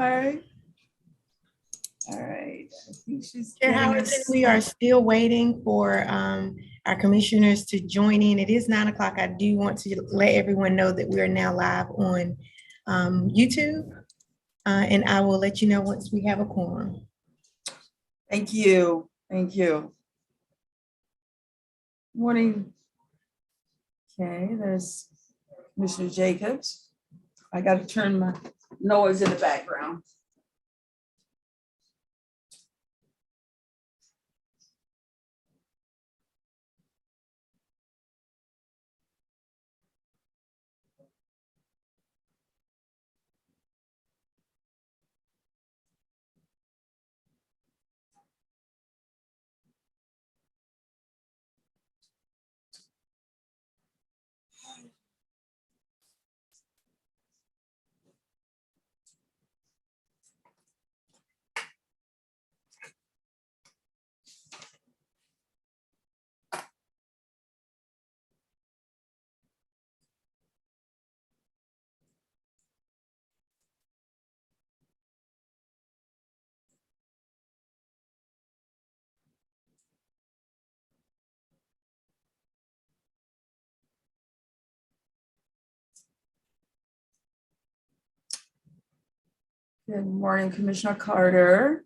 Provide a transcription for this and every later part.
All right. All right. I think she's Chair getting Howard, us. we are still waiting for our commissioners to join in. It is 9 o'clock. I do want to let everyone know that we are now live on YouTube. And I will let you know once we have a quorum. Thank you. Thank you. Morning. Okay, there's Commissioner Jacobs. I got to turn my noise in the background. Good morning, Commissioner Carter.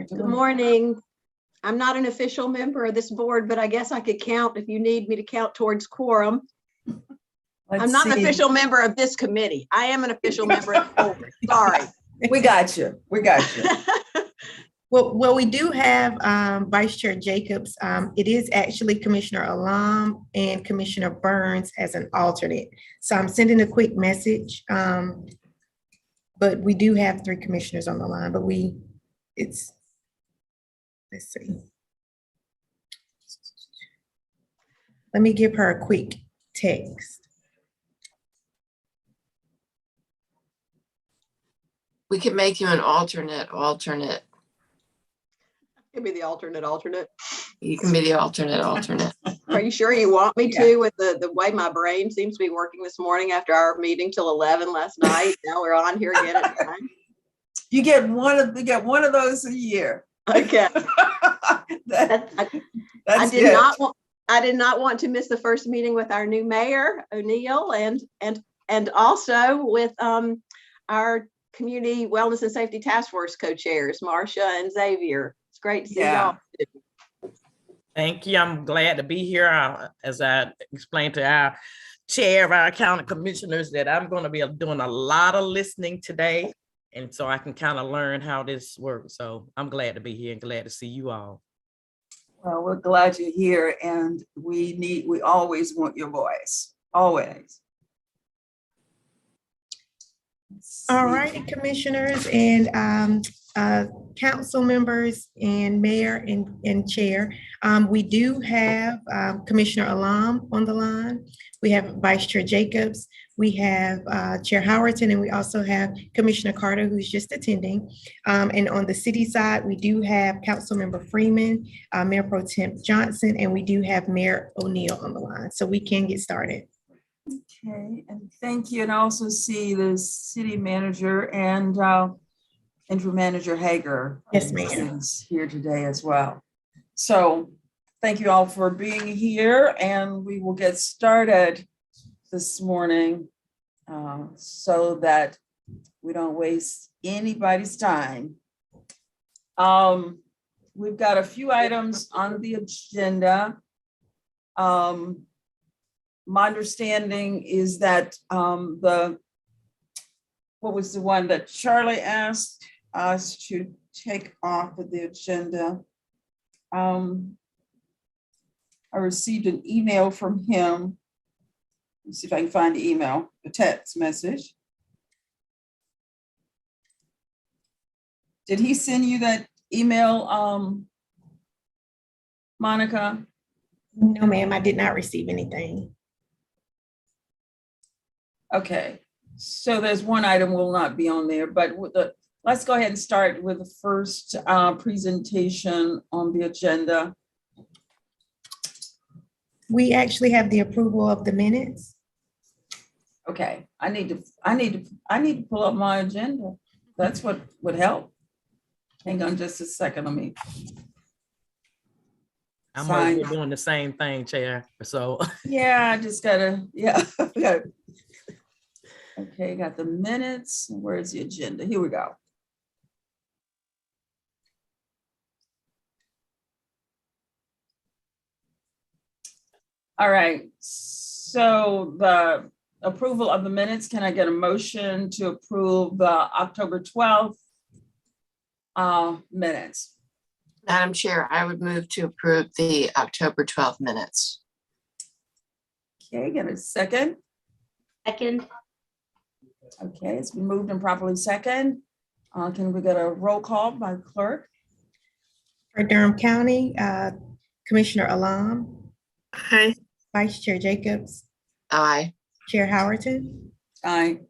Good morning. I'm not an official member of this board, but I guess I could count if you need me to count towards quorum. I'm not an official member of this committee. I am an official member of the board. Sorry. We got you. We got you. Well, we do have Vice Chair Jacobs. It is actually Commissioner Alam and Commissioner Burns as an alternate. So I'm sending a quick message. But we do have 3 commissioners on the line, but let's see. Let me give her a quick text. We can make you an alternate. Give me the alternate. You can be the alternate. Are you sure you want me to with the way my brain seems to be working this morning after our meeting till 11 last night? Now we're on here again at 9. You get one of those a year. Okay. That's I did good. not want to miss the first meeting with our new mayor, O'Neill, and also with our community wellness and safety task force co-chairs, Marcia and Xavier. It's great to see y'all. Thank you. I'm glad to be here. As I explained to our chair of our county commissioners that I'm going to be doing a lot of listening today. And so I can kind of learn how this works. So I'm glad to be here and glad to see you all. Well, we're glad you're here, and we always want your voice, always. All right, commissioners and council members and mayor and chair. We do have Commissioner Alam on the line. We have Vice Chair Jacobs. We have Chair Howerton, and we also have Commissioner Carter, who's just attending. And on the city side, we do have Councilmember Freeman, Mayor Pro Tem Johnson, and we do have Mayor O'Neill on the line. So we can get started. Okay, and thank you. And I also see the city manager and interim manager Hager. Yes, ma'am. Is here today as well. So thank you all for being here, and we will get started this morning so that we don't waste anybody's time. We've got a few items on the agenda. My understanding is that what was the one that Charlie asked us to take off of the agenda? I received an email from him. Let's see if I can find the email, the text message. Did he send you that email, Monica? No, ma'am, I did not receive anything. Okay, so there's one item will not be on there, but let's go ahead and start with the first presentation on the agenda. We actually have the approval of the minutes. Okay, I need to pull up my agenda. That's what would help. Hang on just a second, let me. I'm Sign. over doing the same thing, Chair. So Yeah, I just gotta, yeah. Okay, got the minutes. Where's the agenda? Here we go. All right, so the approval of the minutes, can I get a motion to approve the October 12th minutes? Madam Chair, I would move to approve the October 12th minutes. Okay, get a second. Second. Okay, it's been moved and properly second. Can we get a roll call by clerk? For Durham County, Commissioner Alam, Aye. Vice Chair Jacobs, Aye. Chair Howerton. Aye.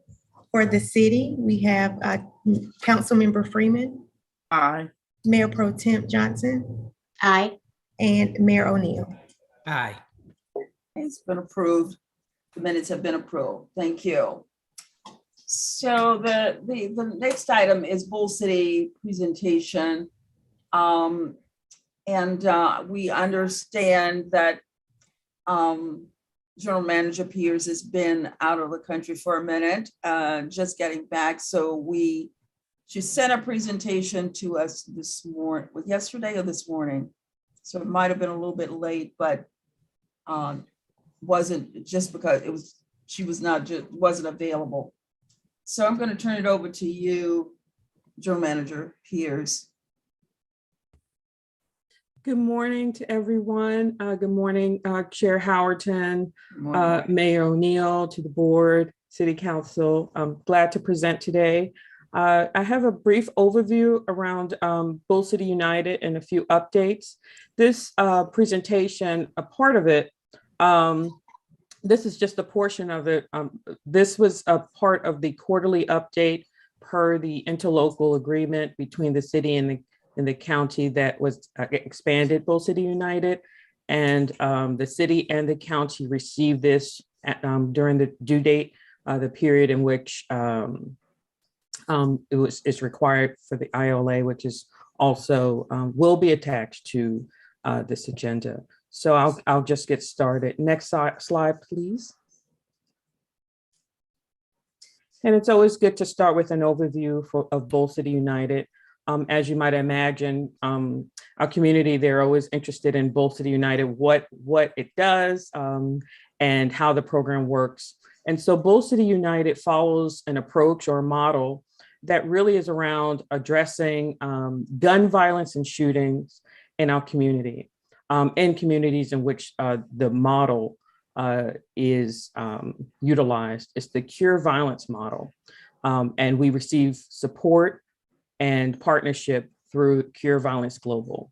For the city, we have Councilmember Freeman, aye. Mayor Pro Temp Johnson, Aye. and Mayor O'Neill. Aye. It's been approved. The minutes have been approved. Thank you. So the next item is Bull City presentation. We understand that General Manager Pierce has been out of the country for a minute, just getting back. So she sent a presentation to us this morning, yesterday or this morning. So it might have been a little bit late, but wasn't just because she wasn't available. So I'm going to turn it over to you, General Manager Pierce. Good morning to everyone. Good morning, Chair Howerton, Mayor O'Neill, to the board, City Council. I'm glad to present today. I have a brief overview around Bull City United and a few updates. This presentation, a part of it, this is just a portion of it. This was a part of the quarterly update per the interlocal agreement between the city and the county that was expanded Bull City United. And the city and the county received this during the due date, the period in which it's required for the ILA, which is also will be attached to this agenda. So I'll just get started. Next slide, please. And it's always good to start with an overview of Bull City United. As you might imagine, our community, they're always interested in Bull City United, what it does and how the program works. And so Bull City United follows an approach or model that really is around addressing gun violence and shootings in our community, in communities in which the model is utilized. It's the Cure Violence model. And we receive support and partnership through Cure Violence Global.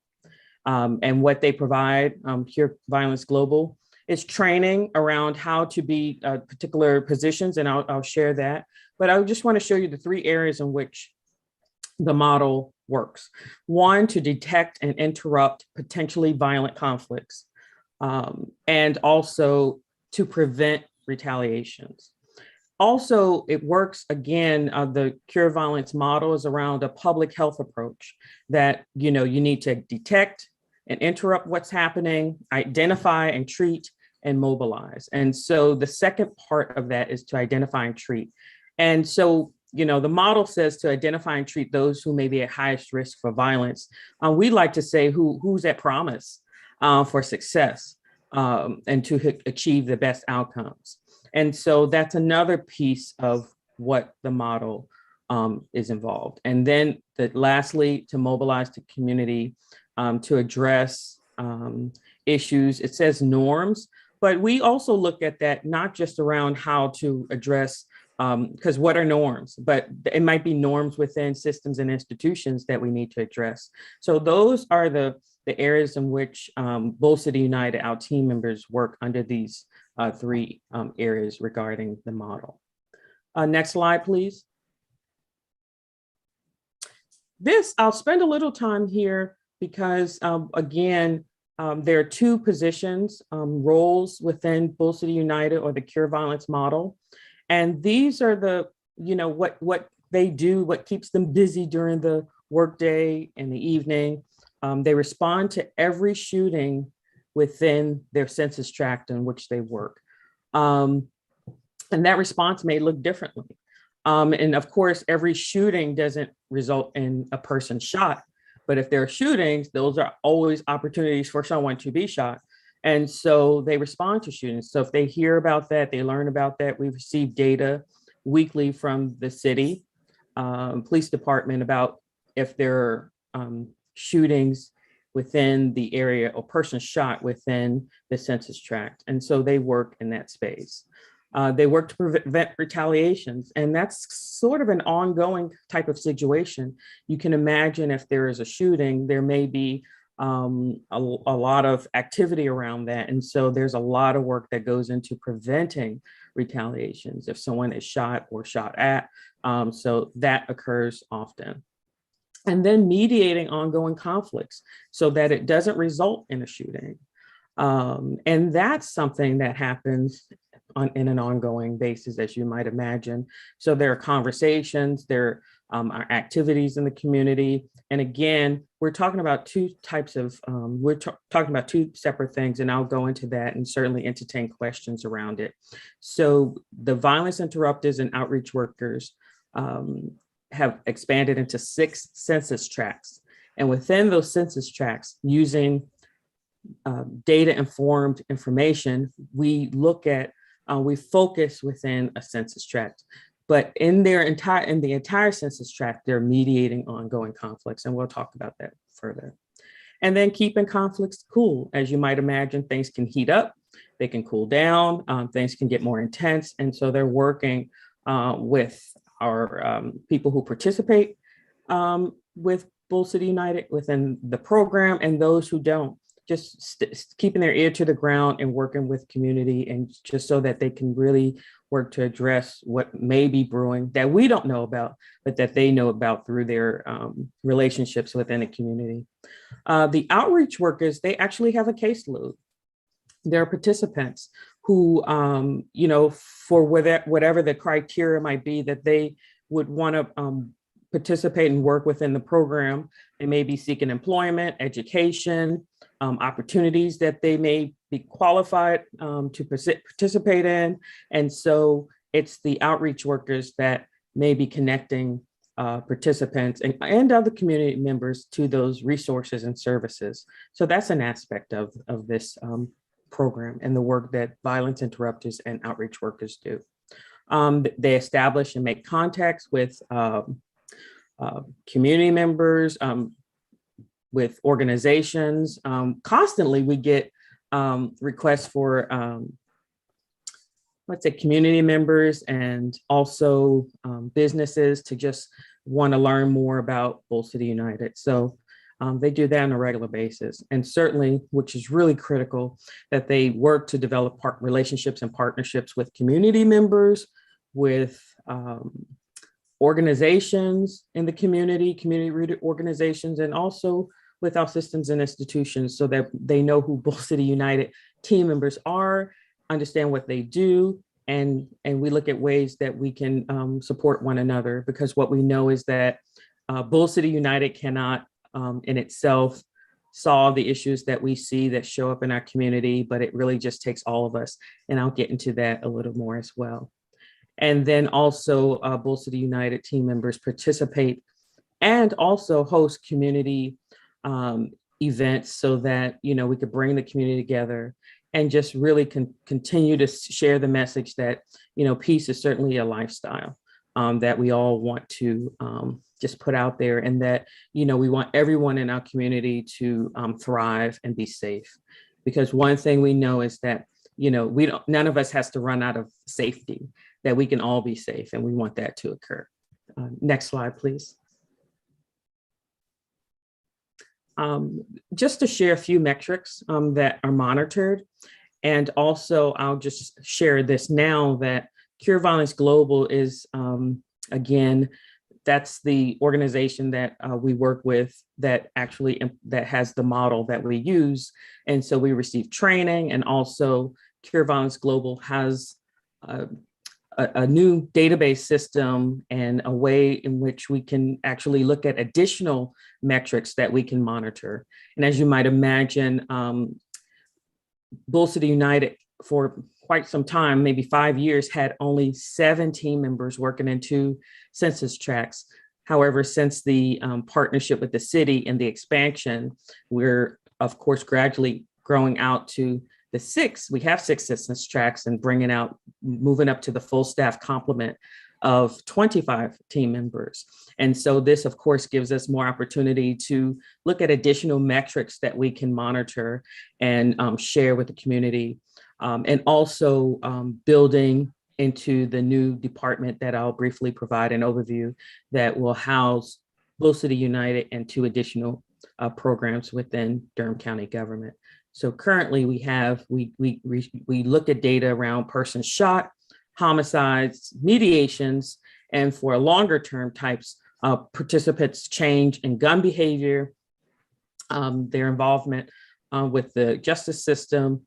And what they provide, Cure Violence Global, is training around how to be particular positions, and I'll share that. But I just want to show you the three areas in which the model works. One, to detect and interrupt potentially violent conflicts, and also to prevent retaliations. Also, it works, again, the Cure Violence model is around a public health approach that, you need to detect and interrupt what's happening, identify and treat and mobilize. And so the second part of that is to identify and treat. And so, the model says to identify and treat those who may be at highest risk for violence. We like to say who's at promise for success and to achieve the best outcomes. And so that's another piece of what the model is involved. And then lastly, to mobilize the community to address issues. It says norms, but we also look at that not just around how to address, because what are norms, but it might be norms within systems and institutions that we need to address. So those are the areas in which Bull City United, our team members, work under these three areas regarding the model. Next slide, please. I'll spend a little time here because, again, there are two positions, roles within Bull City United or the Cure Violence model. And these are the, what they do, what keeps them busy during the workday and the evening. They respond to every shooting within their census tract in which they work. And that response may look differently. And of course, every shooting doesn't result in a person shot, but if there are shootings, those are always opportunities for someone to be shot. And so they respond to shootings. So if they hear about that, they learn about that. We receive data weekly from the city police department about if there are shootings within the area or persons shot within the census tract. And so they work in that space. They work to prevent retaliations, and that's sort of an ongoing type of situation. You can imagine if there is a shooting, there may be a lot of activity around that. And so there's a lot of work that goes into preventing retaliations if someone is shot or shot at. So that occurs often. And then mediating ongoing conflicts so that it doesn't result in a shooting. And that's something that happens in an ongoing basis, as you might imagine. So there are conversations, there are activities in the community. And again, we're talking about two types of, talking about two separate things, and I'll go into that and certainly entertain questions around it. So the violence interrupters and outreach workers have expanded into 6 census tracts. And within those census tracts, using data-informed information, we look at, we focus within a census tract, but in the entire census tract, they're mediating ongoing conflicts, and we'll talk about that further. And then keeping conflicts cool. As you might imagine, things can heat up, they can cool down, things can get more intense, and so they're working with our people who participate with Bull City United within the program, and those who don't. Just keeping their ear to the ground and working with community, and just so that they can really work to address what may be brewing that we don't know about, but that they know about through their relationships within the community. The outreach workers, they actually have a caseload. There are participants who, for whatever the criteria might be that they would want to participate and work within the program. They may be seeking employment, education, opportunities that they may be qualified to participate in. And so it's the outreach workers that may be connecting participants and other community members to those resources and services. So that's an aspect of this program and the work that violence interrupters and outreach workers do. They establish and make contacts with community members, with organizations. Constantly we get requests for, let's say, community members and also businesses to just want to learn more about Bull City United. So they do that on a regular basis. And certainly, which is really critical, that they work to develop relationships and partnerships with community members, with organizations in the community-rooted organizations, and also with our systems and institutions, so that they know who Bull City United team members are, understand what they do, and we look at ways that we can support one another, because what we know is that Bull City United cannot in itself solve the issues that we see that show up in our community, but it really just takes all of us. And I'll get into that a little more as well. And then also Bull City United team members participate and also host community events, so that, we could bring the community together and just really continue to share the message that, peace is certainly a lifestyle that we all want to just put out there, and that, we want everyone in our community to thrive and be safe. Because one thing we know is that, none of us has to run out of safety, that we can all be safe, and we want that to occur. Next slide, please. Just to share a few metrics that are monitored. And also, I'll just share this now, that Cure Violence Global is, again, that's the organization that we work with that has the model that we use. And so we receive training, and also Cure Violence Global has a new database system and a way in which we can actually look at additional metrics that we can monitor. And as you might imagine, Bull City United for quite some time, maybe 5 years, had only 7 team members working in 2 census tracts. However, since the partnership with the city and the expansion, we're of course gradually growing out to the 6. We have 6 census tracts and moving up to the full staff complement of 25 team members. And so this, of course, gives us more opportunity to look at additional metrics that we can monitor and share with the community. And also building into the new department that I'll briefly provide an overview that will house Bull City United and 2 additional programs within Durham County government. So currently we look at data around persons shot, homicides, mediations, and for longer term types of participants' change in gun behavior, their involvement with the justice system,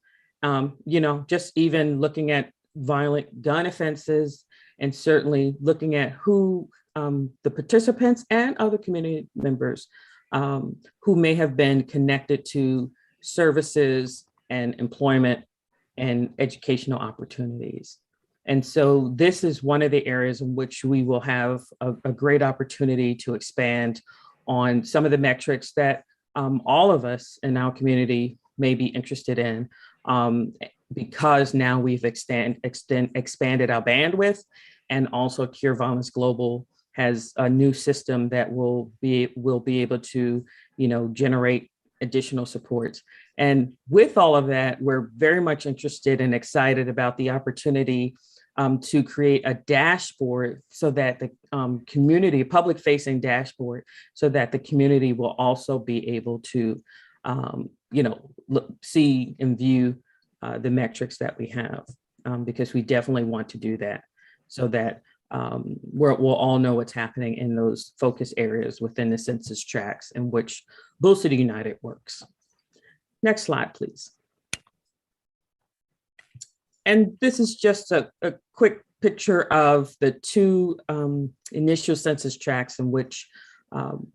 just even looking at violent gun offenses, and certainly looking at who the participants and other community members who may have been connected to services and employment and educational opportunities. And so this is one of the areas in which we will have a great opportunity to expand on some of the metrics that all of us in our community may be interested in, because now we've expanded our bandwidth, and also Cure Violence Global has a new system that will be able to, generate additional supports. And with all of that, we're very much interested and excited about the opportunity to create a dashboard so that the community, public-facing dashboard, so that the community will also be able to, see and view the metrics that we have, because we definitely want to do that so that we'll all know what's happening in those focus areas within the census tracts in which Bull City United works. Next slide, please. And this is just a quick picture of the 2 initial census tracts in which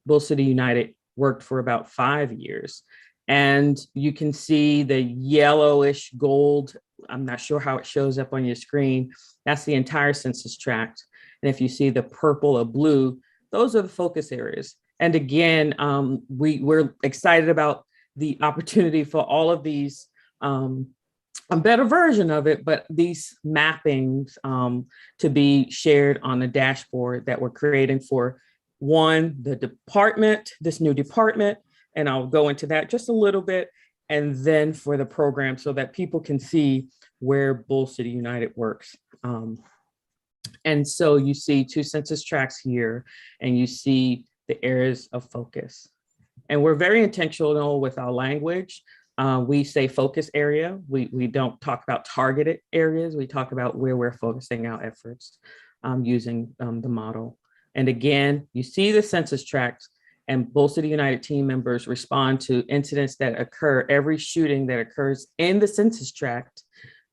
Bull City United worked for about 5 years. And you can see the yellowish gold, I'm not sure how it shows up on your screen, that's the entire census tract. And if you see the purple or blue, those are the focus areas. And again, we're excited about the opportunity for all of these, a better version of it, but these mappings to be shared on the dashboard that we're creating for the department, this new department, and I'll go into that just a little bit, and then for the program so that people can see where Bull City United works. And so you see 2 census tracts here, and you see the areas of focus. And we're very intentional with our language. We say focus area. We don't talk about targeted areas. We talk about where we're focusing our efforts using the model. And again, you see the census tracts, and Bull City United team members respond to incidents that occur, every shooting that occurs in the census tract.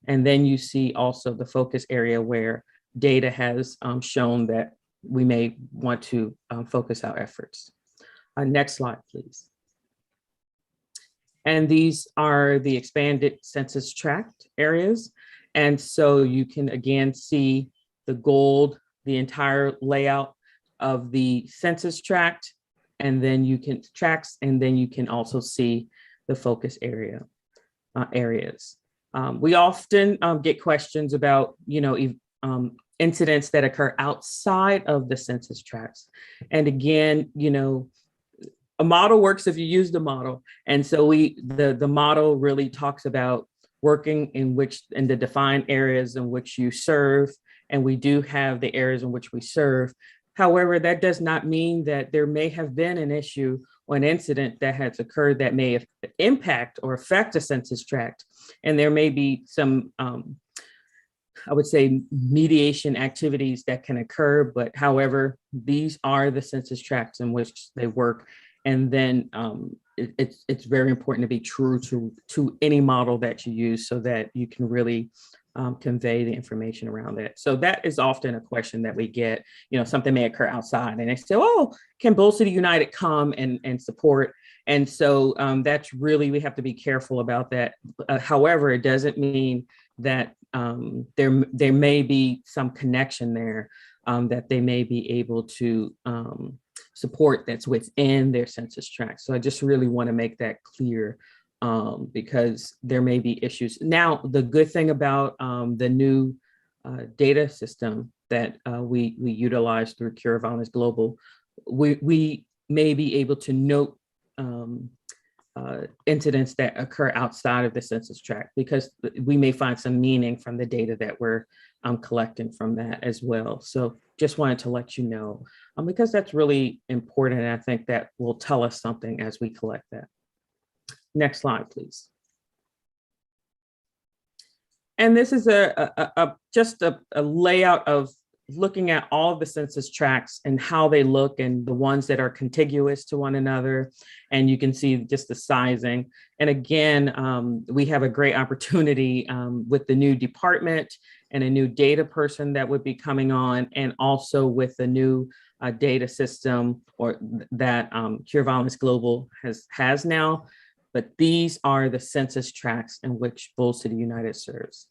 And then you see also the focus area where data has shown that we may want to focus our efforts. Next slide, please. And these are the expanded census tract areas. And so you can again see the gold, the entire layout of the census tract, and then you can tracts, and then you can also see the focus areas. We often get questions about, incidents that occur outside of the census tracts. And again, a model works if you use the model. And so the model really talks about working in the defined areas in which you serve. And we do have the areas in which we serve. However, that does not mean that there may have been an issue or an incident that has occurred that may impact or affect a census tract. And there may be some, I would say, mediation activities that can occur, but however, these are the census tracts in which they work. And then it's very important to be true to any model that you use so that you can really convey the information around that. So that is often a question that we get. Something may occur outside and they say, oh, can Bull City United come and support? And so that's really, we have to be careful about that. However, it doesn't mean that there may be some connection there that they may be able to support that's within their census tract. So I just really want to make that clear because there may be issues. Now, the good thing about the new data system that we utilize through Cure Violence Global, we may be able to note incidents that occur outside of the census tract, because we may find some meaning from the data that we're collecting from that as well. So just wanted to let you know, because that's really important. And I think that will tell us something as we collect that. Next slide, please. And this is just a layout of looking at all of the census tracts and how they look, and the ones that are contiguous to one another. And you can see just the sizing. And again, we have a great opportunity with the new department and a new data person that would be coming on, and also with the new data system or that Cure Violence Global has now. But these are the census tracts in which Bull City United serves.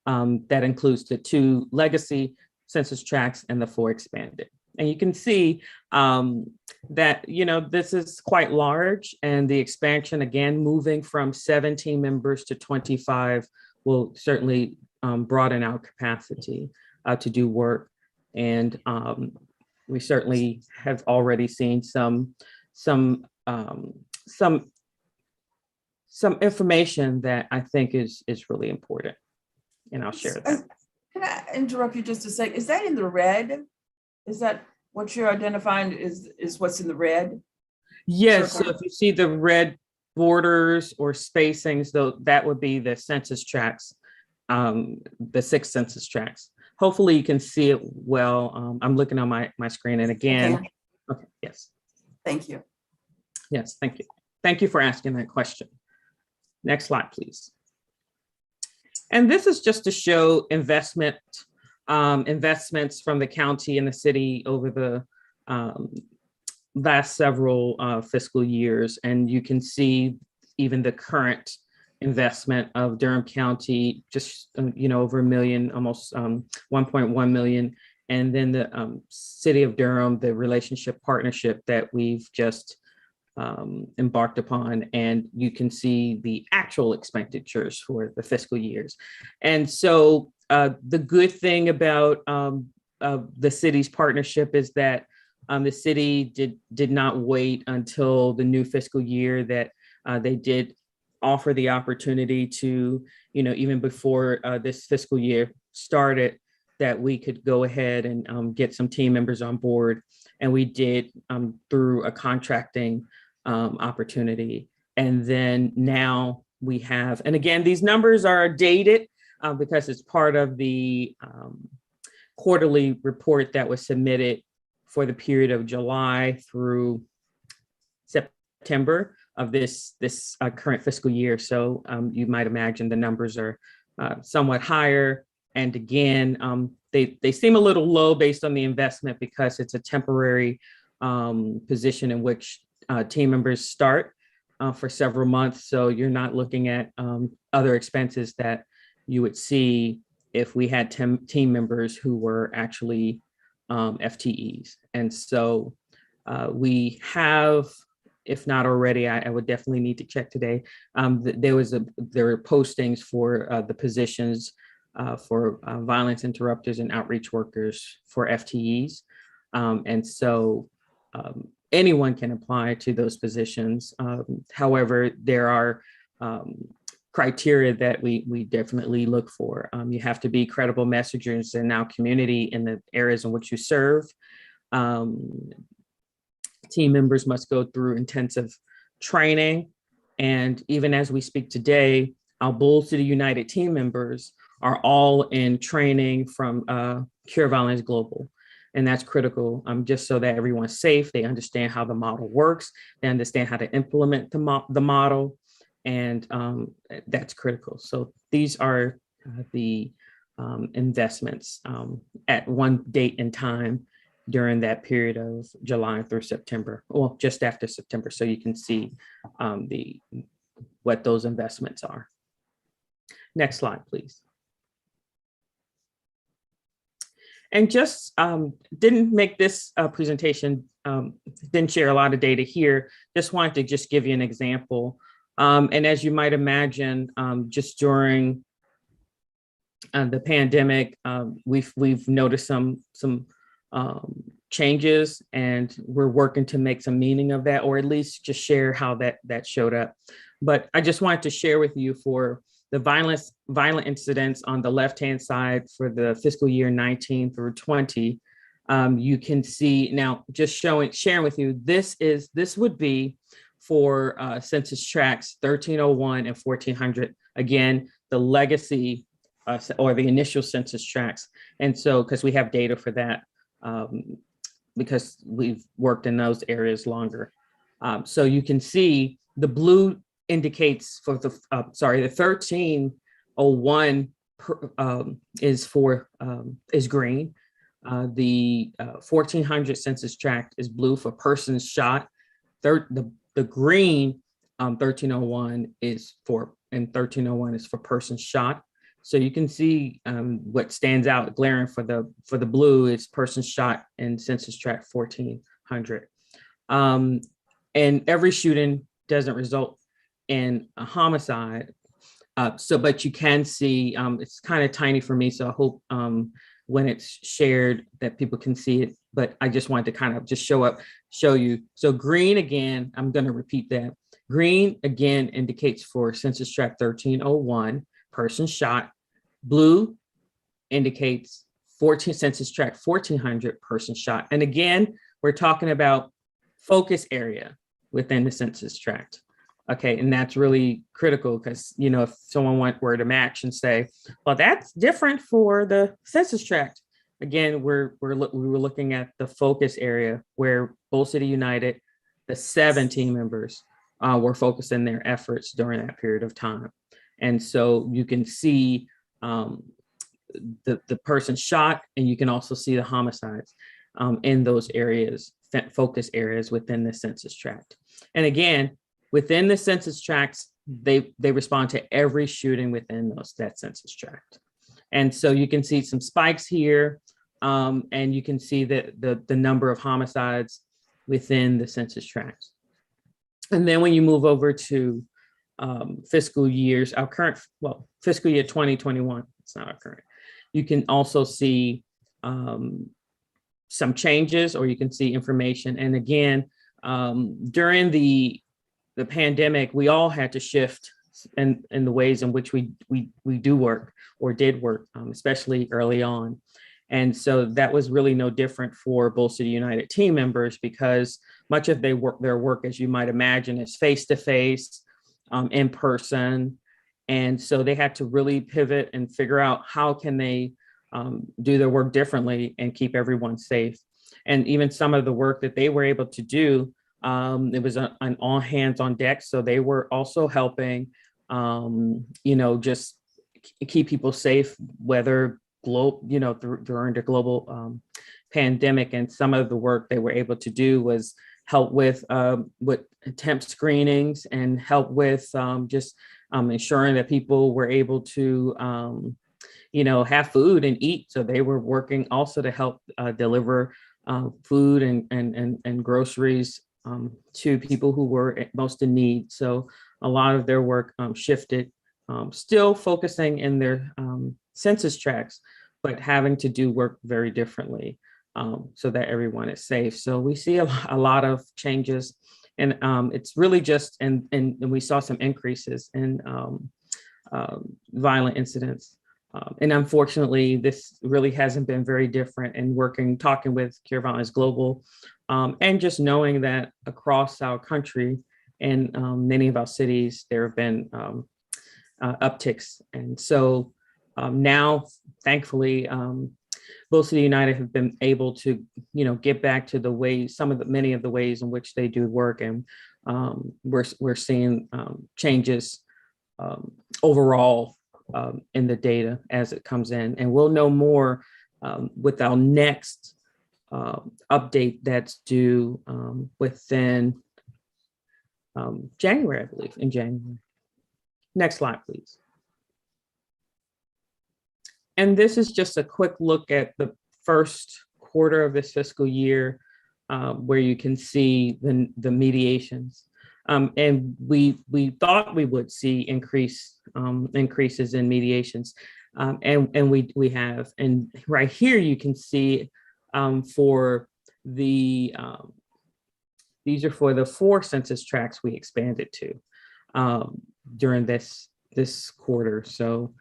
That includes the 2 legacy census tracts and the 4 expanded. And you can see that, this is quite large, and the expansion, again, moving from 17 members to 25 will certainly broaden our capacity to do work. And we certainly have already seen some information that I think is really important, and I'll share that. Can I interrupt you just a sec? Is that in the red? Is that what you're identifying is what's in the red? Yes, Circle. so if you see the red borders or spacings, though, that would be the census tracts, the 6 census tracts. Hopefully you can see it well. I'm looking on my screen, and again, okay, yes. Thank you. Yes, thank you. Thank you for asking that question. Next slide, please. And this is just to show investments from the county and the city over the last several fiscal years. And you can see even the current investment of Durham County, just over $1 million, almost 1.1 million. And then the city of Durham, the relationship partnership that we've just embarked upon, and you can see the actual expenditures for the fiscal years. And so the good thing about the city's partnership is that the city did not wait until the new fiscal year, that they did offer the opportunity to, even before this fiscal year started, that we could go ahead and get some team members on board. And we did through a contracting opportunity. And then now we have, and again, these numbers are dated because it's part of the quarterly report that was submitted for the period of July through September of this current fiscal year. So you might imagine the numbers are somewhat higher. And again, they seem a little low based on the investment, because it's a temporary position in which team members start for several months. So you're not looking at other expenses that you would see if we had team members who were actually FTEs. And so we have, if not already, I would definitely need to check today. There were postings for the positions for violence interrupters and outreach workers for FTEs. And so anyone can apply to those positions. However, there are criteria that we definitely look for. You have to be credible messengers in our community in the areas in which you serve. Team members must go through intensive training. And even as we speak today, our Bull City United team members are all in training from Cure Violence Global. And that's critical, just so that everyone's safe. They understand how the model works. They understand how to implement the model. And that's critical. So these are the investments at one date and time during that period of July through September, well, just after September, so you can see what those investments are. Next slide, please. And just didn't make this presentation, didn't share a lot of data here, just wanted to just give you an example. And as you might imagine, just during the pandemic, we've noticed some changes, and we're working to make some meaning of that, or at least just share how that showed up. But I just wanted to share with you for the violent incidents on the left-hand side for the fiscal year 19 through 20. You can see now, just sharing with you, this would be for Census Tracts 1301 and 1400. Again, the legacy or the initial Census Tracts. And so, because we have data for that, because we've worked in those areas longer. So you can see the blue indicates for the, the 1301 is green. The 1400 Census Tract is blue for persons shot. The green 1301 is for, and 1301 is for persons shot. So you can see what stands out glaring for the blue is persons shot in Census Tract 1400. And every shooting doesn't result in a homicide. But you can see, it's kind of tiny for me, so I hope when it's shared that people can see it, but I just wanted to kind of just show you. So green again, I'm going to repeat that. Green again indicates for Census Tract 1301, person shot. Blue indicates Census Tract 1400, person shot. And again, we're talking about focus area within the Census Tract. Okay, and that's really critical because, you know, if someone were to match and say, well, that's different for the Census Tract. Again, we were looking at the focus area where Bull City United, the 7 team members were focusing their efforts during that period of time. And so you can see the person shot, and you can also see the homicides in those areas, focus areas within the Census Tract. And again, within the Census Tracts, they respond to every shooting within that Census Tract. And so you can see some spikes here, and you can see the number of homicides within the Census Tracts. And then when you move over to fiscal years, our current, well, fiscal year 2021, it's not our current. You can also see some changes, or you can see information. And again, during the pandemic, we all had to shift in the ways in which we do work or did work, especially early on. And so that was really no different for Bull City United team members, because much of their work, as you might imagine, is face-to-face, in person. And so they had to really pivot and figure out how can they do their work differently and keep everyone safe. And even some of the work that they were able to do, it was an all hands on deck. So they were also helping, just keep people safe, whether during the global pandemic. And some of the work they were able to do was help with attempt screenings and help with ensuring that people were able to, have food and eat. So they were working also to help deliver food and groceries to people who were most in need. So a lot of their work shifted, still focusing in their Census Tracts, but having to do work very differently so that everyone is safe. So we see a lot of changes, and it's really just, and we saw some increases in violent incidents. And unfortunately, this really hasn't been very different in talking with Cure Violence Global, and just knowing that across our country and many of our cities, there have been upticks. And so now, thankfully, Bull City United have been able to, get back to the ways, many of the ways in which they do work. And we're seeing changes overall in the data as it comes in. And we'll know more with our next update that's due within January, I believe, in January. Next slide, please. And this is just a quick look at the first quarter of this fiscal year, where you can see the mediations. And we thought we would see increases in mediations, and we have. And right here you can see for the these are for the 4 census tracts we expanded to during this quarter. So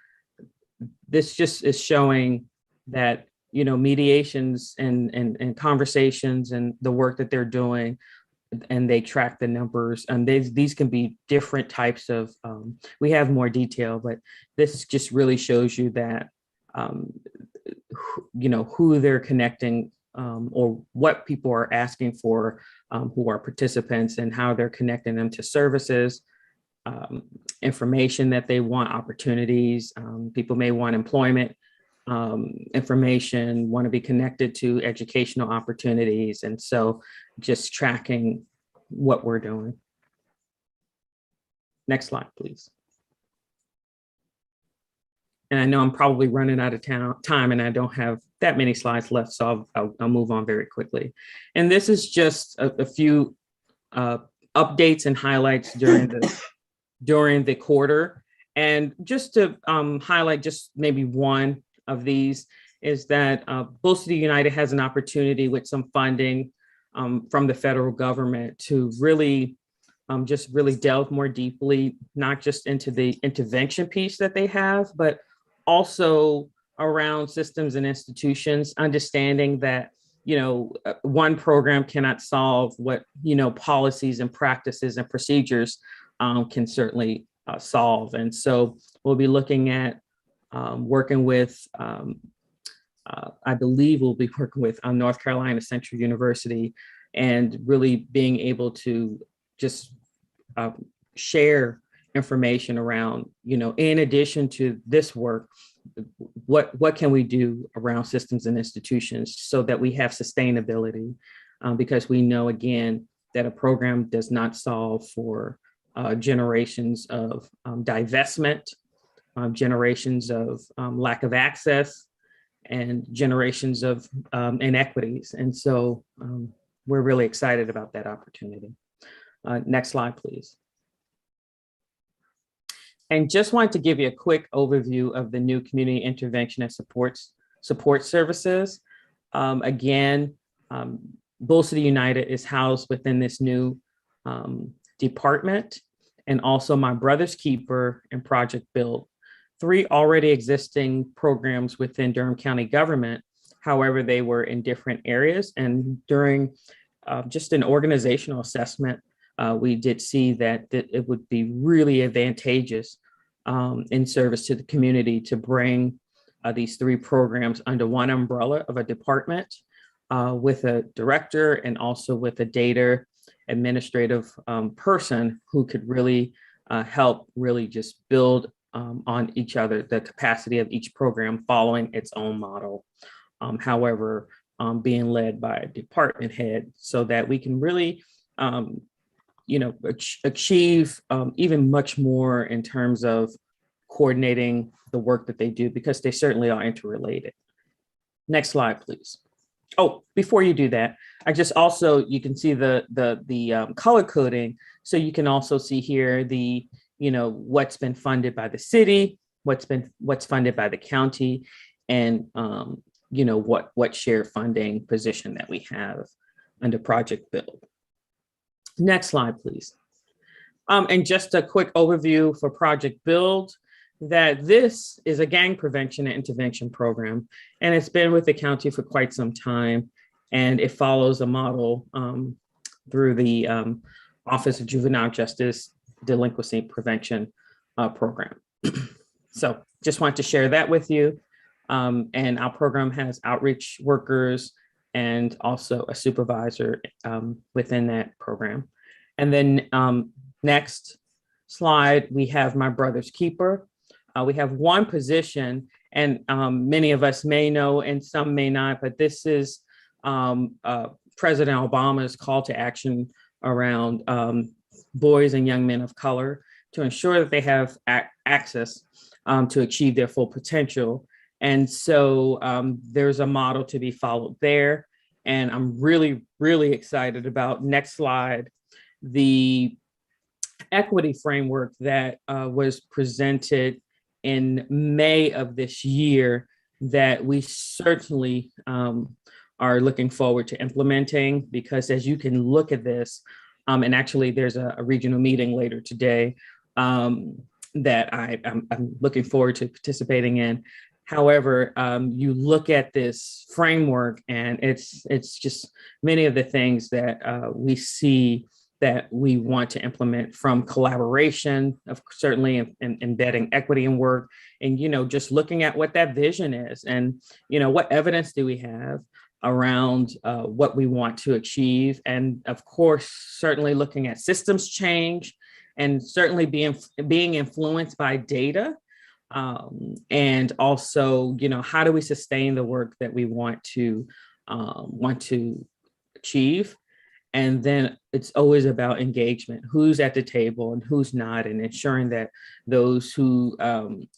this just is showing that, you know, mediations and conversations and the work that they're doing, and they track the numbers, and these can be different types of, we have more detail, but this just really shows you that, you know, who they're connecting, or what people are asking for, who are participants, and how they're connecting them to services, information that they want, opportunities. People may want employment information, want to be connected to educational opportunities. And so just tracking what we're doing. Next slide, please. And I know I'm probably running out of time, and I don't have that many slides left, so I'll move on very quickly. And this is just a few updates and highlights during the quarter. And just to highlight just maybe one of these is that Bull City United has an opportunity with some funding from the federal government to really just really delve more deeply, not just into the intervention piece that they have, but also around systems and institutions, understanding that, you know, one program cannot solve what, you know, policies and practices and procedures can certainly solve. And so we'll be looking at working with, I believe we'll be working with North Carolina Central University, and really being able to just share information around, you know, in addition to this work, what can we do around systems and institutions so that we have sustainability, because we know, again, that a program does not solve for generations of divestment, generations of lack of access, and generations of inequities. And so we're really excited about that opportunity. Next slide, please. And just wanted to give you a quick overview of the new community intervention and support services. Again, Bull City United is housed within this new department, and also My Brother's Keeper and Project Build, 3 already existing programs within Durham County government. However, they were in different areas, and during just an organizational assessment, we did see that it would be really advantageous in service to the community to bring these 3 programs under one umbrella of a department, with a director and also with a data administrative person who could really help really just build on each other, the capacity of each program following its own model. However, being led by a department head, so that we can really you know, achieve even much more in terms of coordinating the work that they do, because they certainly are interrelated. Next slide, please. Oh, before you do that, I just also, you can see the color coding. So you can also see here the, you know, what's been funded by the city, what's funded by the county, and you know, what share funding position that we have under Project Build. Next slide, please. And just a quick overview for Project Build, that this is a gang prevention and intervention program, and it's been with the county for quite some time, and it follows a model through the Office of Juvenile Justice Delinquency Prevention program. So just want to share that with you. And our program has outreach workers and also a supervisor within that program. And then next slide, we have My Brother's Keeper. We have one position, and many of us may know and some may not, but this is President Obama's call to action around boys and young men of color to ensure that they have access to achieve their full potential. And so there's a model to be followed there. And I'm really, really excited about, next slide, the equity framework that was presented in May of this year that we certainly are looking forward to implementing, because as you can look at this, and actually there's a regional meeting later today that I'm looking forward to participating in. However, you look at this framework and it's just many of the things that we see that we want to implement, from collaboration of certainly embedding equity in work, and, just looking at what that vision is, and, what evidence do we have around what we want to achieve. And of course, certainly looking at systems change, and certainly being influenced by data. And also, how do we sustain the work that we want to achieve? And then it's always about engagement, who's at the table and who's not, and ensuring that those who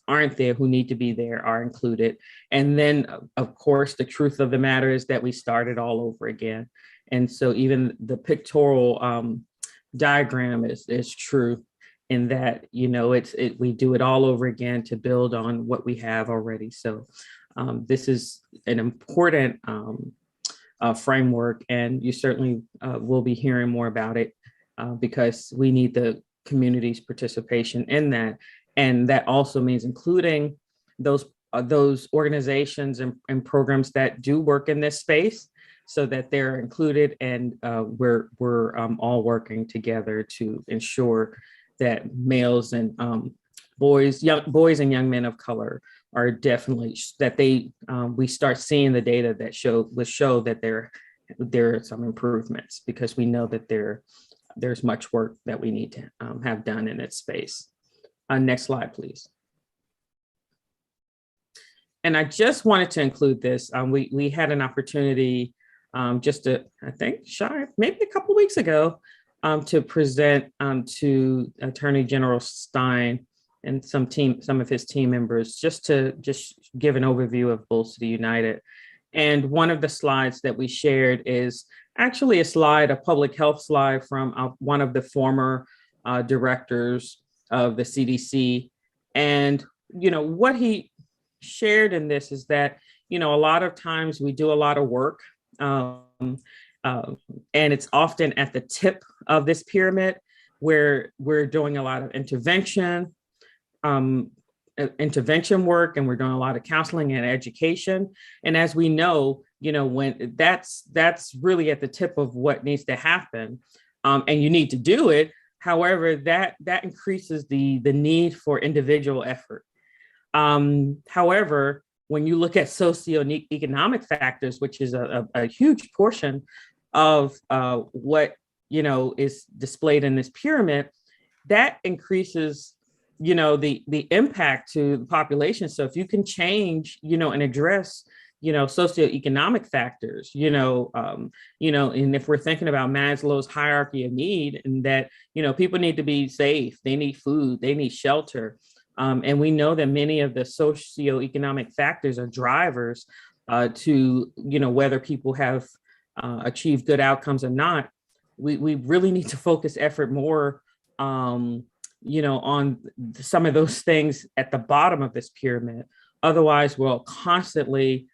aren't there, who need to be there, are included. And then, of course, the truth of the matter is that we started all over again. And so even the pictorial diagram is true in that, we do it all over again to build on what we have already. So this is an important framework, and you certainly will be hearing more about it because we need the community's participation in that. And that also means including those organizations and programs that do work in this space, so that they're included, and we're all working together to ensure that males and boys and young men of color are definitely, that we start seeing the data that show that there are some improvements, because we know that there's much work that we need to have done in its space. Next slide, please. And I just wanted to include this. We had an opportunity I think, maybe a couple of weeks ago, to present to Attorney General Stein and some of his team members, just to give an overview of Bulls City United. And one of the slides that we shared is actually a public health slide from one of the former directors of the CDC. And, what he shared in this is that, a lot of times we do a lot of work, and it's often at the tip of this pyramid where we're doing a lot of intervention work, and we're doing a lot of counseling and education. And as we know, when that's really at the tip of what needs to happen, and you need to do it. However, that increases the need for individual effort. However, when you look at socioeconomic factors, which is a huge portion of what is displayed in this pyramid, that increases the impact to the population. So if you can change and address socioeconomic factors, and if we're thinking about Maslow's hierarchy of need, and that people need to be safe, they need food, they need shelter. And we know that many of the socioeconomic factors are drivers to, whether people have achieved good outcomes or not. We really need to focus effort more, on some of those things at the bottom of this pyramid. Otherwise, we'll constantly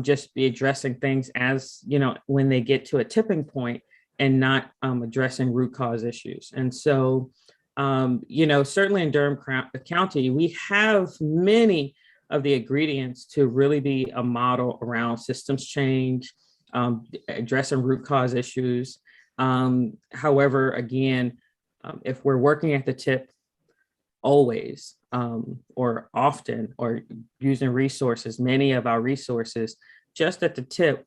just be addressing things as, when they get to a tipping point, and not addressing root cause issues. And so, certainly in Durham County, we have many of the ingredients to really be a model around systems change, addressing root cause issues. However, again, if we're working at the tip always, or often, or using resources, many of our resources just at the tip,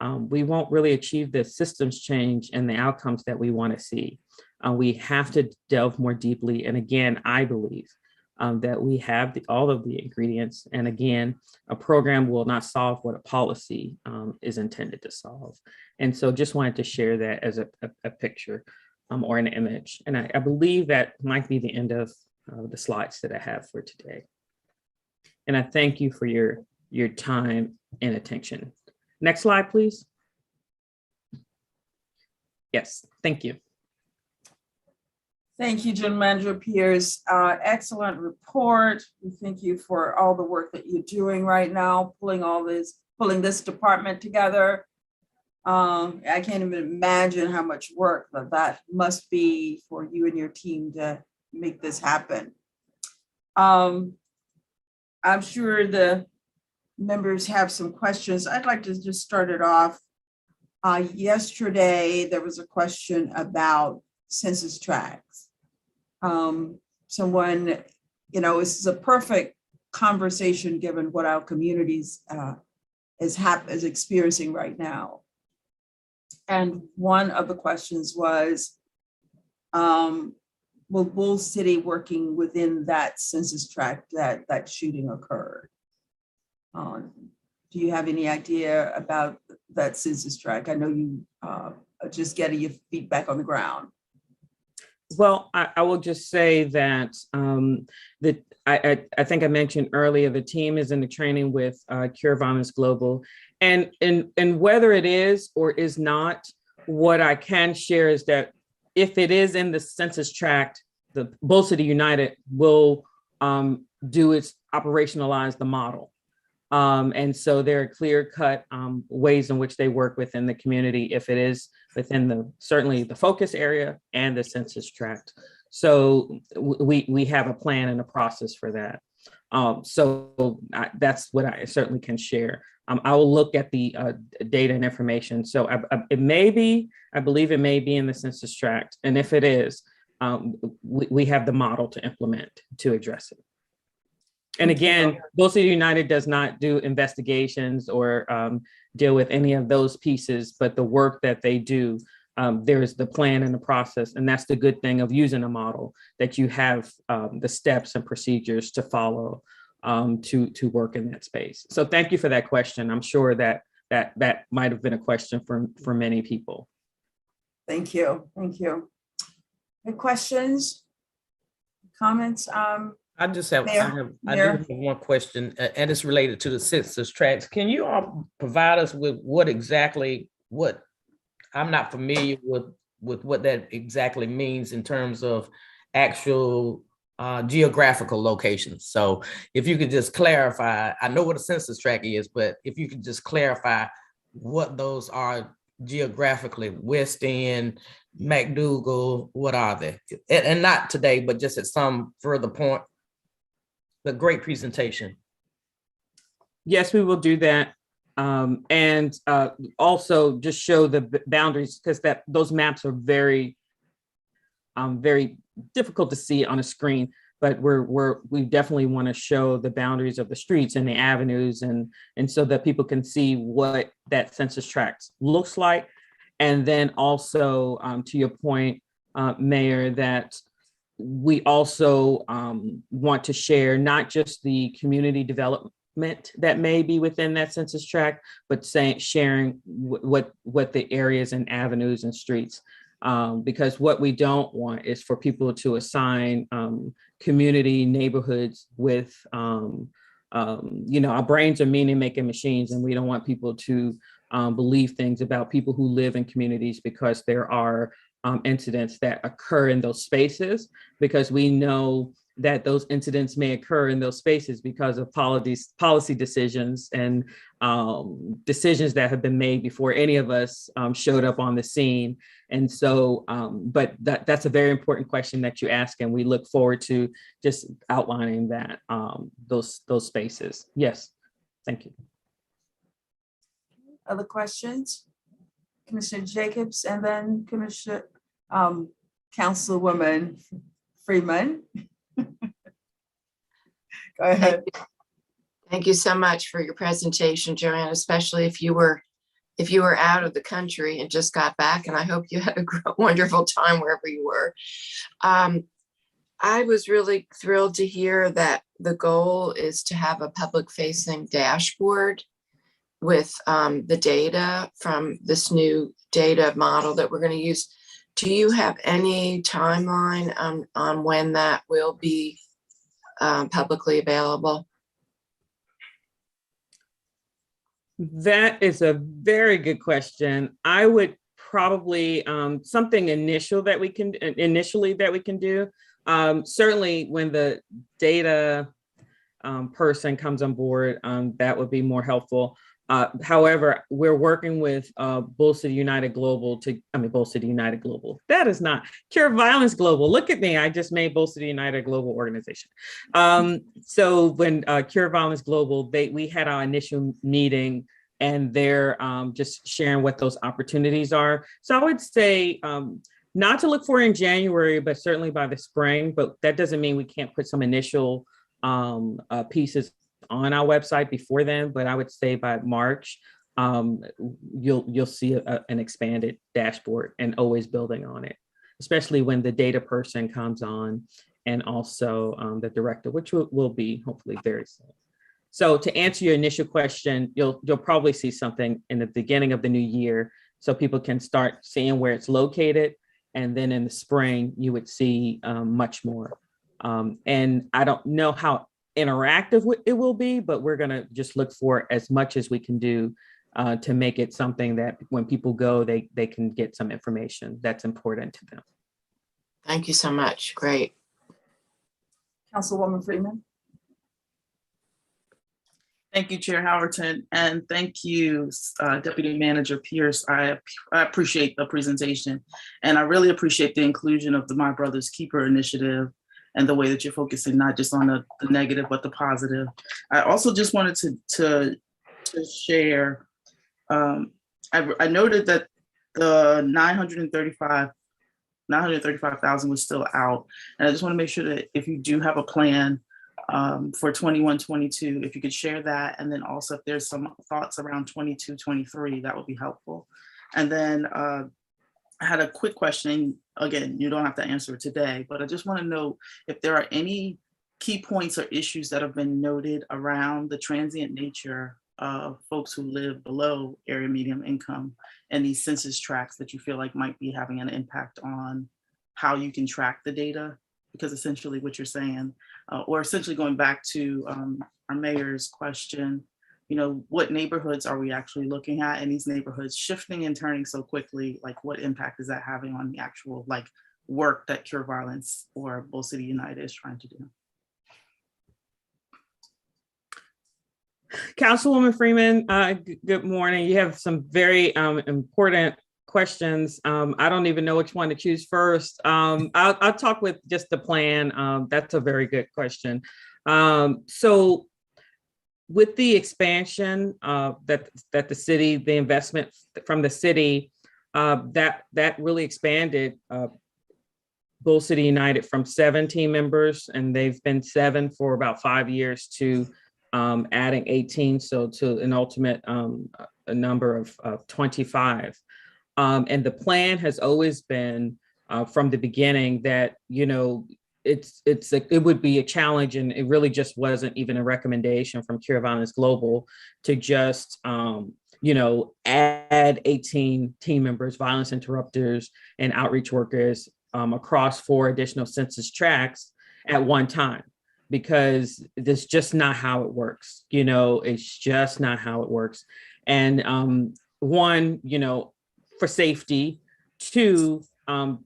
we won't really achieve the systems change and the outcomes that we want to see. We have to delve more deeply. And again, I believe that we have all of the ingredients. And again, a program will not solve what a policy is intended to solve. And so just wanted to share that as a picture or an image. And I believe that might be the end of the slides that I have for today. And I thank you for your time and attention. Next slide, please. Yes, thank you. Thank you, General Manager Pierce. Excellent report. We thank you for all the work that you're doing right now, pulling this department together. I can't even imagine how much work that must be for you and your team to make this happen. I'm sure the members have some questions. I'd like to just start it off. Yesterday, there was a question about Census Tracts. Someone, this is a perfect conversation given what our communities is experiencing right now. And one of the questions was, will Bull City working within that census tract that shooting occurred? Do you have any idea about that census tract? I know you are just getting your feedback on the ground. Well, I will just say that I think I mentioned earlier, the team is in the training with Cure Violence Global, and whether it is or is not, what I can share is that if it is in the census tract, the Bull City United will operationalize the model. And so there are clear-cut ways in which they work within the community if it is within certainly the focus area and the census tract. So we have a plan and a process for that. That's what I certainly can share. I will look at the data and information. So I believe it may be in the census tract. And if it is, we have the model to implement to address it. And again, Bull City United does not do investigations or deal with any of those pieces, but the work that they do, there's the plan and the process. And that's the good thing of using a model, that you have the steps and procedures to follow to work in that space. So thank you for that question. I'm sure that might have been a question for many people. Thank you. Thank you. Any questions, comments? I do have one question, and it's related to the census tracts. Can you all provide us with what I'm not familiar with what that exactly means in terms of actual geographical locations? So if you could just clarify, I know what a census tract is, but if you could just clarify what those are geographically, West End, McDougal, what are they? And not today, but just at some further point. The great presentation. Yes, we will do that. And also just show the boundaries, because those maps are very, very difficult to see on a screen, but we definitely want to show the boundaries of the streets and the avenues, and so that people can see what that census tract looks like. And then also to your point, Mayor, that we also want to share not just the community development that may be within that census tract, but sharing what the areas and avenues and streets, because what we don't want is for people to assign community neighborhoods with, our brains are meaning-making machines, and we don't want people to believe things about people who live in communities because there are incidents that occur in those spaces, because we know that those incidents may occur in those spaces because of policy decisions and decisions that have been made before any of us showed up on the scene. And so, but that's a very important question that you ask, and we look forward to just outlining that, those spaces. Yes, thank you. Other questions? Commissioner Jacobs, and then Commissioner Councilwoman Freeman. Go ahead. Thank you so much for your presentation, Joanne, especially if you were out of the country and just got back, and I hope you had a wonderful time wherever you were. I was really thrilled to hear that the goal is to have a public facing dashboard with the data from this new data model that we're going to use. Do you have any timeline on when that will be publicly available? That is a very good question. I would probably something initially that we can do. Certainly when the data person comes on board, that would be more helpful. However, we're working with Bull City United Global Bull City United Global. That is not Cure Violence Global. Look at me. I just made Bull City United Global organization. So when Cure Violence Global, we had our initial meeting and they're just sharing what those opportunities are. So I would say not to look for in January, but certainly by the spring, but that doesn't mean we can't put some initial pieces on our website before then, but I would say by March, you'll see an expanded dashboard and always building on it, especially when the data person comes on and also the director, which will be hopefully very soon. So to answer your initial question, you'll probably see something in the beginning of the new year so people can start seeing where it's located. And then in the spring, you would see much more. And I don't know how interactive it will be, but we're going to just look for as much as we can do to make it something that when people go, they can get some information that's important to them. Thank you so much. Great. Councilwoman Freeman. Thank you, Chair Howerton, and thank you, Deputy Manager Pierce. I appreciate the presentation, and I really appreciate the inclusion of the My Brother's Keeper initiative and the way that you're focusing not just on the negative, but the positive. I also just wanted to share, I noted that the 935,000 was still out. And I just want to make sure that if you do have a plan for 21-22, if you could share that. And then also if there's some thoughts around 22-23, that would be helpful. And then I had a quick question. Again, you don't have to answer it today, but I just want to know if there are any key points or issues that have been noted around the transient nature of folks who live below area median income and these census tracts that you feel like might be having an impact on how you can track the data. Because essentially what you're saying, or essentially going back to our mayor's question, you know, what neighborhoods are we actually looking at, and these neighborhoods shifting and turning so quickly, like what impact is that having on the actual like work that Cure Violence or Bull City United is trying to do? Councilwoman Freeman, good morning. You have some very important questions. I don't even know which one to choose first. I'll talk with just the plan. That's a very good question. So with the expansion that the city, the investment from the city, that really expanded Bull City United from 7 team members, and they've been 7 for about 5 years, to adding 18, so to an ultimate a number of 25. And the plan has always been from the beginning that, you know, it would be a challenge, and it really just wasn't even a recommendation from Cure Violence Global to just, you know, add 18 team members, violence interrupters, and outreach workers across 4 additional census tracts at one time, because that's just not how it works. You know, it's just not how it works. And one, you know, for safety. 2,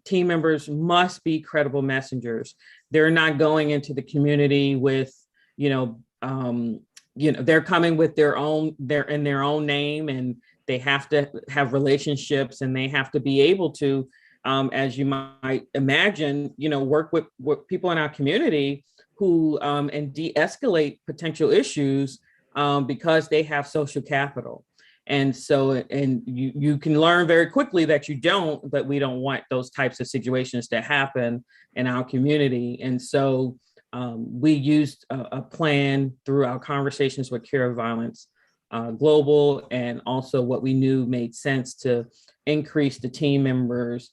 team members must be credible messengers. They're not going into the community with, they're coming with their own name, and they have to have relationships, and they have to be able to, as you might imagine, work with people in our community who and de-escalate potential issues because they have social capital. And so, and you can learn very quickly that you don't, but we don't want those types of situations to happen in our community. And so we used a plan through our conversations with Cure Violence Global, and also what we knew made sense to increase the team members,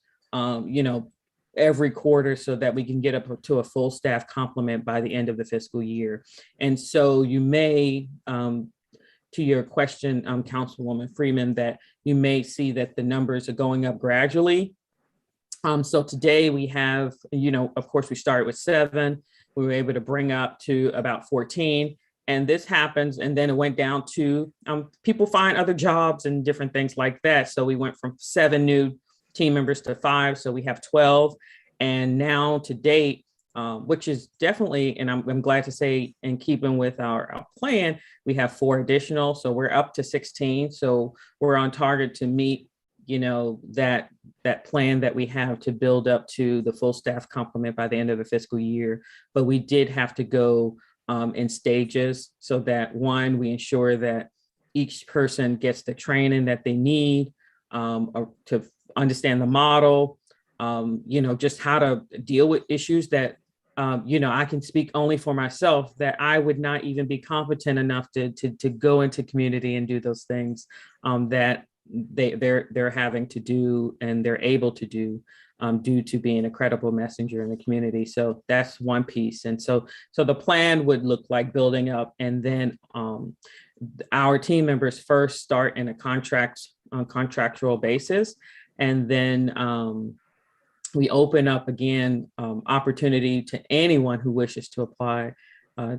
every quarter so that we can get up to a full staff complement by the end of the fiscal year. And so you may, to your question, Councilwoman Freeman, that you may see that the numbers are going up gradually. So today we have, of course, we started with 7. We were able to bring up to about 14. And this happens, and then it went down to people find other jobs and different things like that. So we went from 7 new team members to 5, so we have 12. And now to date, which is definitely, and I'm glad to say, in keeping with our plan, we have 4 additional, so we're up to 16. So we're on target to meet, that plan that we have to build up to the full staff complement by the end of the fiscal year. But we did have to go in stages so that, one, we ensure that each person gets the training that they need to understand the model, just how to deal with issues that, I can speak only for myself, that I would not even be competent enough to go into community and do those things that they're having to do and they're able to do due to being a credible messenger in the community. So that's one piece. And so the plan would look like building up, and then our team members first start in a contractual basis, and then we open up again opportunity to anyone who wishes to apply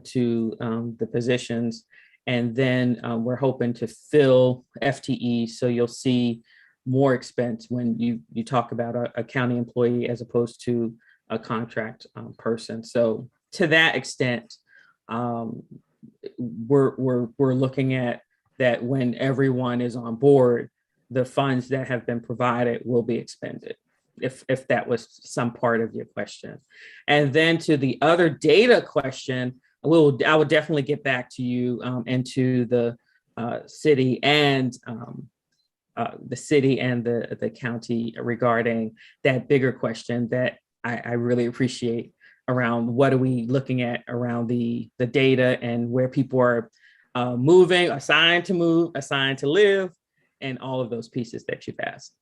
to the positions. And then we're hoping to fill FTE. So you'll see more expense when you talk about a county employee as opposed to a contract person. So to that extent, we're looking at that when everyone is on board, the funds that have been provided will be expended, if that was some part of your question. And then to the other data question, I will definitely get back to you and to the city and the county regarding that bigger question that I really appreciate around what are we looking at around the data and where people are moving, assigned to move, assigned to live, and all of those pieces that you've asked.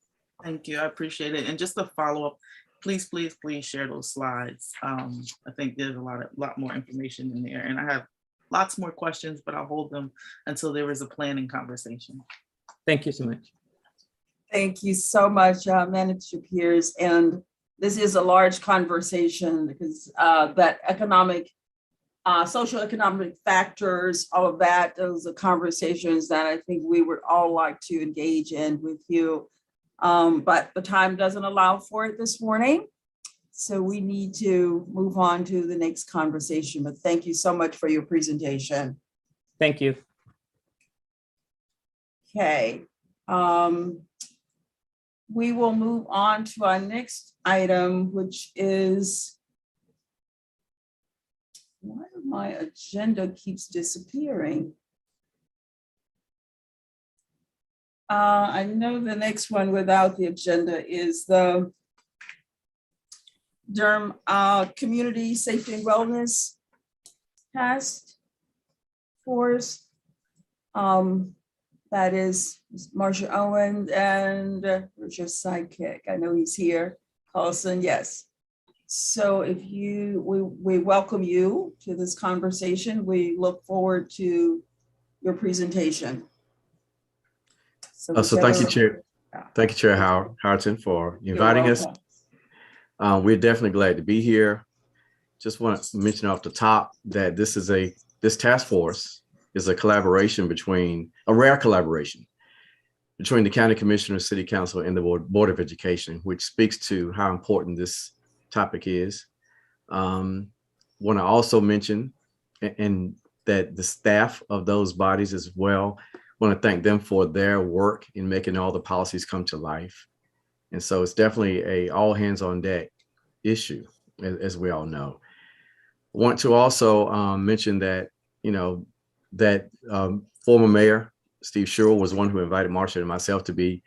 Thank you, I appreciate it. And just a follow-up, please share those slides. I think there's a lot more information in there, and I have lots more questions, but I'll hold them until there is a planning conversation. Thank you so much. Thank you so much, Manager Pierce. And this is a large conversation because that socioeconomic factors, all of that, those are conversations that I think we would all like to engage in with you. But the time doesn't allow for it this morning. So we need to move on to the next conversation. But thank you so much for your presentation. Thank you. Okay. We will move on to our next item, which is, why my agenda keeps disappearing? I know the next one without the agenda is the Durham Community Safety and Wellness Task Force. That is Marsha Owen, and where's your sidekick? I know he's here. Carlson, yes. So we welcome you to this conversation. We look forward to your presentation. So thank you, Chair. Thank you, Chair Howerton, for inviting us. We're definitely glad to be here. Just want to mention off the top that this task force is a rare collaboration between the County Commissioner, City Council, and the Board of Education, which speaks to how important this topic is. Want to also mention and that the staff of those bodies as well, want to thank them for their work in making all the policies come to life. And so it's definitely a all hands on deck issue, as we all know. I want to also mention that, former Mayor Steve Sherrill was one who invited Marsha and myself to be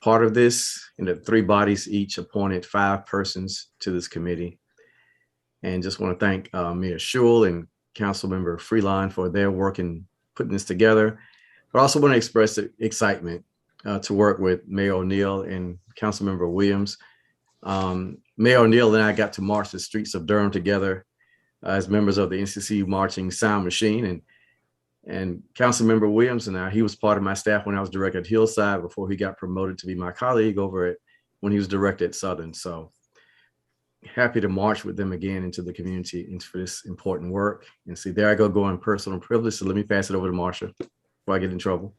part of this, and the 3 bodies each appointed 5 persons to this committee. And just want to thank Mayor Sherrill and Councilmember Freeline for their work in putting this together. But I also want to express the excitement to work with Mayor O'Neill and Councilmember Williams Mayor O'Neill and I got to march the streets of Durham together as members of the NCC Marching Sound Machine. And Councilmember Williams and I, he was part of my staff when I was director at Hillside before he got promoted to be my colleague over at when he was director at Southern. So happy to march with them again into the community and for this important work. And see, there I go going personal privilege. So let me pass it over to Marsha before I get in trouble.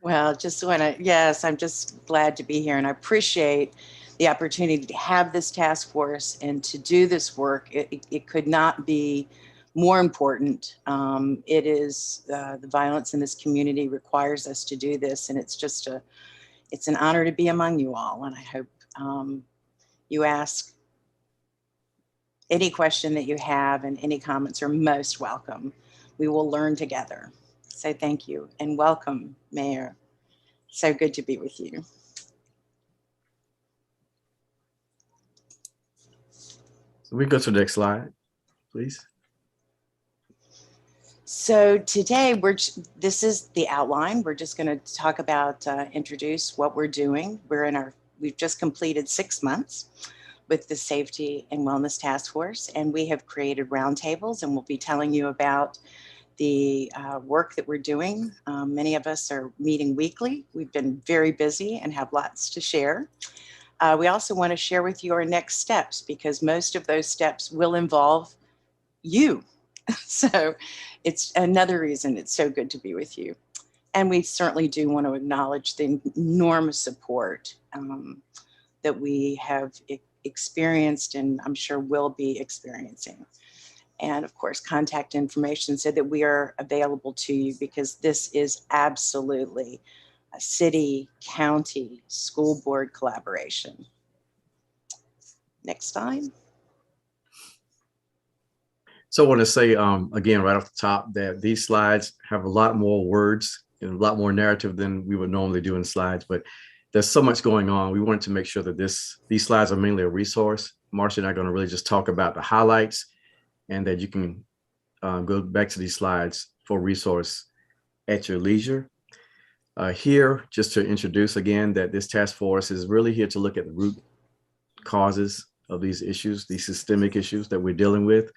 Well, just want to, yes, I'm just glad to be here, and I appreciate the opportunity to have this task force and to do this work. It could not be more important. It is the violence in this community requires us to do this, and it's an honor to be among you all. And I hope you ask any question that you have, and any comments are most welcome. We will learn together. So thank you and welcome, Mayor. So good to be with you. So we go to the next slide, please. So today this is the outline. We're just going to talk about, introduce what we're doing. We've just completed 6 months with the Safety and Wellness Task Force, and we have created roundtables, and we'll be telling you about the work that we're doing. Many of us are meeting weekly. We've been very busy and have lots to share. We also want to share with you our next steps, because most of those steps will involve you. So it's another reason it's so good to be with you. And we certainly do want to acknowledge the enormous support that we have experienced, and I'm sure will be experiencing. And of course, contact information so that we are available to you, because this is absolutely a city, county, school board collaboration. Next slide. So I want to say, again, right off the top, that these slides have a lot more words and a lot more narrative than we would normally do in slides, but there's so much going on. We wanted to make sure that these slides are mainly a resource. Marcia and I are going to really just talk about the highlights, and that you can go back to these slides for resource at your leisure. Here, just to introduce again, that this task force is really here to look at the root causes of these issues, these systemic issues that we're dealing with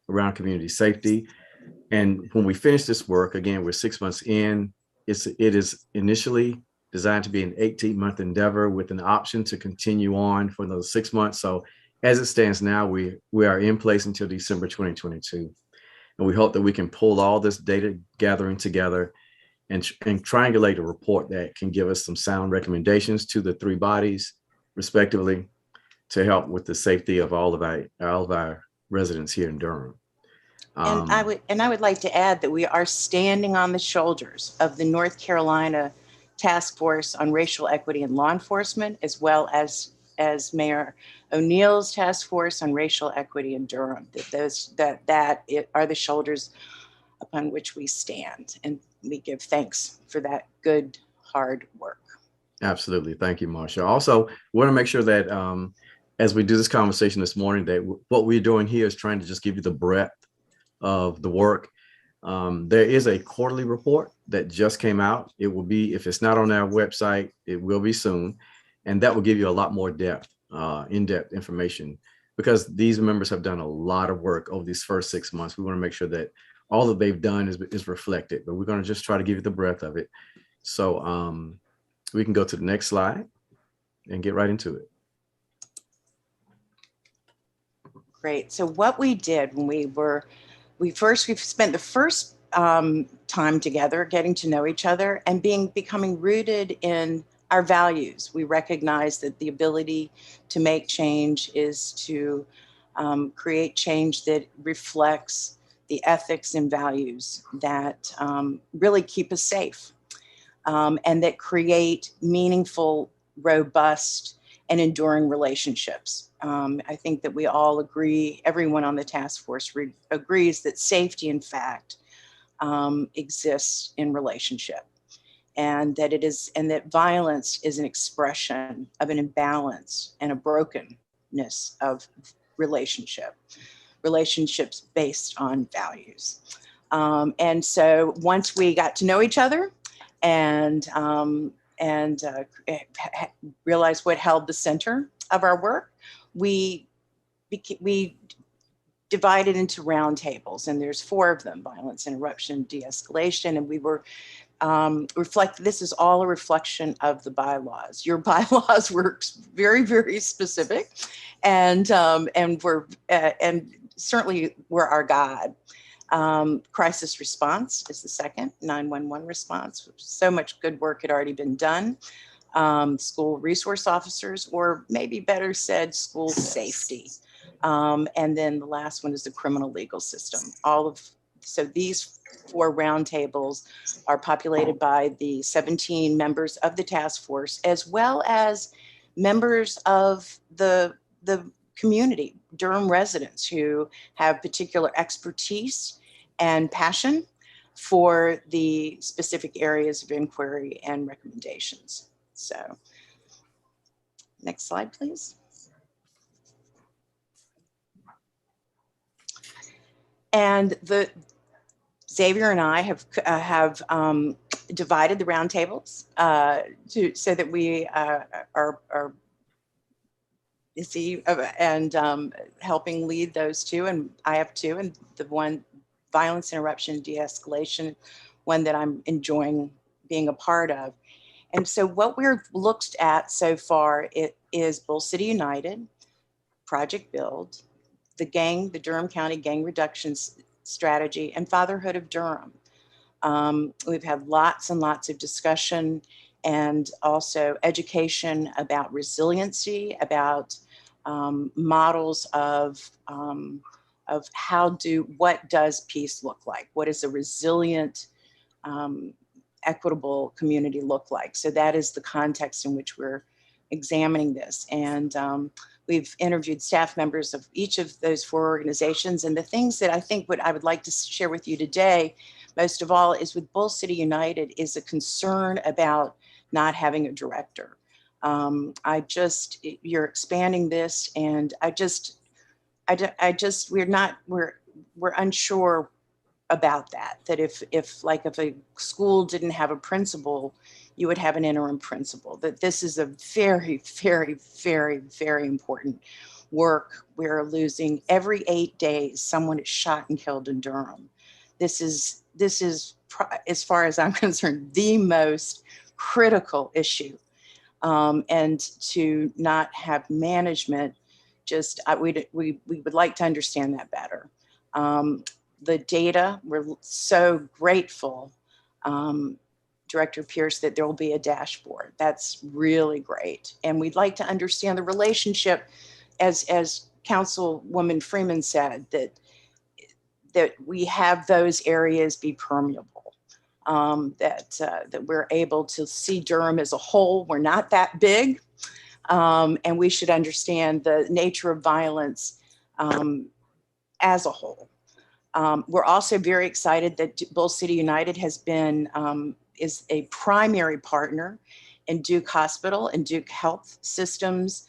around community safety. And when we finish this work, again, we're 6 months in, it is initially designed to be an 18-month endeavor with an option to continue on for another 6 months. So as it stands now, we are in place until December 2022. And we hope that we can pull all this data gathering together and triangulate a report that can give us some sound recommendations to the three bodies, respectively, to help with the safety of all of our residents here in Durham. And I would like to add that we are standing on the shoulders of the North Carolina Task Force on Racial Equity in Law Enforcement, as well as Mayor O'Neill's Task Force on Racial Equity in Durham. That are the shoulders upon which we stand, and we give thanks for that good, hard work. Absolutely. Thank you, Marsha. Also, we want to make sure that as we do this conversation this morning, that what we're doing here is trying to just give you the breadth of the work. There is a quarterly report that just came out. It will be, if it's not on our website, it will be soon. And that will give you a lot more depth, in-depth information, because these members have done a lot of work over these first 6 months. We want to make sure that all that they've done is reflected, but we're going to just try to give you the breadth of it. So we can go to the next slide and get right into it. Great. So what we did when we've spent the first time together getting to know each other and becoming rooted in our values. We recognize that the ability to make change is to create change that reflects the ethics and values that really keep us safe, and that create meaningful, robust, and enduring relationships. I think that we all agree, everyone on the task force agrees that safety, in fact, exists in relationship, and that violence is an expression of an imbalance and a brokenness of relationships based on values. And so once we got to know each other and realized what held the center of our work, we divided into roundtables, and there's 4 of them: violence interruption, de-escalation, and we were this is all a reflection of the bylaws. Your bylaws were very, very specific, and certainly were our guide. Crisis response is the second, 911 response. So much good work had already been done. School resource officers, or maybe better said, school safety. And then the last one is the criminal legal system. So these 4 roundtables are populated by the 17 members of the task force, as well as members of the community, Durham residents who have particular expertise and passion for the specific areas of inquiry and recommendations. So, next slide, please. And Xavier and I have divided the roundtables so that we are busy and helping lead those 2, and I have 2, and the one violence interruption de-escalation, one that I'm enjoying being a part of. And so what we're looked at so far, it is Bull City United, Project Build, the Durham County Gang Reduction Strategy, and Fatherhood of Durham. We've had lots and lots of discussion and also education about resiliency, about models of what does peace look like? What is a resilient, equitable community look like? So that is the context in which we're examining this. And we've interviewed staff members of each of those 4 organizations. And the things that I think I would like to share with you today, most of all, is with Bull City United, is a concern about not having a director. You're expanding this, and we're unsure about that if a school didn't have a principal, you would have an interim principal. That this is a very, very, very, very important work. We're losing every 8 days, someone is shot and killed in Durham. This is, as far as I'm concerned, the most critical issue. And to not have management, we would like to understand that better. The data, we're so grateful, Director Pierce, that there will be a dashboard. That's really great. And we'd like to understand the relationship, as Councilwoman Freeman said, that we have those areas be permeable, that we're able to see Durham as a whole. We're not that big, and we should understand the nature of violence as a whole. We're also very excited that Bull City United is a primary partner in Duke Hospital and Duke Health Systems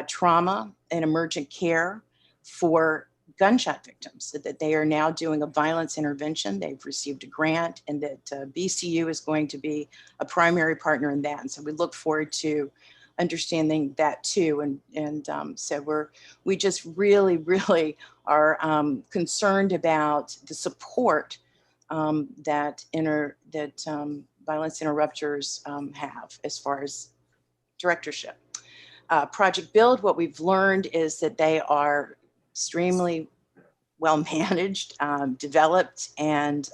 trauma and emergent care for gunshot victims, so that they are now doing a violence intervention. They've received a grant, and that BCU is going to be a primary partner in that. And so we look forward to understanding that too. And so we just really, really are concerned about the support that violence interrupters have as far as directorship. Project Build, what we've learned is that they are extremely well managed, developed, and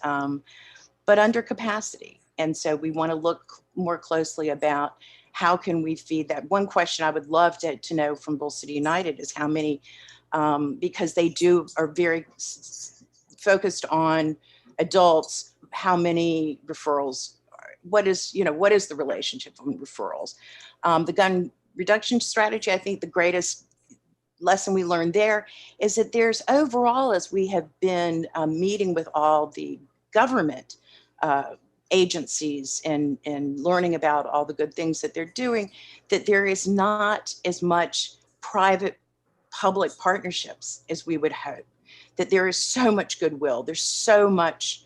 but under capacity. And so we want to look more closely about how can we feed that. One question I would love to know from Bull City United is how many, because they are very focused on adults, how many referrals, what is the relationship on referrals? The gun reduction strategy, I think the greatest lesson we learned there is that there's overall, as we have been meeting with all the government agencies and learning about all the good things that they're doing, that there is not as much private public partnerships as we would hope, that there is so much goodwill, there's so much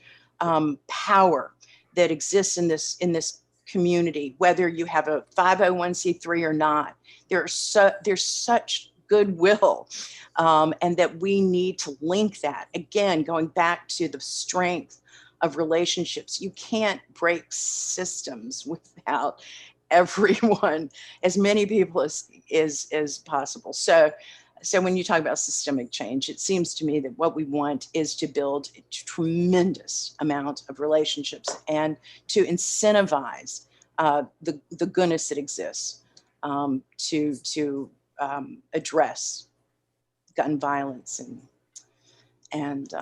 power that exists in this community, whether you have a 501c3 or not. There's such goodwill, and that we need to link that. Again, going back to the strength of relationships. You can't break systems without everyone, as many people as possible. So when you talk about systemic change, it seems to me that what we want is to build a tremendous amount of relationships and to incentivize the goodness that exists to address gun violence and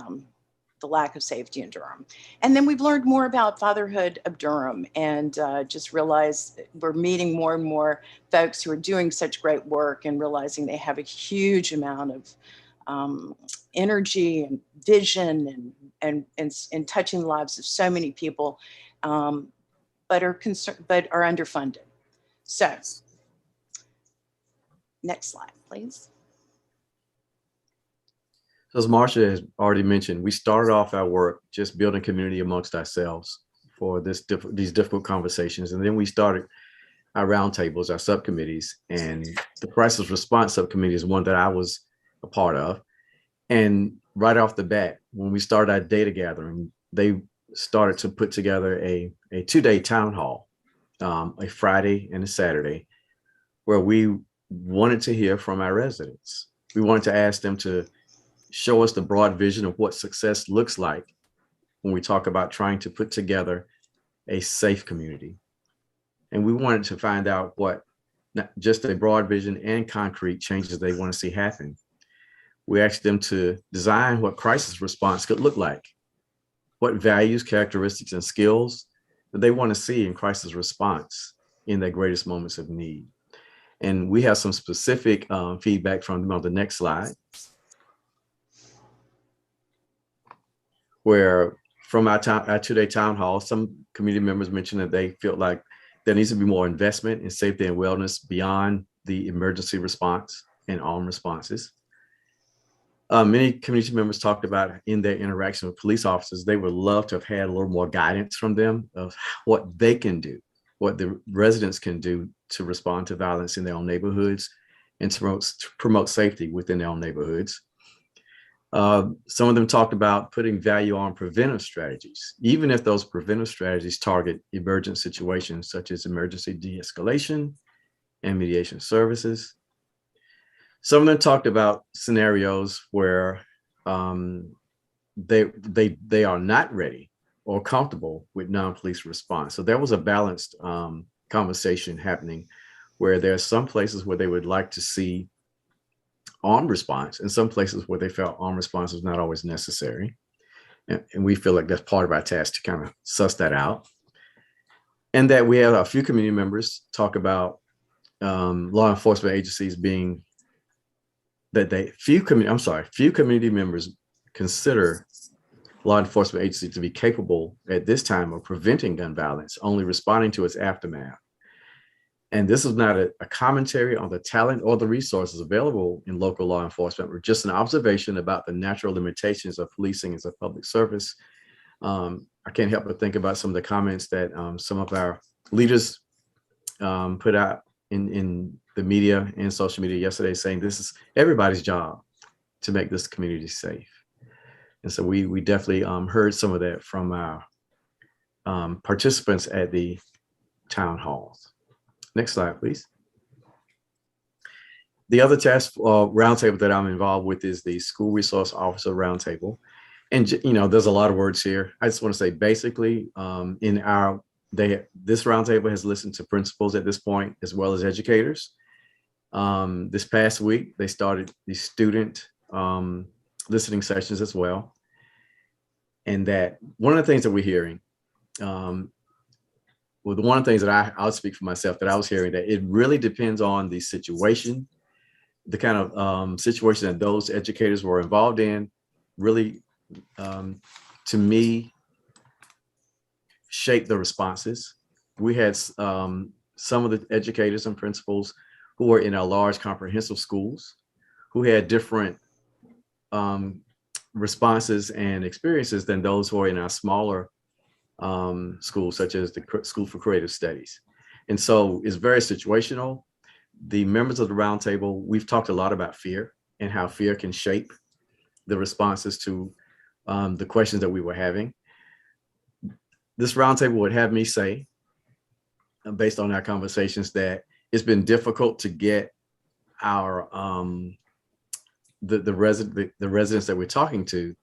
the lack of safety in Durham. And then we've learned more about fatherhood of Durham, and just realized we're meeting more and more folks who are doing such great work and realizing they have a huge amount of energy and vision and touching the lives of so many people, but are underfunded. So next slide, please. So as Marcia has already mentioned, we started off our work just building community amongst ourselves for these difficult conversations. And then we started our roundtables, our subcommittees, and the crisis response subcommittee is one that I was a part of. And right off the bat, when we started our data gathering, they started to put together a 2-day town hall, a Friday and a Saturday, where we wanted to hear from our residents. We wanted to ask them to show us the broad vision of what success looks like when we talk about trying to put together a safe community. And we wanted to find out what not just a broad vision and concrete changes they want to see happen. We asked them to design what crisis response could look like, what values, characteristics, and skills that they want to see in crisis response in their greatest moments of need. And we have some specific feedback from them on the next slide, where from our 2-day town hall, some community members mentioned that they feel like there needs to be more investment in safety and wellness beyond the emergency response and armed responses. Many community members talked about in their interaction with police officers, they would love to have had a little more guidance from them of what they can do, what the residents can do to respond to violence in their own neighborhoods and to promote safety within their own neighborhoods. Some of them talked about putting value on preventive strategies, even if those preventive strategies target emergent situations such as emergency de-escalation and mediation services. Some of them talked about scenarios where they are not ready or comfortable with non-police response. So there was a balanced conversation happening where there are some places where they would like to see armed response and some places where they felt armed response was not always necessary. And we feel like that's part of our task to kind of suss that out. And that we had a few community members talk about law enforcement agencies being that few community members consider law enforcement agencies to be capable at this time of preventing gun violence, only responding to its aftermath. And this is not a commentary on the talent or the resources available in local law enforcement, or just an observation about the natural limitations of policing as a public service. I can't help but think about some of the comments that some of our leaders put out in the media and social media yesterday, saying this is everybody's job to make this community safe. And so we definitely heard some of that from our participants at the town halls. Next slide, please. The other task roundtable that I'm involved with is the School Resource Officer Roundtable. And there's a lot of words here. I just want to say basically this roundtable has listened to principals at this point, as well as educators. This past week, they started the student listening sessions as well. And that one of the things that we're hearing, one of the things that I'll speak for myself that I was hearing, that it really depends on the situation, the kind of situation that those educators were involved in, really, to me, shape the responses. We had some of the educators and principals who were in our large comprehensive schools who had different responses and experiences than those who are in our smaller schools, such as the School for Creative Studies. And so it's very situational. The members of the roundtable, we've talked a lot about fear and how fear can shape the responses to the questions that we were having. This roundtable would have me say, based on our conversations, that it's been difficult to get our the residents that we're talking to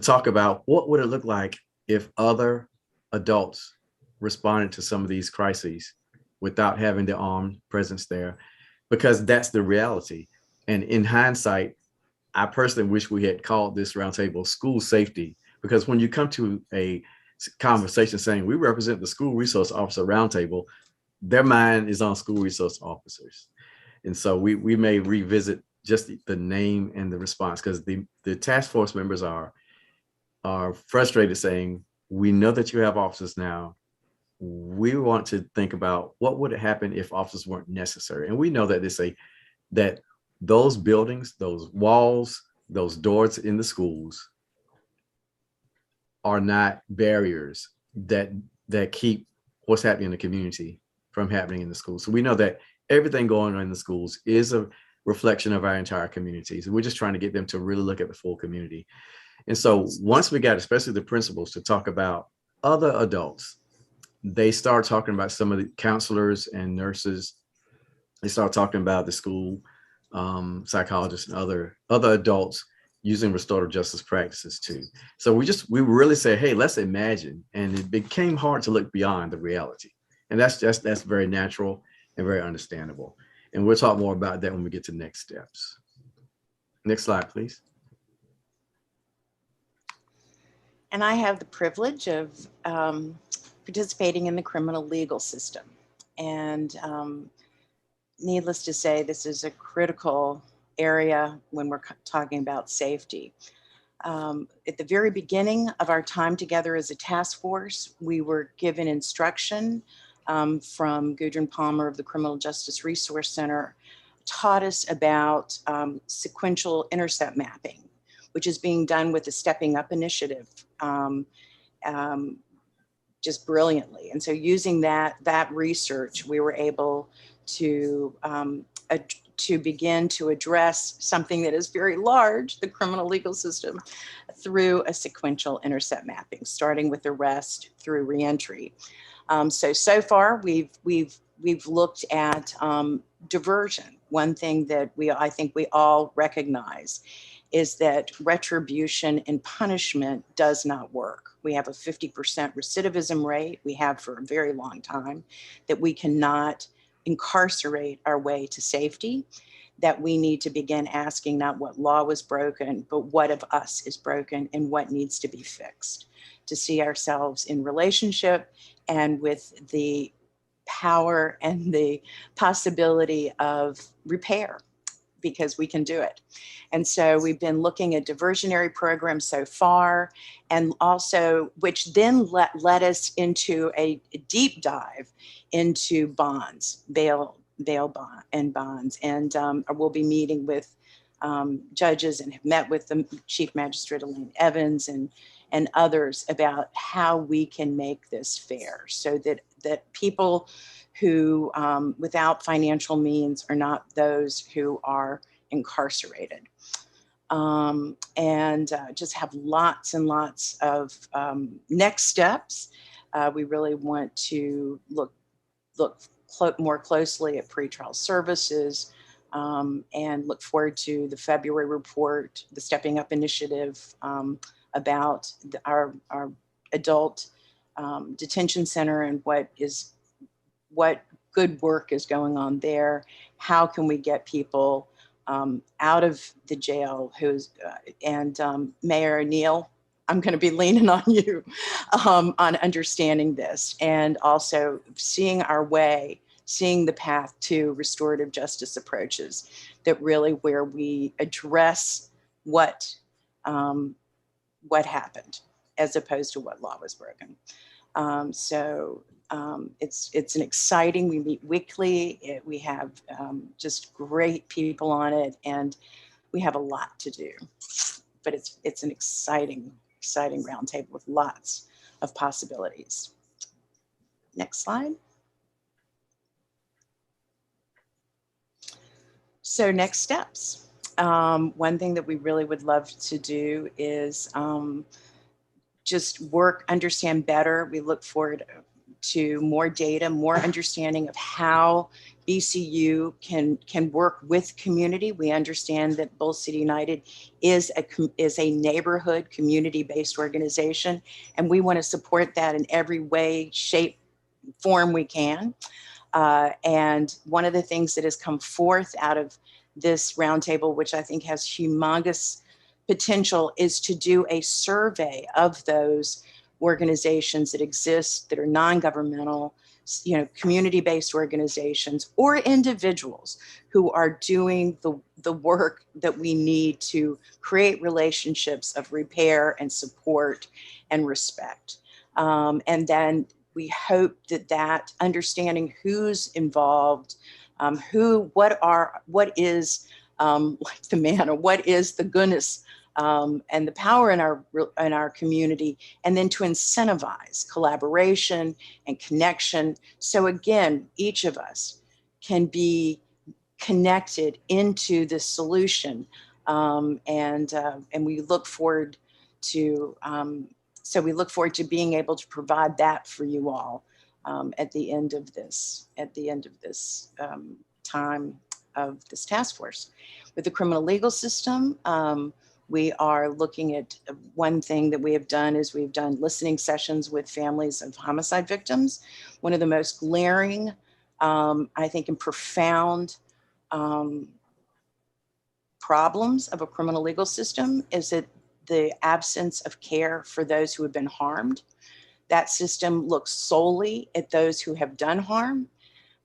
talk about what would it look like if other adults responded to some of these crises without having the armed presence there, because that's the reality. And in hindsight, I personally wish we had called this roundtable school safety, because when you come to a conversation saying we represent the school resource officer roundtable, their mind is on school resource officers. And so we may revisit just the name and the response, because the task force members are frustrated, saying, we know that you have officers now. We want to think about what would happen if officers weren't necessary. And we know that that those buildings, those walls, those doors in the schools are not barriers that keep what's happening in the community from happening in the schools. So we know that everything going on in the schools is a reflection of our entire communities. And we're just trying to get them to really look at the full community. And so once we got, especially the principals, to talk about other adults, they start talking about some of the counselors and nurses. They start talking about the school psychologists and other adults using restorative justice practices too. So we really say, hey, let's imagine. And it became hard to look beyond the reality. And that's very natural and very understandable. And we'll talk more about that when we get to next steps. Next slide, please. And I have the privilege of participating in the criminal legal system. And needless to say, this is a critical area when we're talking about safety. At the very beginning of our time together as a task force, we were given instruction from Gudrun Palmer of the Criminal Justice Resource Center, taught us about sequential intercept mapping, which is being done with the Stepping Up initiative just brilliantly. And so using that research, we were able to begin to address something that is very large, the criminal legal system, through a sequential intercept mapping, starting with arrest through reentry. So far we've looked at diversion. One thing that I think we all recognize is that retribution and punishment does not work. We have a 50% recidivism rate. We have for a very long time, that we cannot incarcerate our way to safety, that we need to begin asking not what law was broken, but what of us is broken and what needs to be fixed, to see ourselves in relationship and with the power and the possibility of repair, because we can do it. And so we've been looking at diversionary programs so far, and also, which then led us into a deep dive into bonds, bail and bonds. And we'll be meeting with judges and have met with the Chief Magistrate Elaine Evans and others about how we can make this fair, so that people who without financial means are not those who are incarcerated. And just have lots and lots of next steps. We really want to look more closely at pretrial services, and look forward to the February report, the Stepping Up initiative, about our adult detention center and what good work is going on there. How can we get people out of the jail and Mayor Neal, I'm going to be leaning on you on understanding this, and also seeing the path to restorative justice approaches, that really where we address what happened as opposed to what law was broken. It's an exciting, we meet weekly. We have just great people on it, and we have a lot to do, but it's an exciting roundtable with lots of possibilities. Next slide. So next steps. One thing that we really would love to do is just understand better. We look forward to more data, more understanding of how BCU can work with community. We understand that Bull City United is a neighborhood community-based organization, and we want to support that in every way, shape, form we can. And one of the things that has come forth out of this roundtable, which I think has humongous potential, is to do a survey of those organizations that exist that are non-governmental, community-based organizations or individuals who are doing the work that we need to create relationships of repair and support and respect. And then we hope that understanding who's involved, what is like the manna, what is the goodness and the power in our community, and then to incentivize collaboration and connection. So again, each of us can be connected into this solution, and we look forward to being able to provide that for you all at the end of this time of this task force. With the criminal legal system, we are looking at one thing that we have done is we've done listening sessions with families of homicide victims. One of the most glaring, I think, and profound problems of a criminal legal system is that the absence of care for those who have been harmed. That system looks solely at those who have done harm.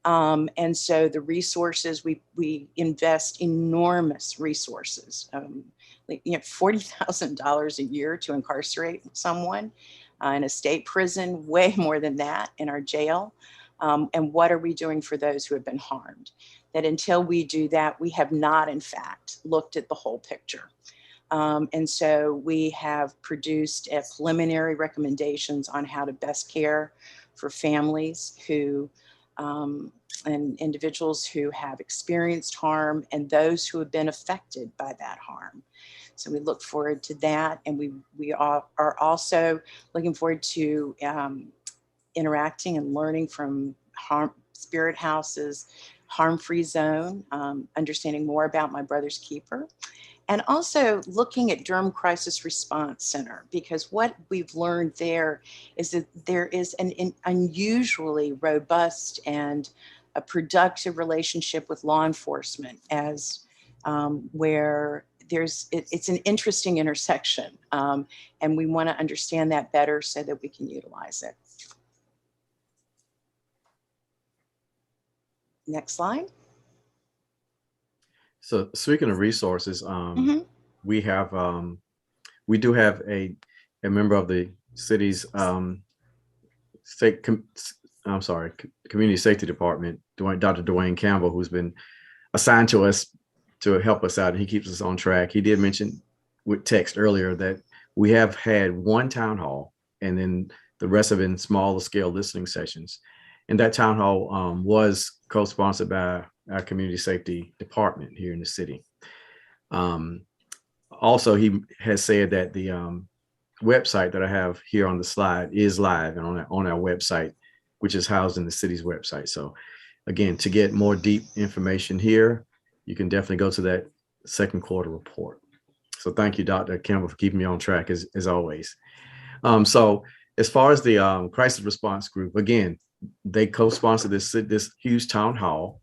And so the resources, we invest enormous resources, $40,000 a year to incarcerate someone in a state prison, way more than that in our jail. And what are we doing for those who have been harmed? That until we do that, we have not, in fact, looked at the whole picture. And so we have produced preliminary recommendations on how to best care for families who and individuals who have experienced harm and those who have been affected by that harm. So we look forward to that. And we are also looking forward to interacting and learning from spirit houses, harm-free zone, understanding more about My Brother's Keeper. And also looking at Durham Crisis Response Center, because what we've learned there is that there is an unusually robust and a productive relationship with law enforcement, as where it's an interesting intersection, and we want to understand that better so that we can utilize it. Next slide. So speaking of resources, we do have a member of the city's community safety department, Dr. Dwayne Campbell, who's been assigned to us to help us out, and he keeps us on track. He did mention with text earlier that we have had one town hall, and then the rest have been smaller scale listening sessions. And that town hall was co-sponsored by our community safety department here in the city. Also, he has said that the website that I have here on the slide is live and on our website, which is housed in the city's website. So again, to get more deep information here, you can definitely go to that second quarter report. So thank you, Dr. Campbell, for keeping me on track as always. So as far as the crisis response group, again, they co-sponsored this huge town hall,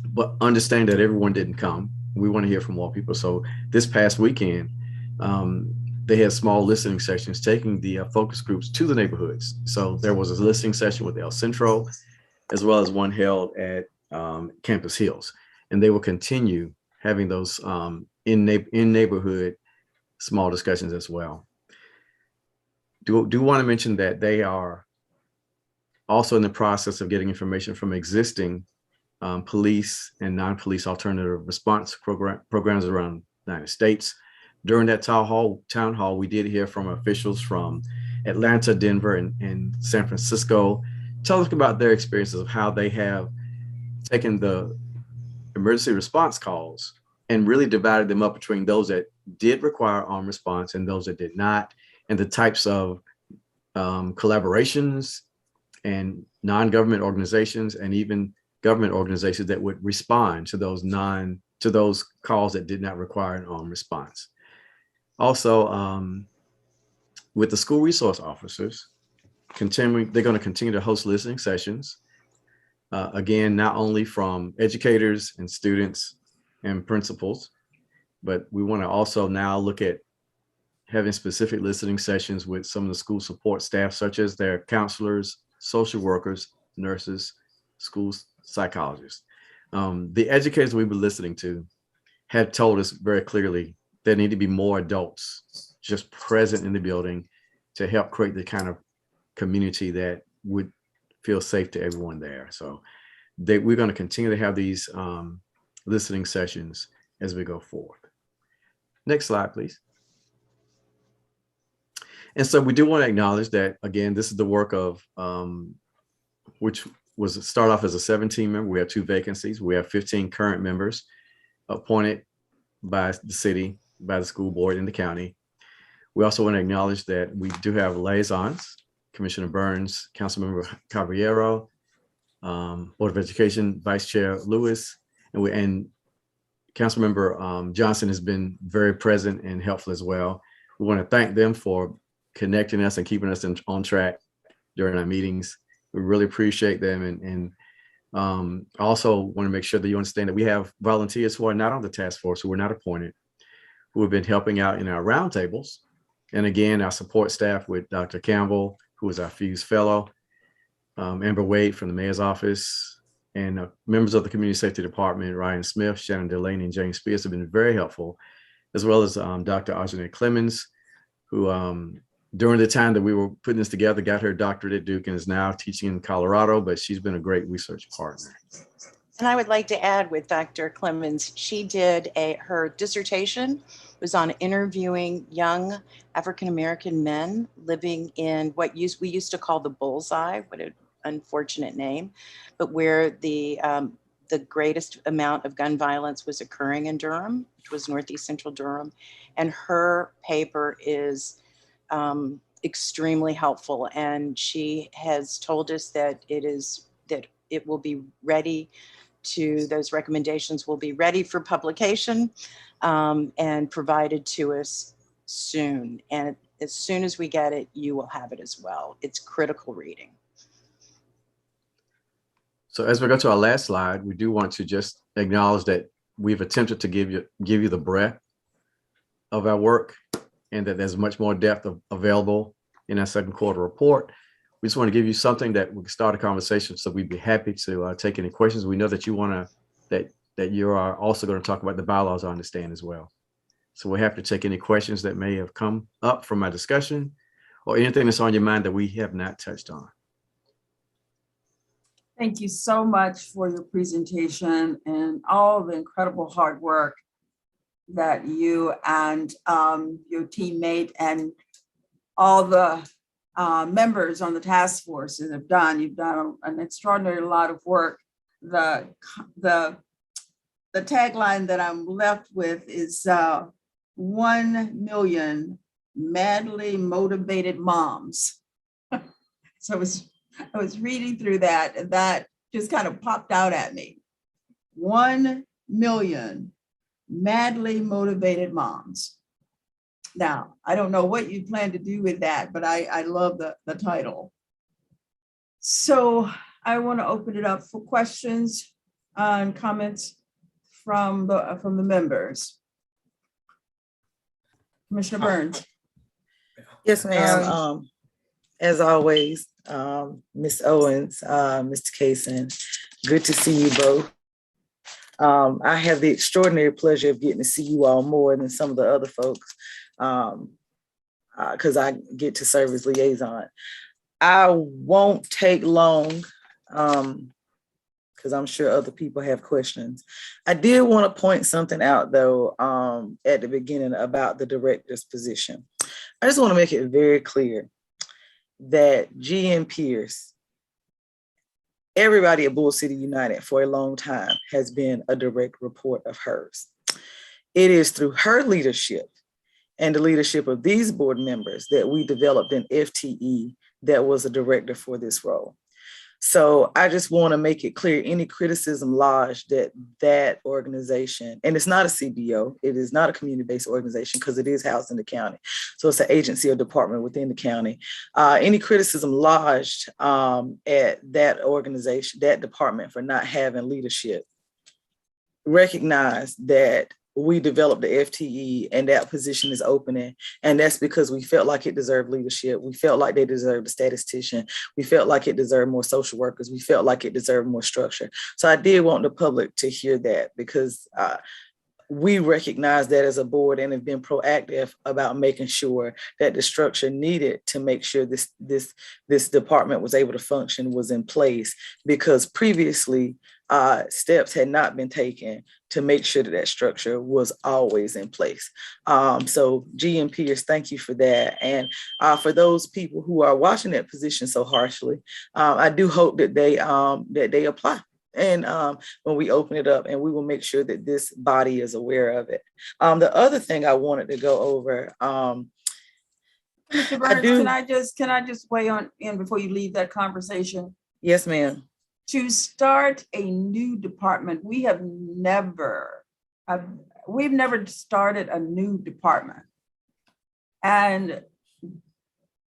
but understand that everyone didn't come. We want to hear from more people. So this past weekend, they had small listening sessions taking the focus groups to the neighborhoods. So there was a listening session with El Centro, as well as one held at Campus Hills. And they will continue having those in neighborhood small discussions as well. Do want to mention that they are also in the process of getting information from existing police and non-police alternative response programs around the United States. During that town hall, we did hear from officials from Atlanta, Denver, and San Francisco. Tell us about their experiences of how they have taken the emergency response calls and really divided them up between those that did require armed response and those that did not, and the types of collaborations and non-government organizations and even government organizations that would respond to those calls that did not require an armed response. Also, with the school resource officers, they're going to continue to host listening sessions. Again, not only from educators and students and principals, but we want to also now look at having specific listening sessions with some of the school support staff, such as their counselors, social workers, nurses, school psychologists. The educators we've been listening to have told us very clearly there need to be more adults just present in the building to help create the kind of community that would feel safe to everyone there. So we're going to continue to have these listening sessions as we go forward. Next slide, please. And so we do want to acknowledge that, again, this is the work of, which was start off as a 17 member. We have 2 vacancies. We have 15 current members appointed by the city, by the school board in the county. We also want to acknowledge that we do have liaisons, Commissioner Burns, Councilmember Caballero, Board of Education Vice Chair Lewis, and Councilmember Johnson has been very present and helpful as well. We want to thank them for connecting us and keeping us on track during our meetings. We really appreciate them, and also want to make sure that you understand that we have volunteers who are not on the task force, who were not appointed, who have been helping out in our roundtables. And again, our support staff with Dr. Campbell, who is our Fuse Fellow, Amber Wade from the Mayor's Office, and members of the Community Safety Department, Ryan Smith, Shannon Delaney, and James Spears have been very helpful, as well as Dr. Arjuna Clemens, who during the time that we were putting this together, got her doctorate at Duke and is now teaching in Colorado, but she's been a great research partner. And I would like to add with Dr. Clemens, she did her dissertation was on interviewing young African-American men living in what we used to call the bullseye, what an unfortunate name, but where the greatest amount of gun violence was occurring in Durham, which was Northeast Central Durham. And her paper is extremely helpful. And she has told us that it will be ready those recommendations will be ready for publication and provided to us soon. And as soon as we get it, you will have it as well. It's critical reading. So as we go to our last slide, we do want to just acknowledge that we've attempted to give you the breadth of our work, and that there's much more depth available in our second quarter report. We just want to give you something that we can start a conversation. So we'd be happy to take any questions. We know that you want to, that you are also going to talk about the bylaws, I understand as well. So we're happy to take any questions that may have come up from our discussion or anything that's on your mind that we have not touched on. Thank you so much for your presentation and all the incredible hard work that you and your teammate and all the members on the task force have done. You've done an extraordinary lot of work. The tagline that I'm left with is 1 million madly motivated moms. So I was reading through that, and that just kind of popped out at me. 1 million madly motivated moms. Now, I don't know what you plan to do with that, but I love the title. So I want to open it up for questions and comments from the members. Commissioner Burns. Yes, ma'am. As always, Ms. Owens, Mr. Kaysen, good to see you both. I have the extraordinary pleasure of getting to see you all more than some of the other folks, because I get to serve as liaison. I won't take long, because I'm sure other people have questions. I did want to point something out, though, at the beginning about the director's position. I just want to make it very clear. that GM Pierce, everybody at Bull City United for a long time has been a direct report of hers. It is through her leadership and the leadership of these board members that we developed an FTE that was a director for this role. So I just want to make it clear, any criticism lodged that organization, and it's not a CBO, it is not a community-based organization because it is housed in the county. So it's an agency or department within the county. Any criticism lodged at that organization, that department for not having leadership, recognize that we developed the FTE and that position is opening. And that's because we felt like it deserved leadership. We felt like they deserved a statistician. We felt like it deserved more social workers. We felt like it deserved more structure. So I did want the public to hear that because we recognize that as a board and have been proactive about making sure that the structure needed to make sure this department was able to function was in place, because previously steps had not been taken to make sure that structure was always in place. So GM Pierce, thank you for that. And for those people who are watching that position so harshly, I do hope that they apply. And when we open it up, and we will make sure that this body is aware of it. The other thing I wanted to go over, Mr. Burns, can I just weigh in before you leave that conversation? Yes, ma'am. To start a new department, we've never started a new department. And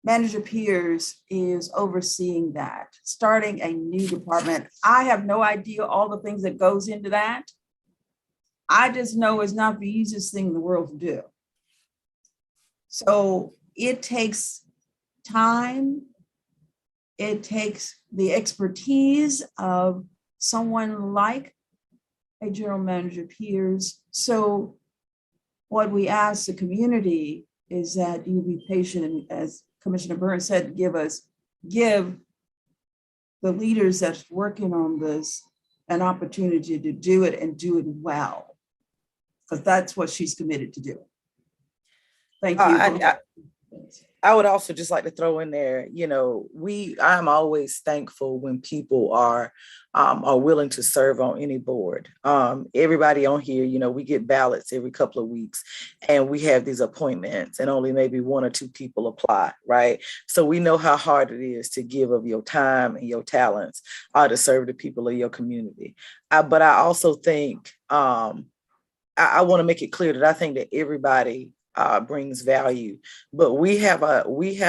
Manager Pierce is overseeing that, starting a new department. I have no idea all the things that goes into that. I just know it's not the easiest thing in the world to do. So it takes time. It takes the expertise of someone like a general manager Pierce. So what we ask the community is that you be patient, and as Commissioner Burns said, give the leaders that's working on this an opportunity to do it and do it well, because that's what she's committed to do. Thank you. I would also just like to throw in there, I'm always thankful when people are willing to serve on any board. Everybody on here, we get ballots every couple of weeks, and we have these appointments, and only maybe one or two people apply, right? So we know how hard it is to give of your time and your talents to serve the people of your community. But I also think I want to make it clear that I think that everybody brings value, but we have an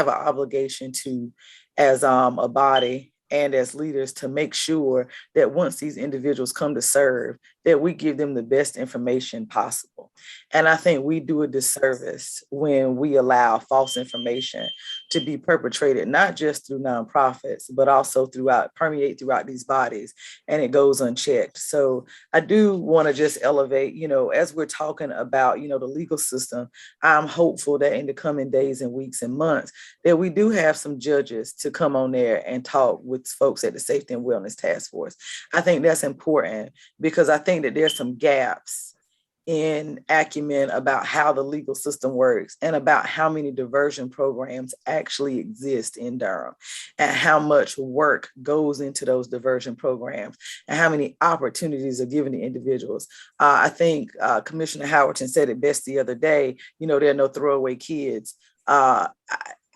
obligation to, as a body and as leaders, to make sure that once these individuals come to serve, that we give them the best information possible. And I think we do a disservice when we allow false information to be perpetrated, not just through nonprofits, but also permeate throughout these bodies, and it goes unchecked. So I do want to just elevate, as we're talking about, the legal system, I'm hopeful that in the coming days and weeks and months, that we do have some judges to come on there and talk with folks at the Safety and Wellness Task Force. I think that's important, because I think that there's some gaps in acumen about how the legal system works, and about how many diversion programs actually exist in Durham, and how much work goes into those diversion programs, and how many opportunities are given to individuals. I think Commissioner Howerton said it best the other day, there are no throwaway kids.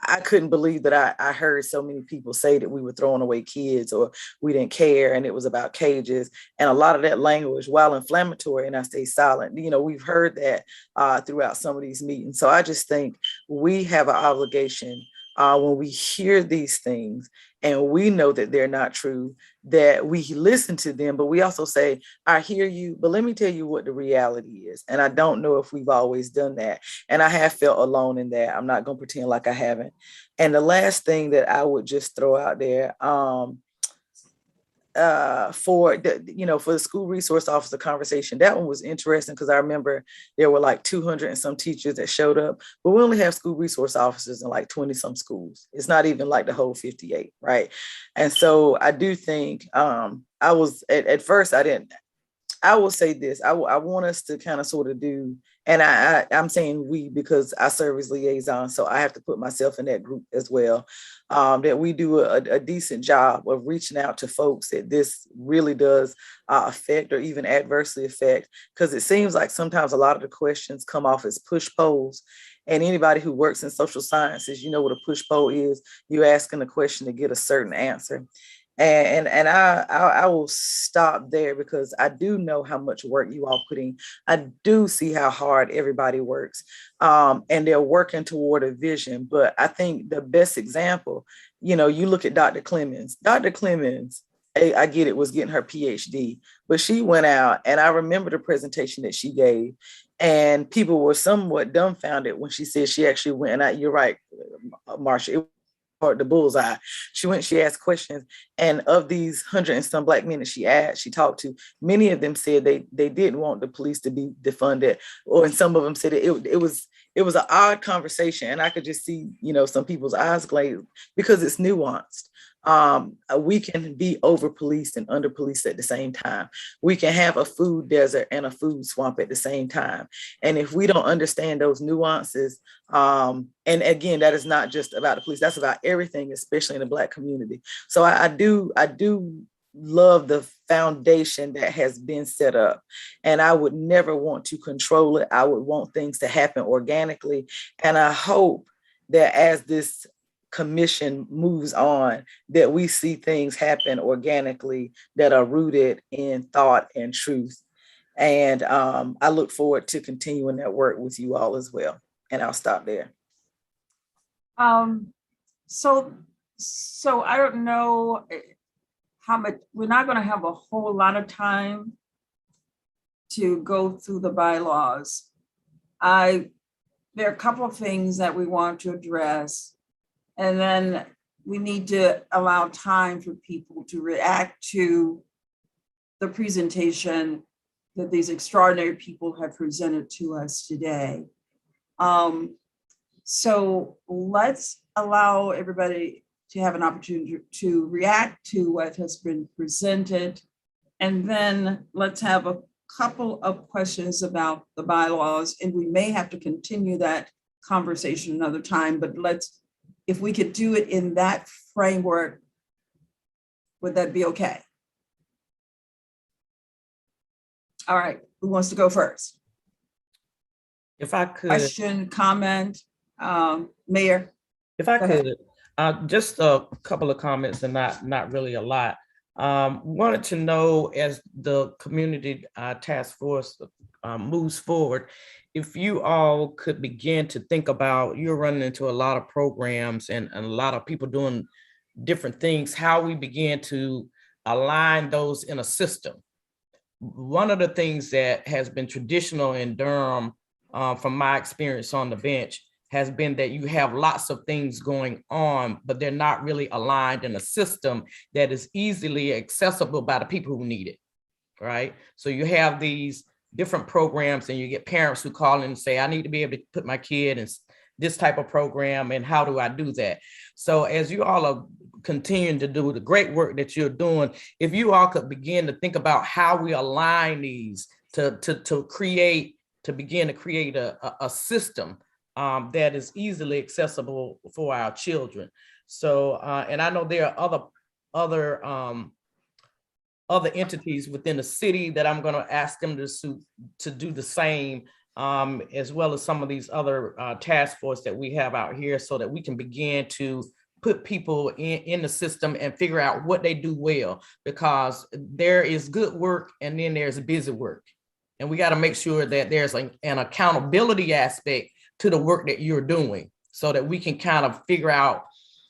I couldn't believe that I heard so many people say that we were throwing away kids, or we didn't care, and it was about cages. And a lot of that language, while inflammatory, and I stay silent, we've heard that throughout some of these meetings. So I just think we have an obligation when we hear these things and we know that they're not true, that we listen to them, but we also say, I hear you, but let me tell you what the reality is. And I don't know if we've always done that. And I have felt alone in that. I'm not going to pretend like I haven't. And the last thing that I would just throw out there, for the school resource officer conversation, that one was interesting, because I remember there were like 200 and some teachers that showed up, but we only have school resource officers in like 20 some schools. It's not even like the whole 58, right? And so I do think I was at first I will say this, I want us to kind of sort of do, and I'm saying we because I serve as liaison, so I have to put myself in that group as well. that we do a decent job of reaching out to folks that this really does affect or even adversely affect, because it seems like sometimes a lot of the questions come off as push polls. And anybody who works in social sciences, you know what a push poll is. You're asking a question to get a certain answer. And I will stop there because I do know how much work you all put in. I do see how hard everybody works, and they're working toward a vision. But I think the best example, you know, you look at Dr. Clemens. Dr. Clemens, I get it, was getting her PhD, but she went out, and I remember the presentation that she gave, and people were somewhat dumbfounded when she said she actually went out. You're right, Marsha. The bullseye. She asked questions, and of these 100 and some Black men that she talked to, many of them said they didn't want the police to be defunded, and some of them said it was an odd conversation, and I could just see, you know, some people's eyes glaze because it's nuanced. We can be over policed and under policed at the same time. We can have a food desert and a food swamp at the same time. And if we don't understand those nuances, and again, that is not just about the police, that's about everything, especially in the Black community. So I do love the foundation that has been set up, and I would never want to control it. I would want things to happen organically. And I hope that as this commission moves on, that we see things happen organically that are rooted in thought and truth. And I look forward to continuing that work with you all as well. And I'll stop there. So I don't know how much, we're not going to have a whole lot of time to go through the bylaws. There are a couple of things that we want to address, and then we need to allow time for people to react to the presentation that these extraordinary people have presented to us today. So let's allow everybody to have an opportunity to react to what has been presented. And then let's have a couple of questions about the bylaws, and we may have to continue that conversation another time, but if we could do it in that framework, would that be okay? All right, who wants to go first? If I could. Question, comment, Mayor? If I could, just a couple of comments and not really a lot. Wanted to know, as the community task force moves forward, if you all could begin to think about, you're running into a lot of programs and a lot of people doing different things, how we begin to align those in a system. One of the things that has been traditional in Durham, from my experience on the bench, has been that you have lots of things going on, but they're not really aligned in a system that is easily accessible by the people who need it, right? So you have these different programs, and you get parents who call in and say, I need to be able to put my kid in this type of program, and how do I do that? So as you all are continuing to do the great work that you're doing, if you all could begin to think about how we align these to begin to create a system that is easily accessible for our children. So, and I know there are other entities within the city that I'm going to ask them to do the same, as well as some of these other task force that we have out here, so that we can begin to put people in the system and figure out what they do well, because there is good work and then there's busy work. And we got to make sure that there's an accountability aspect to the work that you're doing, so that we can kind of figure out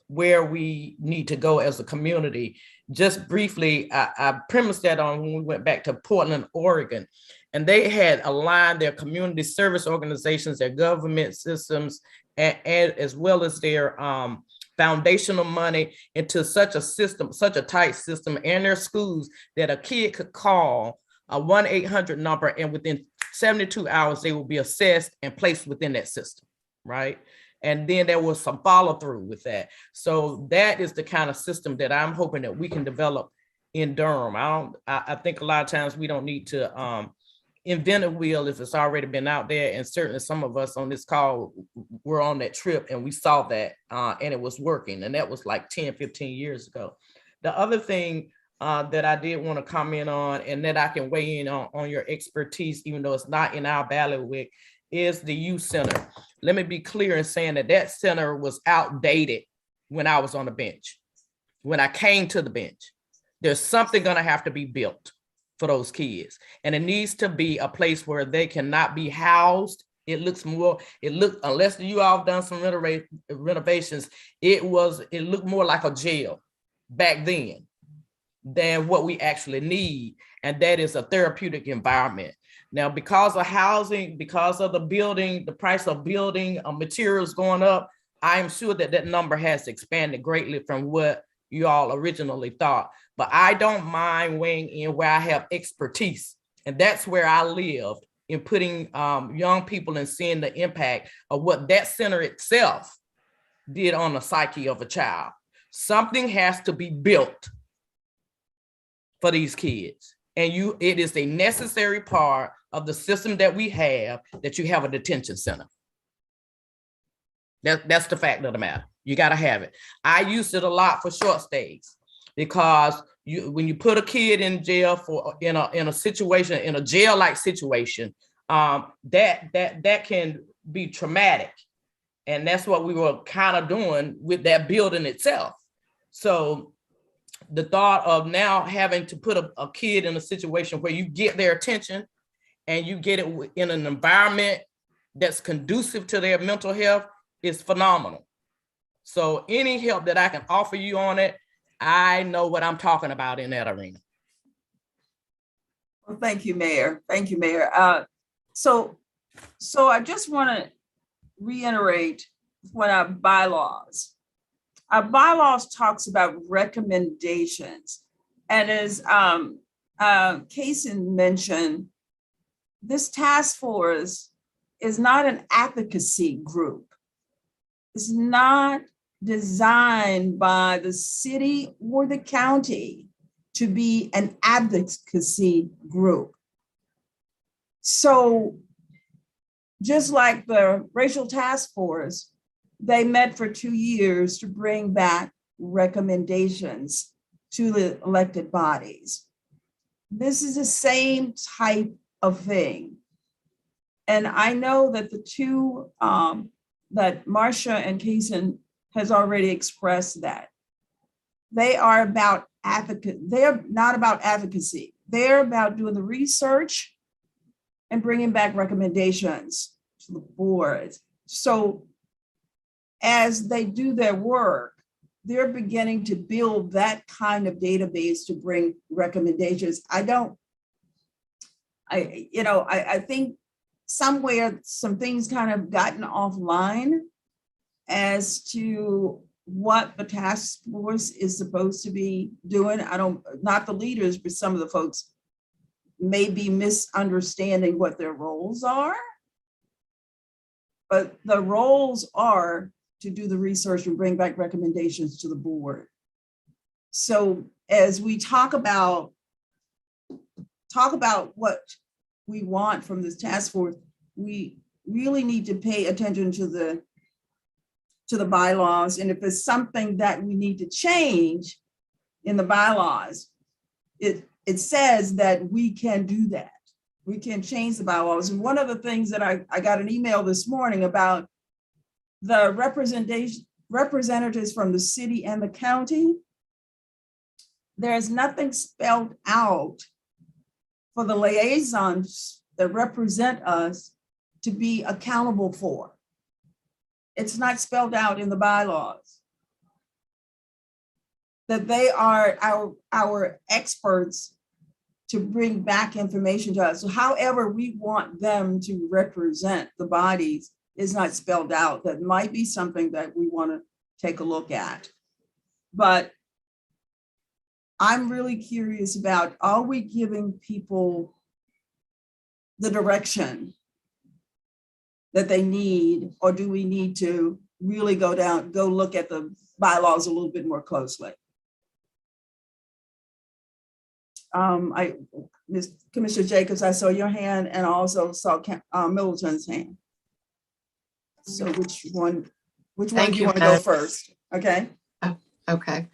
where we need to go as a community. Just briefly, I premised that on when we went back to Portland, Oregon, and they had aligned their community service organizations, their government systems, and as well as their foundational money into such a system, such a tight system, and their schools, that a kid could call a 1-800 number, and within 72 hours, they will be assessed and placed within that system, right? And then there was some follow through with that. So that is the kind of system that I'm hoping that we can develop in Durham. I think a lot of times we don't need to invented wheel if it's already been out there. And certainly some of us on this call were on that trip and we saw that and it was working. And that was like 10, 15 years ago. The other thing that I did want to comment on, and that I can weigh in on your expertise, even though it's not in our bailiwick, is the youth center. Let me be clear in saying that that center was outdated when I was on the bench. When I came to the bench, there's something going to have to be built for those kids. And it needs to be a place where they cannot be housed. Unless you all have done some renovations, it looked more like a jail back then than what we actually need. And that is a therapeutic environment. Now, because of housing, because of the price of building materials going up, I am sure that that number has expanded greatly from what you all originally thought. But I don't mind weighing in where I have expertise. And that's where I lived, in putting young people and seeing the impact of what that center itself did on the psyche of a child. Something has to be built for these kids. And it is a necessary part of the system that we have, that you have a detention center. That's the fact of the matter. You got to have it. I used it a lot for short stays, because when you put a kid in jail in a situation, in a jail-like situation, that can be traumatic. And that's what we were kind of doing with that building itself. So the thought of now having to put a kid in a situation where you get their attention and you get it in an environment that's conducive to their mental health is phenomenal. So any help that I can offer you on it, I know what I'm talking about in that arena. Well, thank you, Mayor. Thank you, Mayor. So I just want to reiterate what our bylaws talks about recommendations. And as Kaysen mentioned, this task force is not an advocacy group. It's not designed by the city or the county to be an advocacy group. So just like the racial task force, they met for 2 years to bring back recommendations to the elected bodies. This is the same type of thing. And I know that the two, that Marcia and Kaysen has already expressed that. They are about they're not about advocacy. They're about doing the research and bringing back recommendations to the board. So as they do their work, they're beginning to build that kind of database to bring recommendations. I think somewhere some things kind of gotten offline as to what the task force is supposed to be doing. Not the leaders, but some of the folks may be misunderstanding what their roles are. But the roles are to do the research and bring back recommendations to the board. So as we talk about what we want from this task force, we really need to pay attention to the bylaws. And if it's something that we need to change in the bylaws, it says that we can do that. We can change the bylaws. And one of the things that I got an email this morning about the representatives from the city and the county, there's nothing spelled out for the liaisons that represent us to be accountable for. It's not spelled out in the bylaws that they are our experts to bring back information to us. So however we want them to represent the bodies is not spelled out. That might be something that we want to take a look at. But I'm really curious about, are we giving people the direction that they need, or do we need to really go look at the bylaws a little bit more closely? Ms. Commissioner Jacobs, I saw your hand and also saw Middleton's hand. So which one do Thank you you, want to go Madam. first? Okay. Okay.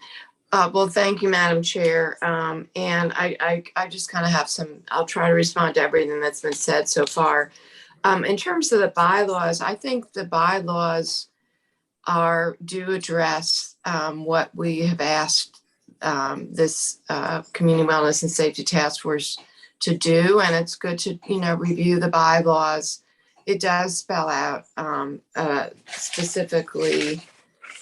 Well, thank you, Madam Chair. And I just kind of have I'll try to respond to everything that's been said so far. In terms of the bylaws, I think the bylaws do address what we have asked this Community Wellness and Safety Task Force to do, and it's good to review the bylaws. It does spell out specifically.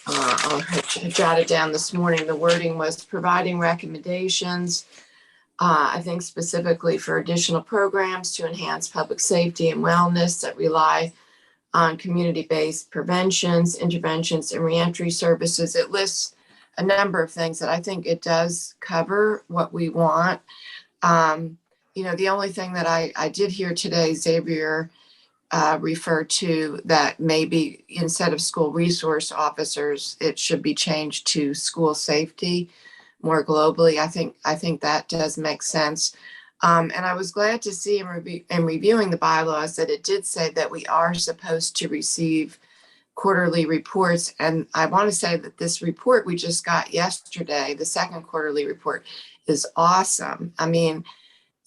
I'll jot it down this morning. The wording was providing recommendations. I think specifically for additional programs to enhance public safety and wellness that rely on community-based preventions, interventions, and reentry services. It lists a number of things that I think it does cover what we want. The only thing that I did hear today, Xavier refer to that maybe instead of school resource officers, it should be changed to school safety more globally. I think that does make sense. And I was glad to see in reviewing the bylaws that it did say that we are supposed to receive quarterly reports. And I want to say that this report we just got yesterday, the second quarterly report, is awesome. I mean,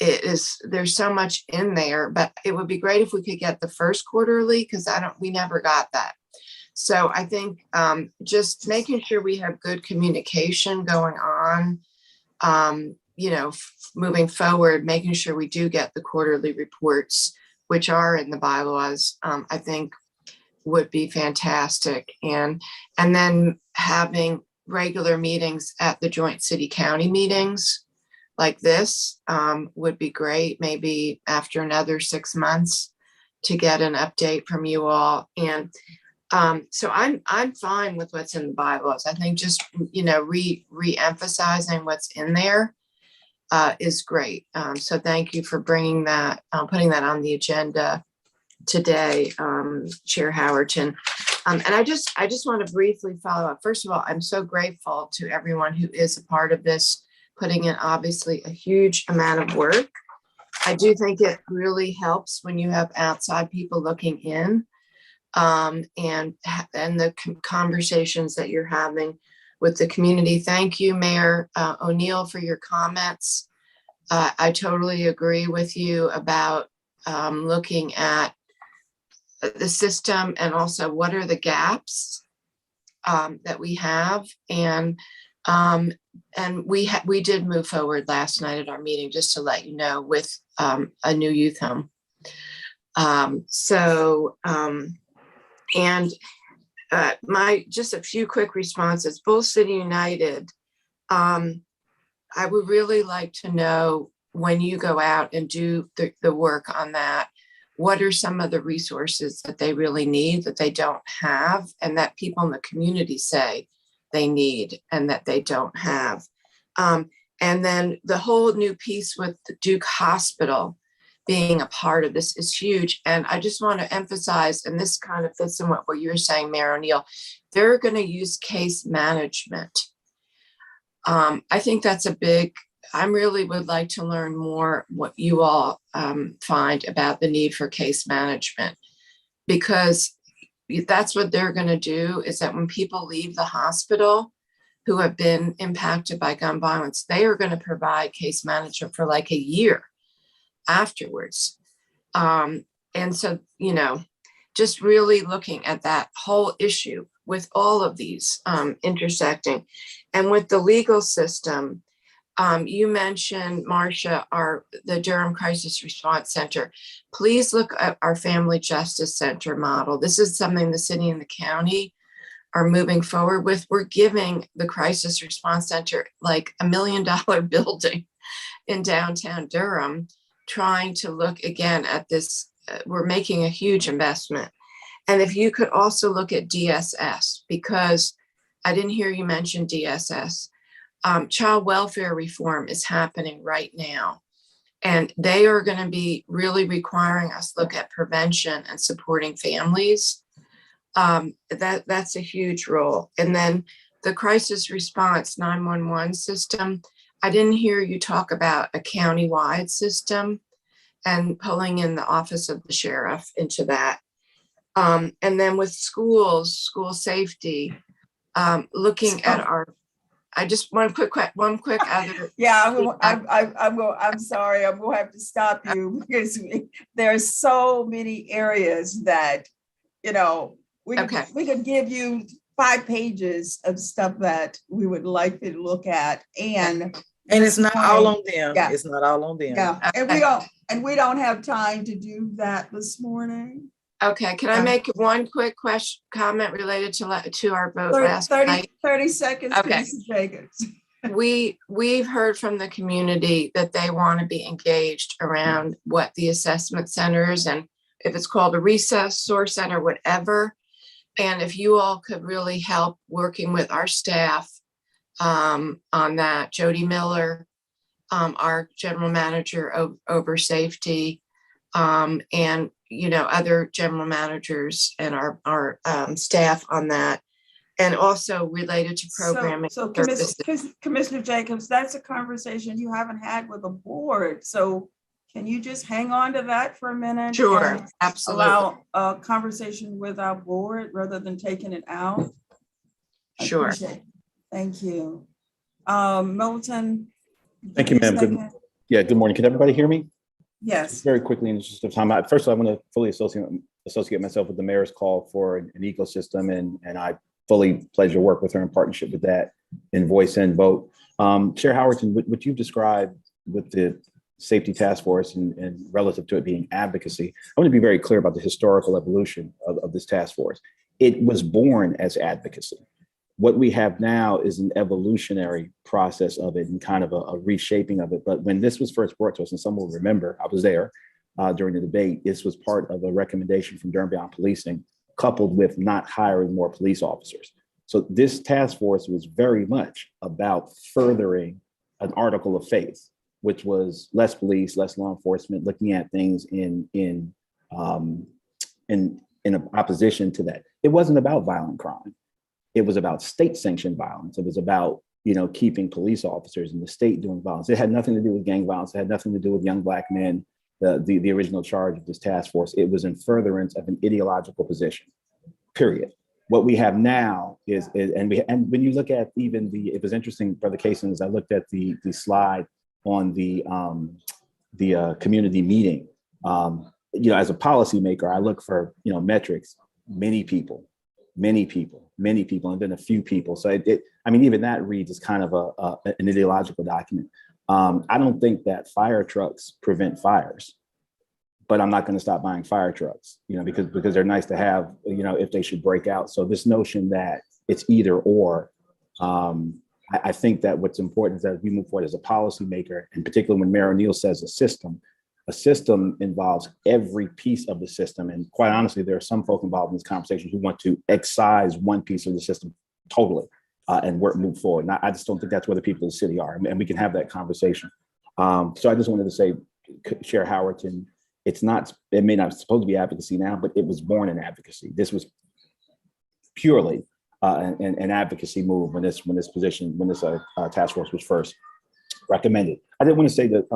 there's so much in there, but it would be great if we could get the first quarterly, because we never got that. So I think just making sure we have good communication going on, moving forward, making sure we do get the quarterly reports, which are in the bylaws, I think would be fantastic. And then having regular meetings at the joint city county meetings like this would be great, maybe after another 6 months to get an update from you all. And so I'm fine with what's in the bylaws. I think just, re-emphasizing what's in there is great. So thank you for bringing that, putting that on the agenda today, Chair Howerton. And I just want to briefly follow up. First of all, I'm so grateful to everyone who is a part of this, putting in obviously a huge amount of work. I do think it really helps when you have outside people looking in, and the conversations that you're having with the community. Thank you, Mayor O'Neill, for your comments. I totally agree with you about looking at the system and also what are the gaps that we have. And we did move forward last night at our meeting, just to let you know, with a new youth home. Just a few quick responses. Bull City United, I would really like to know, when you go out and do the work on that, what are some of the resources that they really need that they don't have, and that people in the community say they need and that they don't have. And then the whole new piece with the Duke Hospital being a part of this is huge. And I just want to emphasize, and this kind of fits in what you're saying, Mayor O'Neill, they're going to use case management. I think that's I really would like to learn more what you all find about the need for case management, because that's what they're going to do, is that when people leave the hospital who have been impacted by gun violence, they are going to provide case management for like a year afterwards. And so, just really looking at that whole issue with all of these intersecting. And with the legal system, you mentioned, Marcia, the Durham Crisis Response Center. Please look at our Family Justice Center model. This is something the city and the county are moving forward with. We're giving the Crisis Response Center like $1 million building in downtown Durham, trying to look again at this. We're making a huge investment. And if you could also look at DSS, because I didn't hear you mention DSS. Child welfare reform is happening right now, and they are going to be really requiring us to look at prevention and supporting families. That's a huge role. And then the crisis response 911 system, I didn't hear you talk about a countywide system and pulling in the office of the sheriff into that. And then with schools, school safety, looking at our, I just one quick other. Yeah, I'm sorry, I'm gonna have to stop you because there's so many areas that, you know, we could give you 5 pages of stuff that we would like you to look at, and it's not all on them. Yeah. It's not all on them. Yeah, and we don't have time to do that this morning. Okay, can I make one quick comment related to our vote last 30 seconds, okay. Mrs. Jacobs. We've heard from the community that they want to be engaged around what the assessment centers, and if it's called a resource center, whatever. And if you all could really help working with our staff on that, Jody Miller, our general manager over safety, and other general managers and our staff on that, and also related to programming. So Commissioner Jacobs, that's a conversation you haven't had with the board. So can you just hang on to that for a minute? Sure, absolutely. Allow a conversation with our board rather than taking it out. Sure. Thank you. Milton. Thank you, ma'am. Good morning. Can everybody hear me? Yes. Very quickly, in the interest of time. First, I want to fully associate myself with the mayor's call for an ecosystem, and I fully pledge to work with her in partnership with that in voice and vote. Chair Howerton, what you've described with the safety task force and relative to it being advocacy, I want to be very clear about the historical evolution of this task force. It was born as advocacy. What we have now is an evolutionary process of it and kind of a reshaping of it. But when this was first brought to us, and some will remember, I was there during the debate, this was part of a recommendation from Durham Beyond Policing, coupled with not hiring more police officers. So this task force was very much about furthering an article of faith, which was less police, less law enforcement, looking at things in opposition to that. It wasn't about violent crime. It was about state-sanctioned violence. It was about, keeping police officers in the state doing violence. It had nothing to do with gang violence. It had nothing to do with young Black men, the original charge of this task force. It was in furtherance of an ideological position, period. What we have now is when you look at even it was interesting, Brother Kaysen, as I looked at the slide on the community meeting, as a policymaker, I look for, metrics, many people, and then a few people. So even that reads as kind of an ideological document. I don't think that fire trucks prevent fires, but I'm not going to stop buying fire trucks, because they're nice to have, if they should break out. So this notion that it's either or, I think that what's important is that as we move forward as a policymaker, and particularly when Mayor O'Neill says a system involves every piece of the system. And quite honestly, there are some folk involved in this conversation who want to excise one piece of the system totally and move forward. And I just don't think that's where the people of the city are. And we can have that conversation. So I just wanted to say, Chair Howerton, it may not supposed to be advocacy now, but it was born in advocacy. This was purely an advocacy move when this task force was first recommended. I did want to say that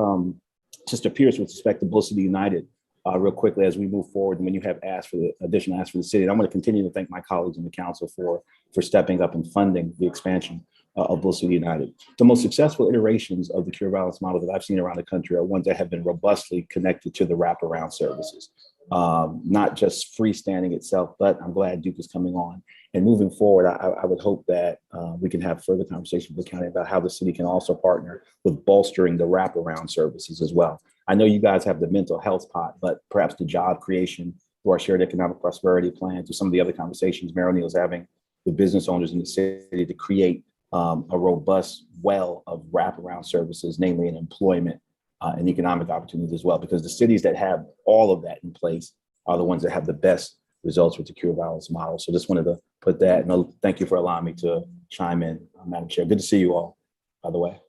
Sister Pierce, with respect to Bull City United, real quickly as we move forward, and when you have asked for the additional ask for the city, and I'm going to continue to thank my colleagues in the council for stepping up and funding the expansion of Bull City United. The most successful iterations of the cure violence model that I've seen around the country are ones that have been robustly connected to the wraparound services, not just freestanding itself, but I'm glad Duke is coming on. And moving forward, I would hope that we can have further conversations with the county about how the city can also partner with bolstering the wraparound services as well. I know you guys have the mental health pot, but perhaps the job creation through our shared economic prosperity plan, through some of the other conversations Mayor O'Neill is having with business owners in the city to create a robust well of wraparound services, namely in employment and economic opportunities as well, because the cities that have all of that in place are the ones that have the best results with the cure violence model. So just wanted to put that, and thank you for allowing me to chime in, Madam Chair. Good to see you all, by the way.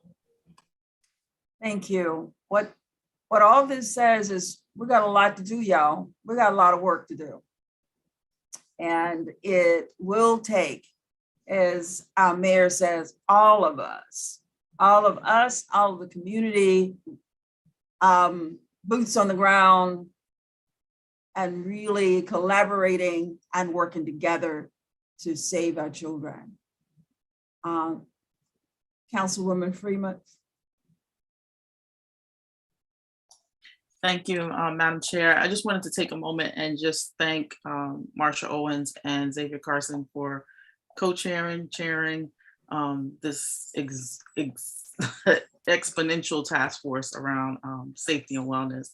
Thank you. What all this says is we got a lot to do, y'all. We got a lot of work to do. And it will take, as our mayor says, all of us all of us, all of the community, boots on the ground, and really collaborating and working together to save our children. Councilwoman Freeman. Thank you, Madam Chair. I just wanted to take a moment and just thank Marsha Owens and Xavier Carson for co-chairing, chairing this exponential task force around safety and wellness.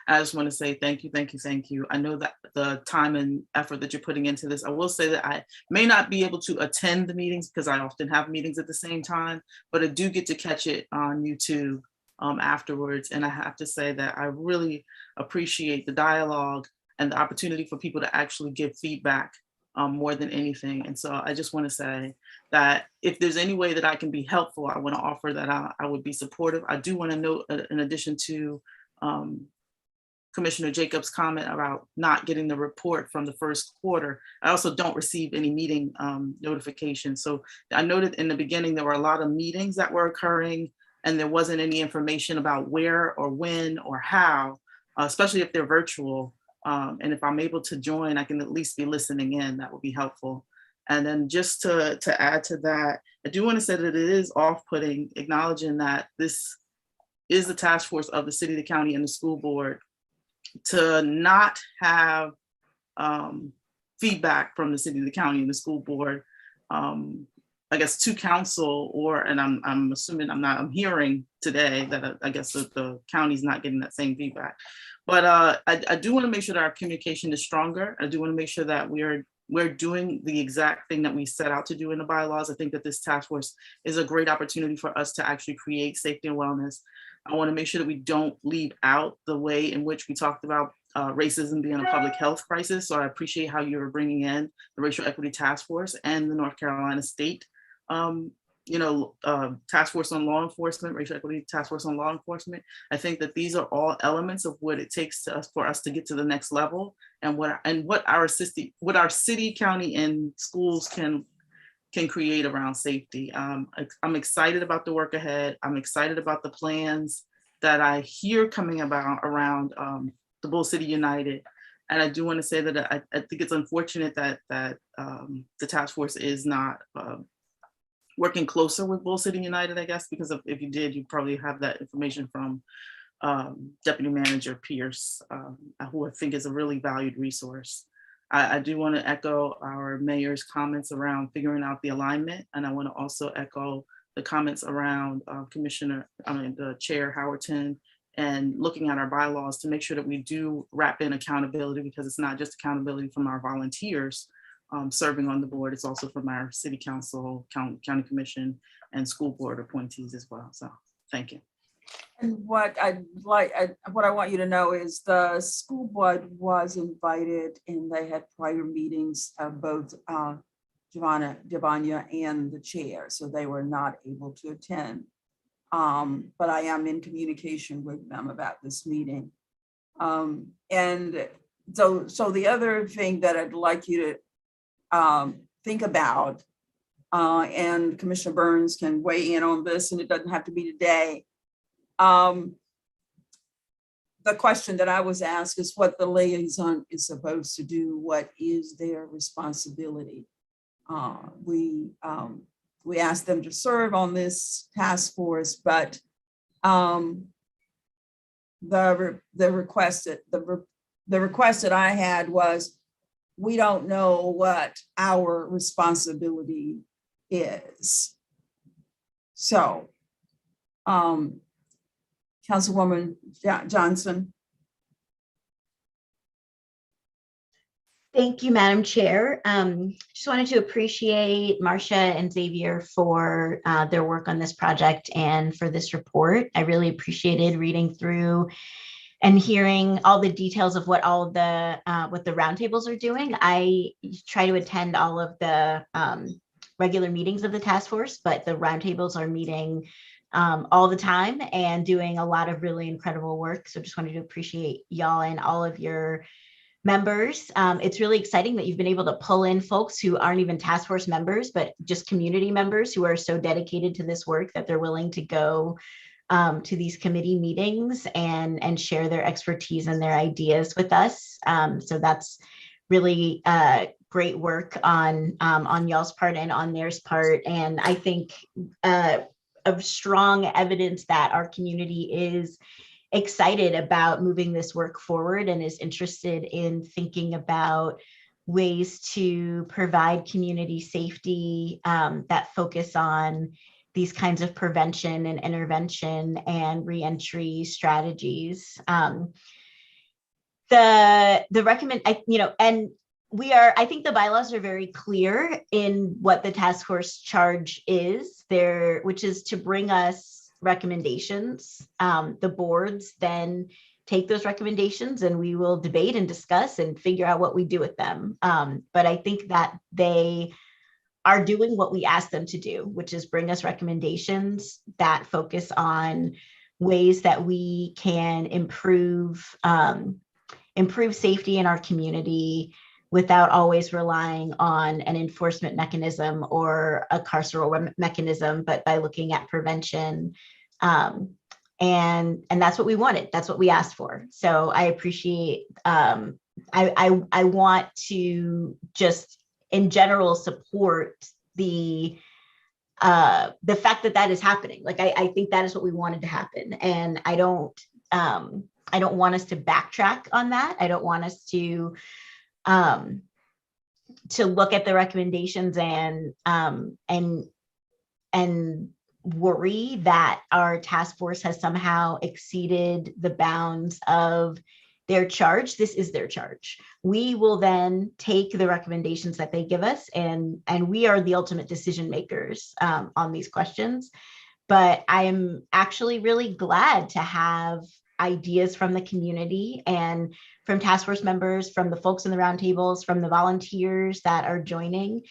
I just want to say thank you, thank you, thank you. I know that the time and effort that you're putting into this, I will say that I may not be able to attend the meetings because I often have meetings at the same time, but I do get to catch it on YouTube afterwards. And I have to say that I really appreciate the dialogue and the opportunity for people to actually give feedback more than anything. And so I just want to say that if there's any way that I can be helpful, I want to offer that I would be supportive. I do want to note, in addition to Commissioner Jacobs' comment about not getting the report from the first quarter, I also don't receive any meeting notifications. So I noted in the beginning, there were a lot of meetings that were occurring and there wasn't any information about where or when or how, especially if they're virtual. And if I'm able to join, I can at least be listening in. That would be helpful. And then just to add to that, I do want to say that it is off-putting, acknowledging that this is the task force of the city, the county, and the school board, to not have feedback from the city, the county, and the school board, I guess, to council, and I'm assuming I'm hearing today that I guess the county's not getting that same feedback. But I do want to make sure that our communication is stronger. I do want to make sure that we're doing the exact thing that we set out to do in the bylaws. I think that this task force is a great opportunity for us to actually create safety and wellness. I want to make sure that we don't leave out the way in which we talked about racism being a public health crisis. So I appreciate how you're bringing in the Racial Equity Task Force and the North Carolina State task force on law enforcement, racial equity task force on law enforcement. I think that these are all elements of what it takes for us to get to the next level, and what our city, county, and schools can create around safety. I'm excited about the work ahead. I'm excited about the plans that I hear coming about around the Bull City United. And I do want to say that I think it's unfortunate that the task force is not working closer with Bull City United, I guess, because if you did, you probably have that information from Deputy Manager Pierce, who I think is a really valued resource. I do want to echo our mayor's comments around figuring out the alignment, and I want to also echo the comments around the Chair Howerton, and looking at our bylaws to make sure that we do wrap in accountability, because it's not just accountability from our volunteers serving on the board, it's also from our city council, county commission, and school board appointees as well. So thank you. And what I want you to know is the school board was invited, and they had prior meetings of both Devanya and the chair, so they were not able to attend. But I am in communication with them about this meeting. And so the other thing that I'd like you to think about, and Commissioner Burns can weigh in on this, and it doesn't have to be today. The question that I was asked is what the liaison is supposed to do. What is their responsibility? We asked them to serve on this task force, but the request that I had was, we don't know what our responsibility is. So, Councilwoman Johnson. Thank you, Madam Chair. Just wanted to appreciate Marsha and Xavier for their work on this project and for this report. I really appreciated reading through and hearing all the details of what all of the what the roundtables are doing. I try to attend all of the regular meetings of the task force, but the roundtables are meeting all the time and doing a lot of really incredible work. So just wanted to appreciate y'all and all of your members. It's really exciting that you've been able to pull in folks who aren't even task force members, but just community members who are so dedicated to this work that they're willing to go to these committee meetings and share their expertise and their ideas with us. So that's really great work on y'all's part and on theirs part. And I think of strong evidence that our community is excited about moving this work forward and is interested in thinking about ways to provide community safety that focus on these kinds of prevention and intervention and reentry strategies. I think the bylaws are very clear in what the task force charge is there, which is to bring us recommendations. The boards then take those recommendations and we will debate and discuss and figure out what we do with them. But I think that they are doing what we ask them to do, which is bring us recommendations that focus on ways that we can improve safety in our community without always relying on an enforcement mechanism or a carceral mechanism, but by looking at prevention. And that's what we wanted. That's what we asked for. So I appreciate, I want to just in general support the fact that that is happening. Like, I think that is what we wanted to happen. And I don't want us to backtrack on that. I don't want us to look at the recommendations and worry that our task force has somehow exceeded the bounds of their charge. This is their charge. We will then take the recommendations that they give us, and we are the ultimate decision makers on these questions. But I'm actually really glad to have ideas from the community and from task force members, from the folks in the roundtables, from the volunteers that are joining,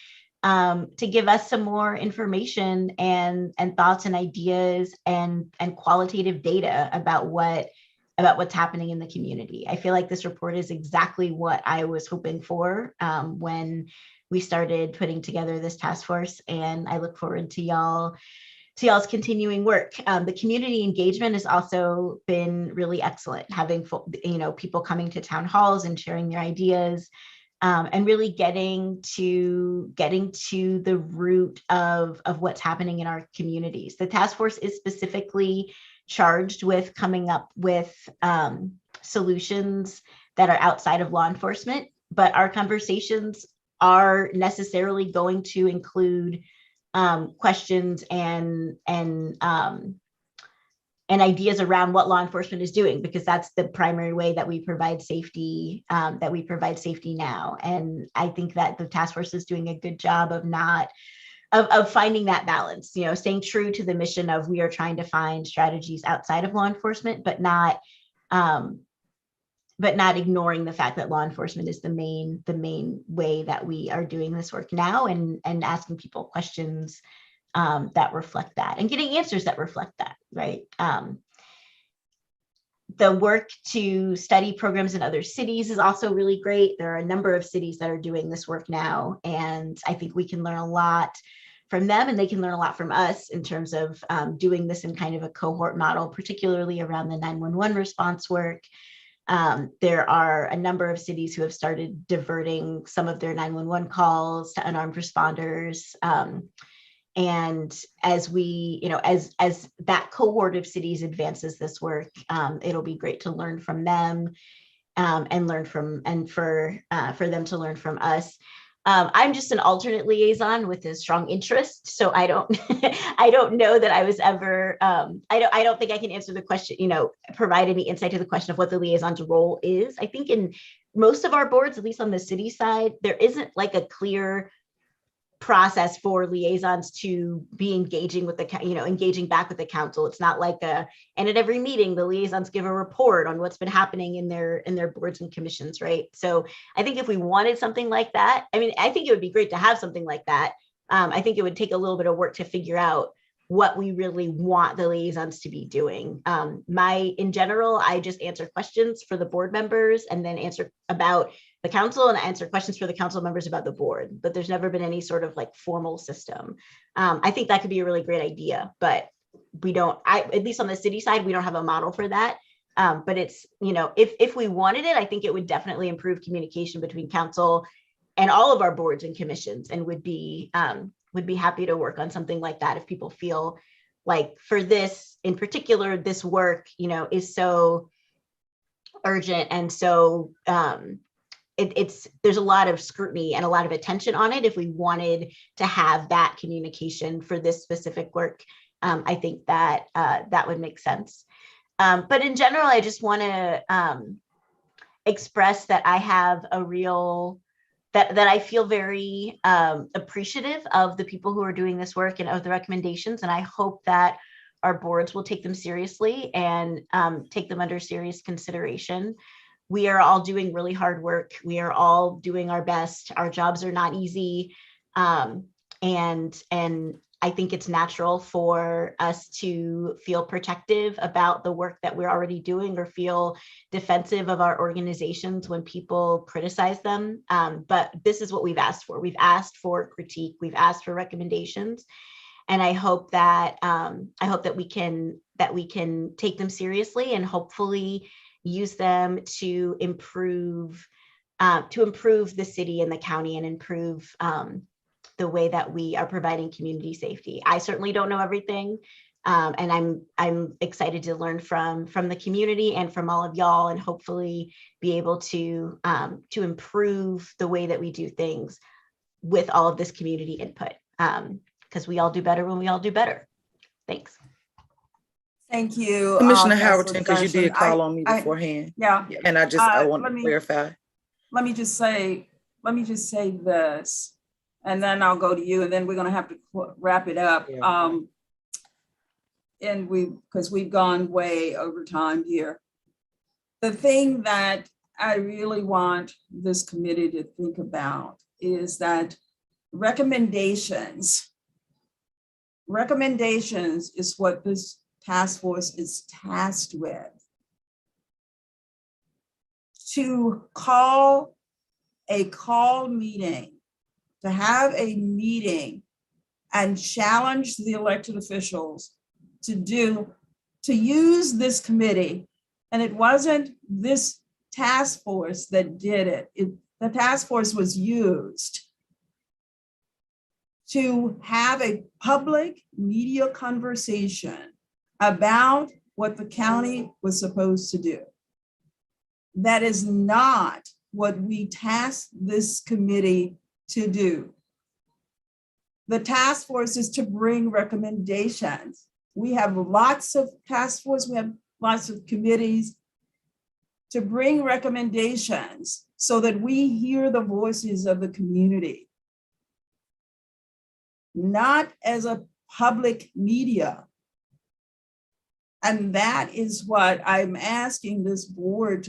to give us some more information and thoughts and ideas and qualitative data about what's happening in the community. I feel like this report is exactly what I was hoping for when we started putting together this task force, and I look forward to y'all's continuing work. The community engagement has also been really excellent, having people coming to town halls and sharing their ideas, and really getting to the root of what's happening in our communities. The task force is specifically charged with coming up with solutions that are outside of law enforcement, but our conversations are necessarily going to include questions and ideas around what law enforcement is doing, because that's the primary way that we provide safety, now. And I think that the task force is doing a good job of finding that balance, staying true to the mission of we are trying to find strategies outside of law enforcement, but not ignoring the fact that law enforcement is the main way that we are doing this work now, and asking people questions that reflect that and getting answers that reflect that, right? The work to study programs in other cities is also really great. There are a number of cities that are doing this work now, and I think we can learn a lot from them, and they can learn a lot from us in terms of doing this in kind of a cohort model, particularly around the 911 response work. There are a number of cities who have started diverting some of their 911 calls to unarmed responders. And as we, as that cohort of cities advances this work, it'll be great to learn from them, and for them to learn from us. I'm just an alternate liaison with a strong interest, so I don't I don't know that I was ever I don't think I can answer the question, provide any insight to the question of what the liaison's role is. I think in most of our boards, at least on the city side, there isn't like a clear process for liaisons to be engaging with engaging back with the council. It's not like and at every meeting the liaisons give a report on what's been happening in their boards and commissions, right? So I think if we wanted something like that, I think it would be great to have something like that. I think it would take a little bit of work to figure out what we really want the liaisons to be doing. In general, I just answer questions for the board members and then answer about the council and answer questions for the council members about the board, but there's never been any sort of like formal system. I think that could be a really great idea, but we don't, at least on the city side, we don't have a model for that. But it's, if we wanted it, I think it would definitely improve communication between council and all of our boards and commissions, and would be happy to work on something like that if people feel like, for this in particular, this work, is so urgent, and so there's a lot of scrutiny and a lot of attention on it. If we wanted to have that communication for this specific work, I think that that would make sense. But in general, I just want to express that I have that I feel very appreciative of the people who are doing this work and of the recommendations. And I hope that our boards will take them seriously and take them under serious consideration. We are all doing really hard work. We are all doing our best. Our jobs are not easy. And I think it's natural for us to feel protective about the work that we're already doing, or feel defensive of our organizations when people criticize them. But this is what we've asked for. We've asked for critique. We've asked for recommendations. And I hope that we can take them seriously and hopefully use them to improve the city and the county, and improve the way that we are providing community safety. I certainly don't know everything, and I'm excited to learn from the community and from all of y'all, and hopefully be able to improve the way that we do things with all of this community input, because we all do better when we all do better. Thanks. Thank you, Commissioner Councilor Howerton, because you Johnson. did call on me beforehand. Yeah. And I want to clarify. Let me just say this, and then I'll go to you, and then we're going to have to wrap it up. Yeah. And because we've gone way over time here. The thing that I really want this committee to think about is that recommendations is what this task force is tasked with. To call a meeting, to have a meeting and challenge the elected officials to use this committee. And it wasn't this task force that did it. The task force was used to have a public media conversation about what the county was supposed to do. That is not what we tasked this committee to do. The task force is to bring recommendations. We have lots of task force, we have lots of committees to bring recommendations so that we hear the voices of the community, not as a public media. And that is what I'm asking this board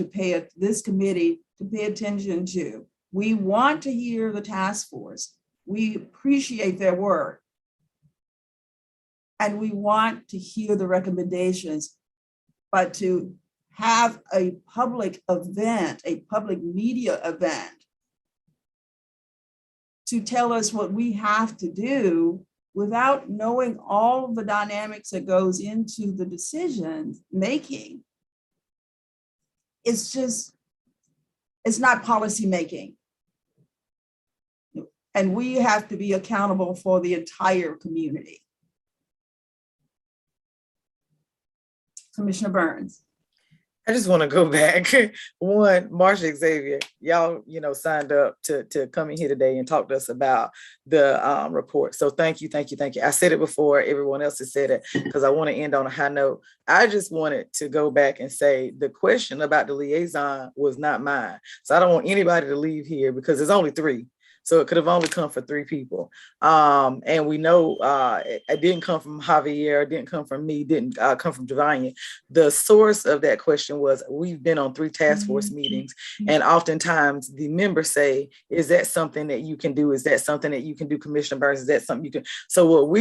this committee to pay attention to. We want to hear the task force. We appreciate their work. And we want to hear the recommendations, but to have a public event, a public media event, to tell us what we have to do without knowing all the dynamics that goes into the decision making. It's not policy making. And we have to be accountable for the entire community. Commissioner Burns. I just want to go back. One, Marsha Xavier, y'all, signed up to come in here today and talk to us about the report. So thank you. I said it before, everyone else has said it, because I want to end on a high note. I just wanted to go back and say the question about the liaison was not mine. So I don't want anybody to leave here, because there's only 3. So it could have only come for 3 people. And we know it didn't come from Javier, it didn't come from me, didn't come from Javanya. The source of that question was, we've been on 3 task force meetings, and oftentimes the members say, is that something that you can do? Is that something that you can do, Commissioner Burns? Is that something you can? So what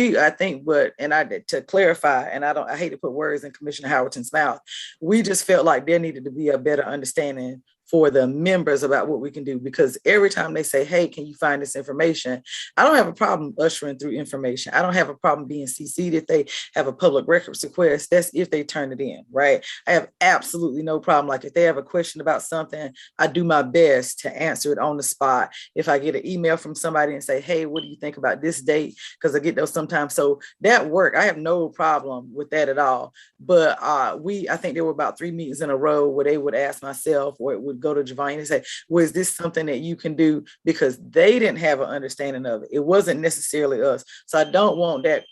to clarify, and I hate to put words in Commissioner Howerton's mouth, we just felt like there needed to be a better understanding for the members about what we can do, because every time they say, hey, can you find this information? I don't have a problem ushering through information. I don't have a problem being CC'd if they have a public records request. That's if they turn it in, right? I have absolutely no problem. Like if they have a question about something, I do my best to answer it on the spot. If I get an email from somebody and say, hey, what do you think about this date? Because I get those sometimes. So that work, I have no problem with that at all. But I think there were about 3 meetings in a row where they would ask myself, or it would go to Giovanni and say, well, is this something that you can do? Because they didn't have an understanding of it. It wasn't necessarily us. So I don't want that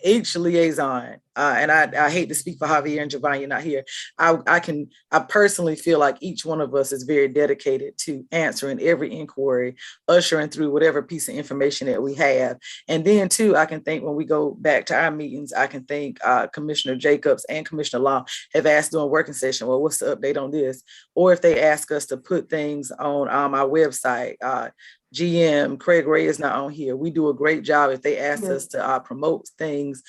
H liaison, and I hate to speak for Javier and Giovanni not here. I personally feel like each one of us is very dedicated to answering every inquiry, ushering through whatever piece of information that we have. And then too, I can think when we go back to our meetings, I can think Commissioner Jacobs and Commissioner Long have asked during working session, well, what's the update on this? Or if they ask us to put things on our website, GM Craig Ray is not on here. We do a great job. If they ask us to promote things,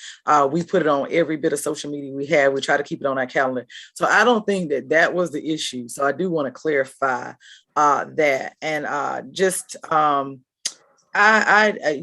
we put it on every bit of social media we have. We try to keep it on our calendar. So I don't think that was the issue. So I do want to clarify that. And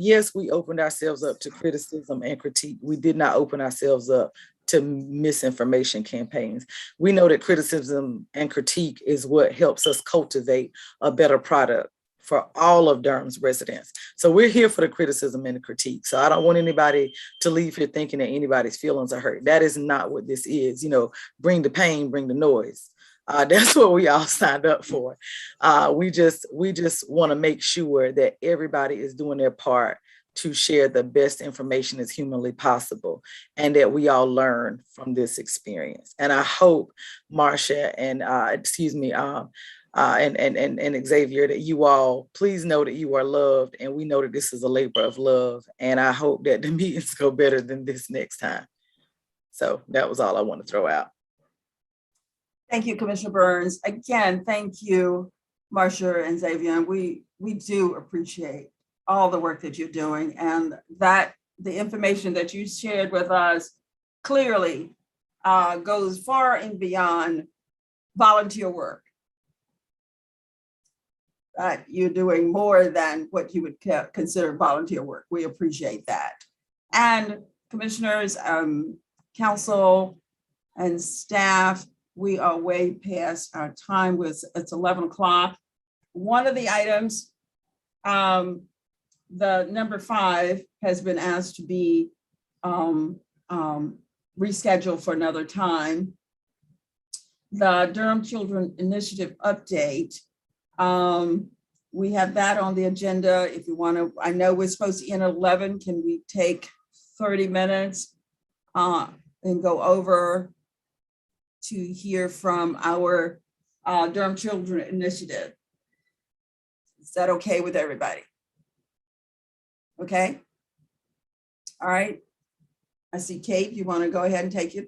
yes, we opened ourselves up to criticism and critique. We did not open ourselves up to misinformation campaigns. We know that criticism and critique is what helps us cultivate a better product for all of Durham's residents. So we're here for the criticism and the critique. So I don't want anybody to leave here thinking that anybody's feelings are hurt. That is not what this is. Bring the pain, bring the noise. That's what we all signed up for. We just want to make sure that everybody is doing their part to share the best information as humanly possible, and that we all learn from this experience. And I hope Marcia and and Xavier, that you all please know that you are loved, and we know that this is a labor of love, and I hope that the meetings go better than this next time. So that was all I want to throw out. Thank you, Commissioner Burns. Again, thank you, Marcia and Xavier. And we do appreciate all the work that you're doing, and that the information that you shared with us clearly goes far and beyond volunteer work. You're doing more than what you would consider volunteer work. We appreciate that. And commissioners, council, and staff, we are way past our time. It's 11 o'clock. One of the items, the number 5 has been asked to be rescheduled for another time. The Durham Children Initiative update. We have that on the agenda. If you want to, I know we're supposed to end at 11. Can we take 30 minutes and go over to hear from our Durham Children Initiative? Is that okay with everybody? Okay. All right. I see Kate, you want to go ahead and take it?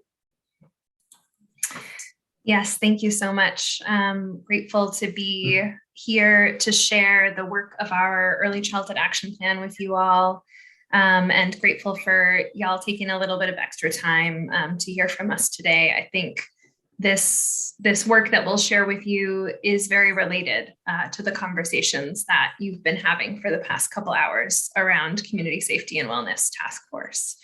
Yes, thank you so much. Grateful to be here to share the work of our Early Childhood Action Plan with you all, and grateful for y'all taking a little bit of extra time to hear from us today. I think this work that we'll share with you is very related to the conversations that you've been having for the past couple hours around Community Safety and Wellness Task Force.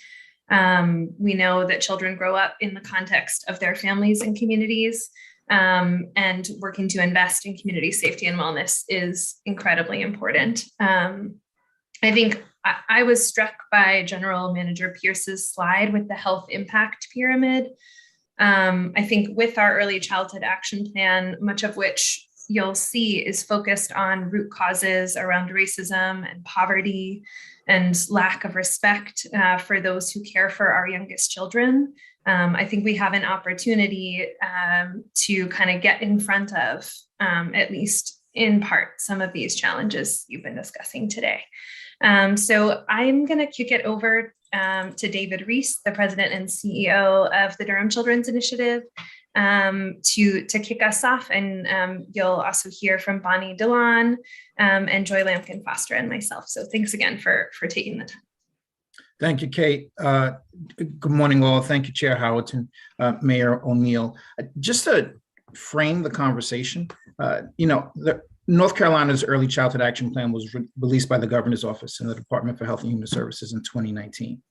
We know that children grow up in the context of their families and communities, and working to invest in community safety and wellness is incredibly important. I think I was struck by General Manager Pierce's slide with the health impact pyramid. I think with our Early Childhood Action Plan, much of which you'll see is focused on root causes around racism and poverty and lack of respect for those who care for our youngest children. I think we have an opportunity to kind of get in front of, at least in part some of these challenges you've been discussing today. So I'm going to kick it over to David Reese, the president and CEO of the Durham Children's Initiative, to kick us off. And you'll also hear from Bonnie Dillon and Joy Lampkin Foster and myself. So thanks again for taking the time. Thank you, Kate. Good morning, all. Thank you, Chair Howerton, Mayor O'Neill. Just to frame the conversation, North Carolina's Early Childhood Action Plan was released by the Governor's Office and the Department for Health and Human Services in 2019.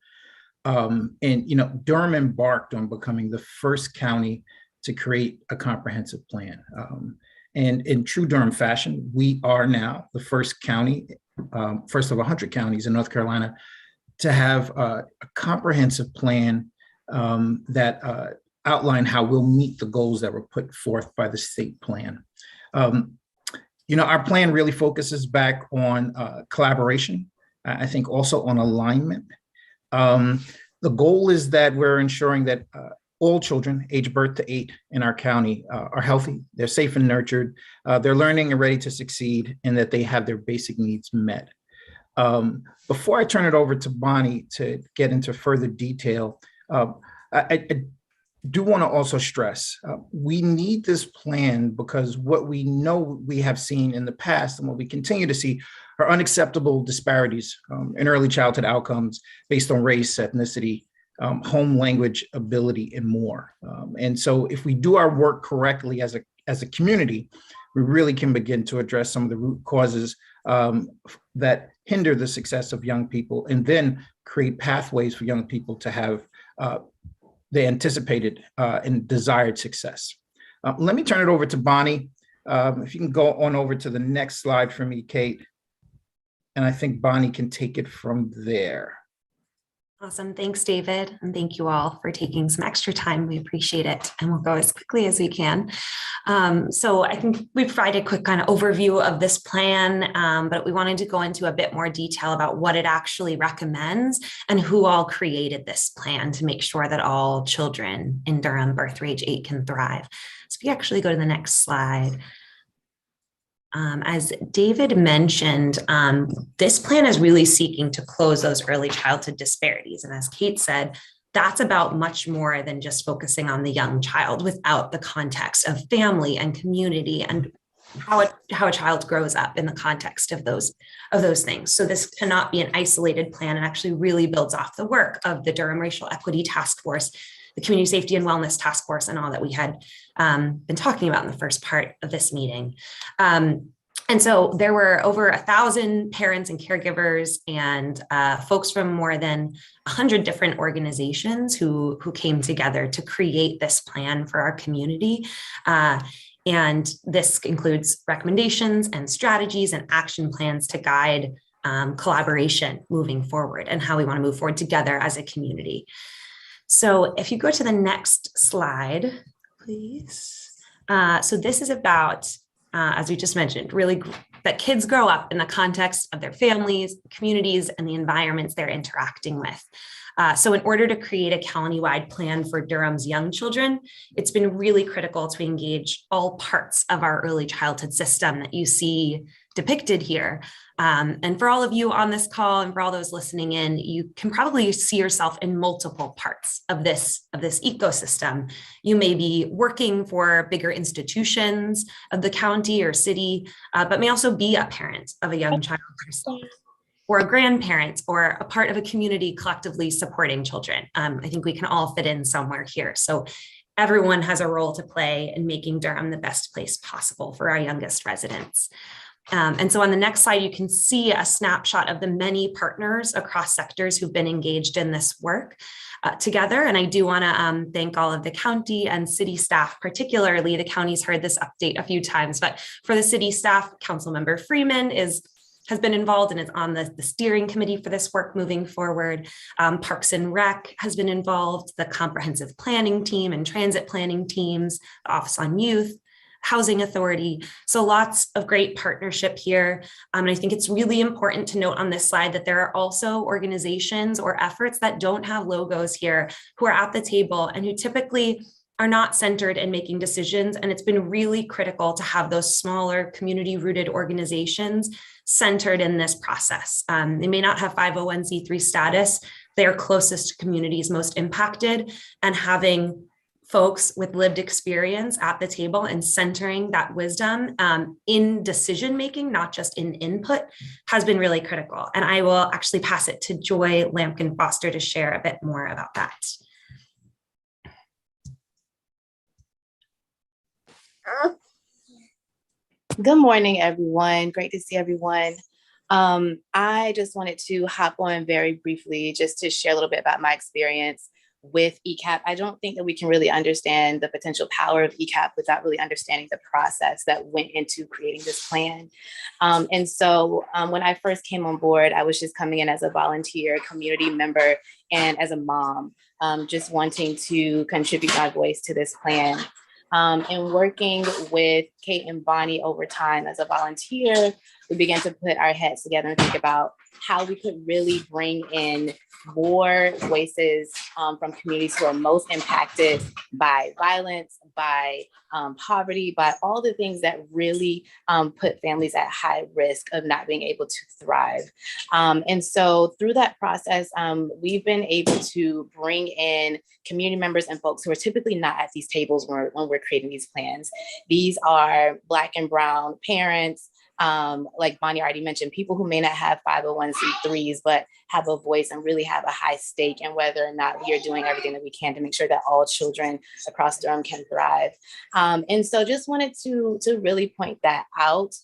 Durham embarked on becoming the first county to create a comprehensive plan. And in true Durham fashion, we are now the first county, first of 100 counties in North Carolina, to have a comprehensive plan that outline how we'll meet the goals that were put forth by the state plan. Our plan really focuses back on collaboration, I think also on alignment. The goal is that we're ensuring that all children age birth to 8 in our county are healthy, they're safe and nurtured, they're learning and ready to succeed, and that they have their basic needs met. Before I turn it over to Bonnie to get into further detail, I do want to also stress, we need this plan because what we know we have seen in the past and what we continue to see are unacceptable disparities in early childhood outcomes based on race, ethnicity, home language, ability, and more. And so if we do our work correctly as a community, we really can begin to address some of the root causes that hinder the success of young people, and then create pathways for young people to have the anticipated and desired success. Let me turn it over to Bonnie. If you can go on over to the next slide for me, Kate. And I think Bonnie can take it from there. Awesome. Thanks, David. And thank you all for taking some extra time. We appreciate it. And we'll go as quickly as we can. So I think we provided a quick kind of overview of this plan, but we wanted to go into a bit more detail about what it actually recommends and who all created this plan to make sure that all children in Durham birth through age 8 can thrive. So if you actually go to the next slide. As David mentioned, this plan is really seeking to close those early childhood disparities. And as Kate said, that's about much more than just focusing on the young child without the context of family and community and how a child grows up in the context of those things. So this cannot be an isolated plan, and actually really builds off the work of the Durham Racial Equity Task Force, the Community Safety and Wellness Task Force, and all that we had been talking about in the first part of this meeting. And so there were over 1,000 parents and caregivers and folks from more than 100 different organizations who came together to create this plan for our community. And this includes recommendations and strategies and action plans to guide collaboration moving forward and how we want to move forward together as a community. So if you go to the next slide, please. So this is about, as we just mentioned, really that kids grow up in the context of their families, communities, and the environments they're interacting with. So in order to create a county-wide plan for Durham's young children, it's been really critical to engage all parts of our early childhood system that you see depicted here. And for all of you on this call and for all those listening in, you can probably see yourself in multiple parts of this ecosystem. You may be working for bigger institutions of the county or city, but may also be a parent of a young child yourself, or a grandparent, or a part of a community collectively supporting children. I think we can all fit in somewhere here. So everyone has a role to play in making Durham the best place possible for our youngest residents. And so on the next slide, you can see a snapshot of the many partners across sectors who've been engaged in this work together. And I do want to thank all of the county and city staff, particularly the county's heard this update a few times, but for the city staff, Councilmember Freeman has been involved and is on the steering committee for this work moving forward. Parks and Rec has been involved, the comprehensive planning team and transit planning teams, the Office on Youth, Housing Authority. So lots of great partnership here. And I think it's really important to note on this slide that there are also organizations or efforts that don't have logos here who are at the table and who typically are not centered in making decisions. And it's been really critical to have those smaller community-rooted organizations centered in this process. They may not have 501c3 status. They are closest to communities most impacted, and having folks with lived experience at the table and centering that wisdom in decision-making, not just in input, has been really critical. And I will actually pass it to Joy Lampkin Foster to share a bit more about that. Good morning, everyone. Great to see everyone. I just wanted to hop on very briefly just to share a little bit about my experience with ECAP. I don't think that we can really understand the potential power of ECAP without really understanding the process that went into creating this plan. And so when I first came on board, I was just coming in as a volunteer, community member, and as a mom, just wanting to contribute my voice to this plan. And working with Kate and Bonnie over time as a volunteer, we began to put our heads together and think about how we could really bring in more voices from communities who are most impacted by violence, by poverty, by all the things that really put families at high risk of not being able to thrive. And so through that process, we've been able to bring in community members and folks who are typically not at these tables when we're creating these plans. These are Black and Brown parents, like Bonnie already mentioned, people who may not have 501c3s, but have a voice and really have a high stake in whether or not we are doing everything that we can to make sure that all children across Durham can thrive. And so just wanted to really point that out.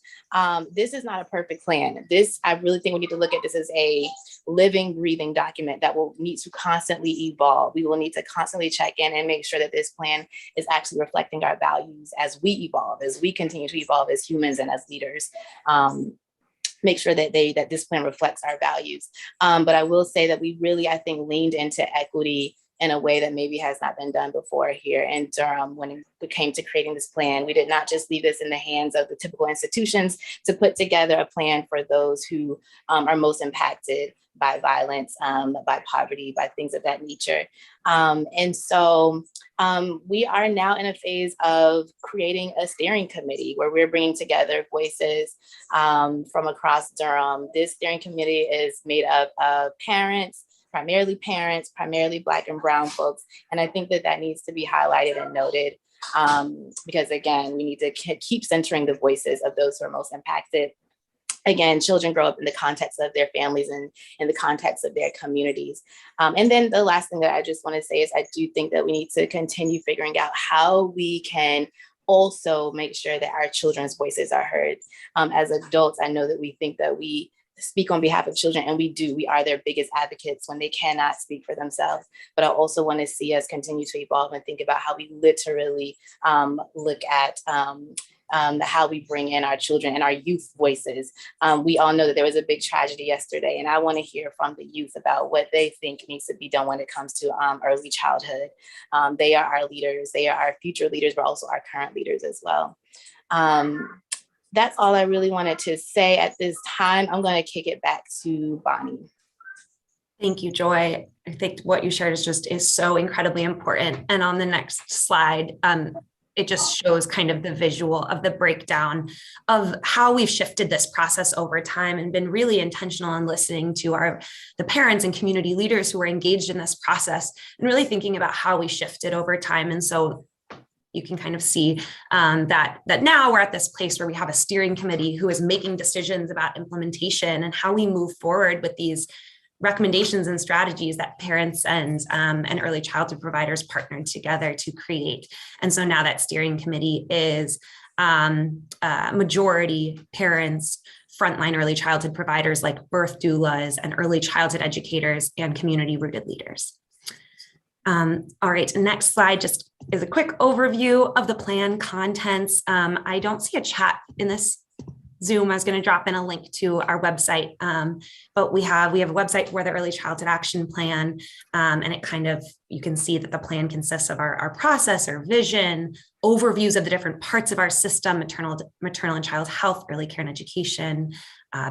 This is not a perfect plan. I really think we need to look at this as a living, breathing document that will need to constantly evolve. We will need to constantly check in and make sure that this plan is actually reflecting our values as we evolve, as we continue to evolve as humans and as leaders. Make sure that this plan reflects our values. But I will say that we really, I think, leaned into equity in a way that maybe has not been done before here in Durham when it came to creating this plan. We did not just leave this in the hands of the typical institutions to put together a plan for those who are most impacted by violence, by poverty, by things of that nature. And so we are now in a phase of creating a steering committee where we're bringing together voices from across Durham. This steering committee is made up of primarily Black and Brown folks. And I think that needs to be highlighted and noted because again, we need to keep centering the voices of those who are most impacted. Again, children grow up in the context of their families and in the context of their communities. And then the last thing that I just want to say is I do think that we need to continue figuring out how we can also make sure that our children's voices are heard. As adults, I know that we think that we speak on behalf of children, and we do. We are their biggest advocates when they cannot speak for themselves. But I also want to see us continue to evolve and think about how we literally look at how we bring in our children and our youth voices. We all know that there was a big tragedy yesterday, and I want to hear from the youth about what they think needs to be done when it comes to early childhood. They are our leaders. They are our future leaders, but also our current leaders as well. That's all I really wanted to say at this time. I'm going to kick it back to Bonnie. Thank you, Joy. I think what you shared is so incredibly important. And on the next slide, it just shows kind of the visual of the breakdown of how we've shifted this process over time and been really intentional in listening to the parents and community leaders who are engaged in this process and really thinking about how we shifted over time. And so you can kind of see that now we're at this place where we have a steering committee who is making decisions about implementation and how we move forward with these recommendations and strategies that parents and early childhood providers partnered together to create. And so now that steering committee is majority parents, frontline early childhood providers like birth doulas and early childhood educators and community-rooted leaders. All right, next slide just is a quick overview of the plan contents. I don't see a chat in this Zoom. I was going to drop in a link to our website, but we have a website for the Early Childhood Action Plan, and it kind of, you can see that the plan consists of our process, our vision, overviews of the different parts of our system, maternal and child health, early care and education,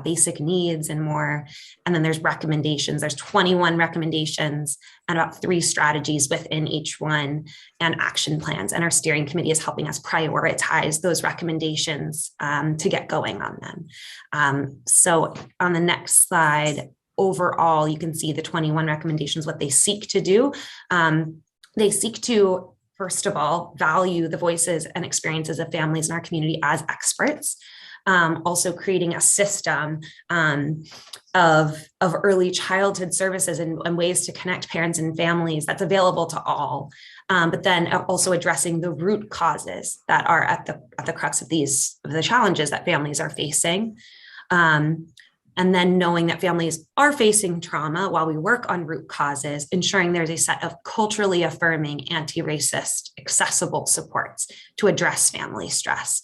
basic needs and more. And then there's recommendations. There's 21 recommendations and about 3 strategies within each one and action plans. And our steering committee is helping us prioritize those recommendations to get going on them. So on the next slide, overall, you can see the 21 recommendations, what they seek to do. They seek to, first of all, value the voices and experiences of families in our community as experts. Also creating a system of early childhood services and ways to connect parents and families that's available to all. But then also addressing the root causes that are at the crux of the challenges that families are facing. And then knowing that families are facing trauma while we work on root causes, ensuring there's a set of culturally affirming, anti-racist, accessible supports to address family stress.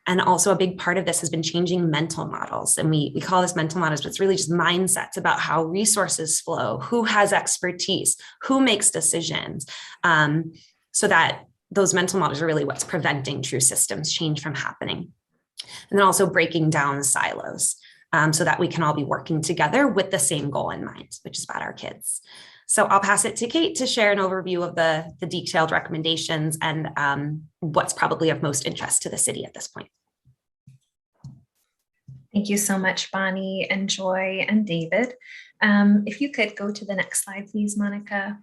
And also a big part of this has been changing mental models. And we call this mental models, but it's really just mindsets about how resources flow, who has expertise, who makes decisions, so that those mental models are really what's preventing true systems change from happening. And then also breaking down the silos so that we can all be working together with the same goal in mind, which is about our kids. So I'll pass it to Kate to share an overview of the detailed recommendations and what's probably of most interest to the city at this point. Thank you so much, Bonnie and Joy and David. If you could go to the next slide, please, Monica.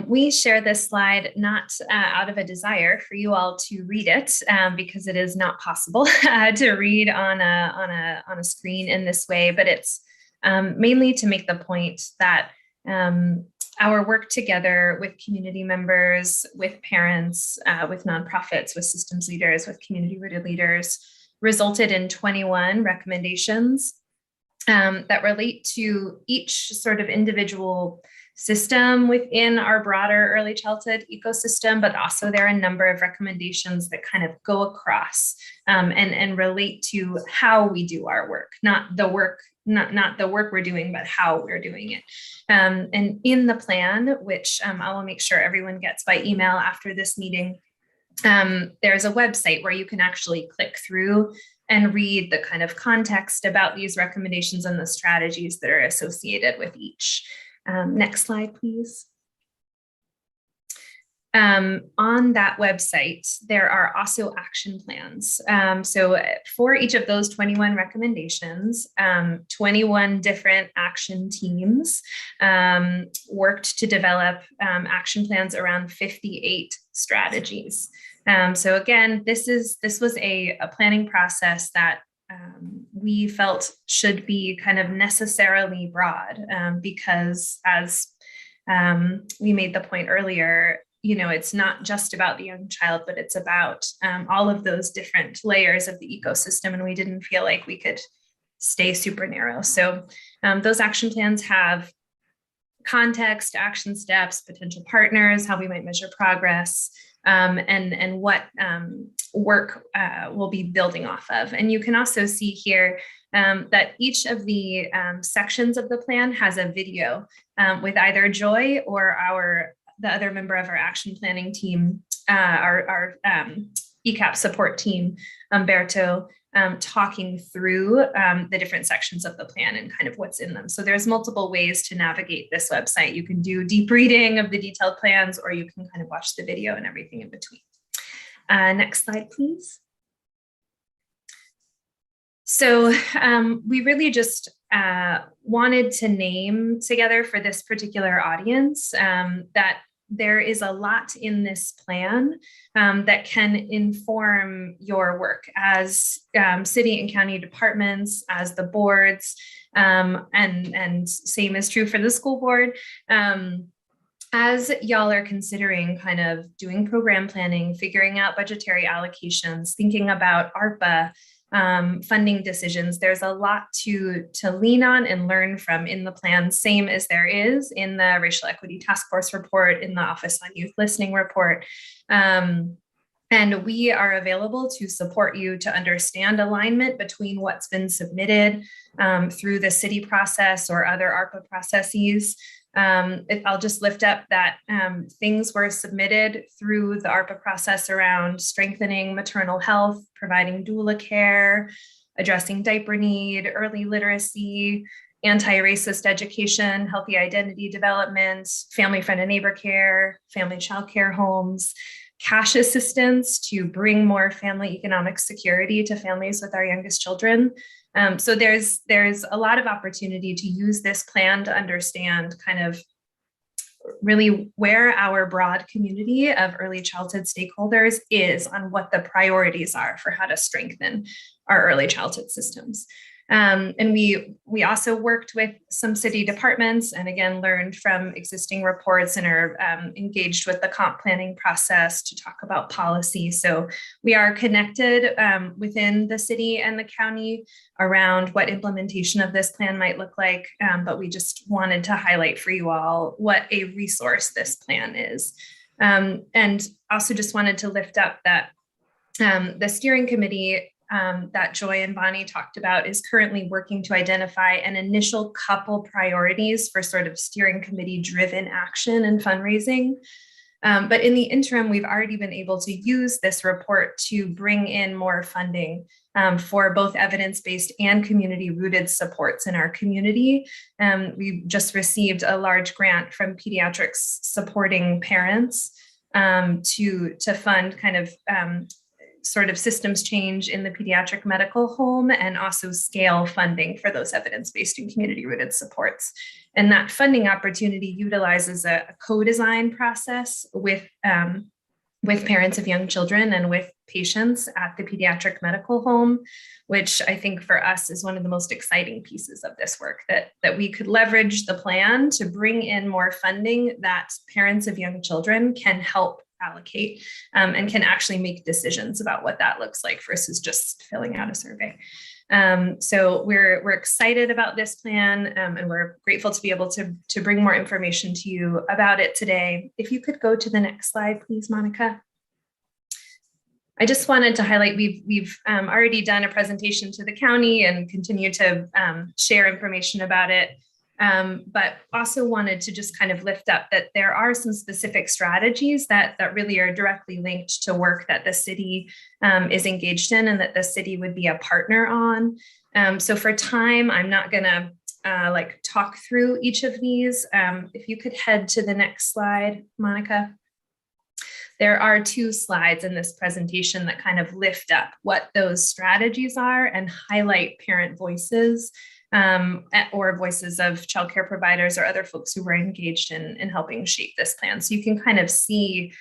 We share this slide not out of a desire for you all to read it, because it is not possible to read on a screen in this way, but it's mainly to make the point that our work together with community members, with parents, with nonprofits, with systems leaders, with community-rooted leaders resulted in 21 recommendations that relate to each sort of individual system within our broader early childhood ecosystem, but also there are a number of recommendations that kind of go across and relate to how we do our work, not the work we're doing, but how we're doing it. And in the plan, which I will make sure everyone gets by email after this meeting, there's a website where you can actually click through and read the kind of context about these recommendations and the strategies that are associated with each. Next slide, please. On that website, there are also action plans. So for each of those 21 recommendations, 21 different action teams worked to develop action plans around 58 strategies. So again, this was a planning process that we felt should be kind of necessarily broad, because as we made the point earlier, it's not just about the young child, but it's about all of those different layers of the ecosystem. And we didn't feel like we could stay super narrow. So those action plans have context, action steps, potential partners, how we might measure progress, and what work we'll be building off of. And you can also see here that each of the sections of the plan has a video with either Joy or the other member of our action planning team, our ECAP support team, Umberto, talking through the different sections of the plan and kind of what's in them. So there's multiple ways to navigate this website. You can do deep reading of the detailed plans, or you can kind of watch the video and everything in between. Next slide, please. So we really just wanted to name together for this particular audience that there is a lot in this plan that can inform your work as city and county departments, as the boards, and same is true for the school board. As y'all are considering kind of doing program planning, figuring out budgetary allocations, thinking about ARPA, funding decisions, there's a lot to lean on and learn from in the plan, same as there is in the Racial Equity Task Force report, in the Office on Youth Listening report. And we are available to support you to understand alignment between what's been submitted through the city process or other ARPA processes. I'll just lift up that things were submitted through the ARPA process around strengthening maternal health, providing doula care, addressing diaper need, early literacy, anti-racist education, healthy identity development, family friend and neighbor care, family child care homes, cash assistance to bring more family economic security to families with our youngest children. So there's a lot of opportunity to use this plan to understand kind of really where our broad community of early childhood stakeholders is on what the priorities are for how to strengthen our early childhood systems. And we also worked with some city departments and again, learned from existing reports and are engaged with the comp planning process to talk about policy. So we are connected within the city and the county around what implementation of this plan might look like. But we just wanted to highlight for you all what a resource this plan is. And also just wanted to lift up that the steering committee that Joy and Bonnie talked about is currently working to identify an initial couple priorities for sort of steering committee driven action and fundraising. But in the interim, we've already been able to use this report to bring in more funding for both evidence-based and community-rooted supports in our community. We just received a large grant from Pediatrics Supporting Parents to fund kind of sort of systems change in the pediatric medical home and also scale funding for those evidence-based and community-rooted supports. And that funding opportunity utilizes a co-design process with parents of young children and with patients at the pediatric medical home, which I think for us is one of the most exciting pieces of this work, that we could leverage the plan to bring in more funding that parents of young children can help allocate and can actually make decisions about what that looks like versus just filling out a survey. So we're excited about this plan and we're grateful to be able to bring more information to you about it today. If you could go to the next slide, please, Monica. I just wanted to highlight, we've already done a presentation to the county and continue to share information about it. But also wanted to just kind of lift up that there are some specific strategies that really are directly linked to work that the city is engaged in and that the city would be a partner on. So for time, I'm not gonna like talk through each of these. If you could head to the next slide, Monica. There are 2 slides in this presentation that kind of lift up what those strategies are and highlight parent voices or voices of childcare providers or other folks who were engaged in helping shape this plan. So you can kind of see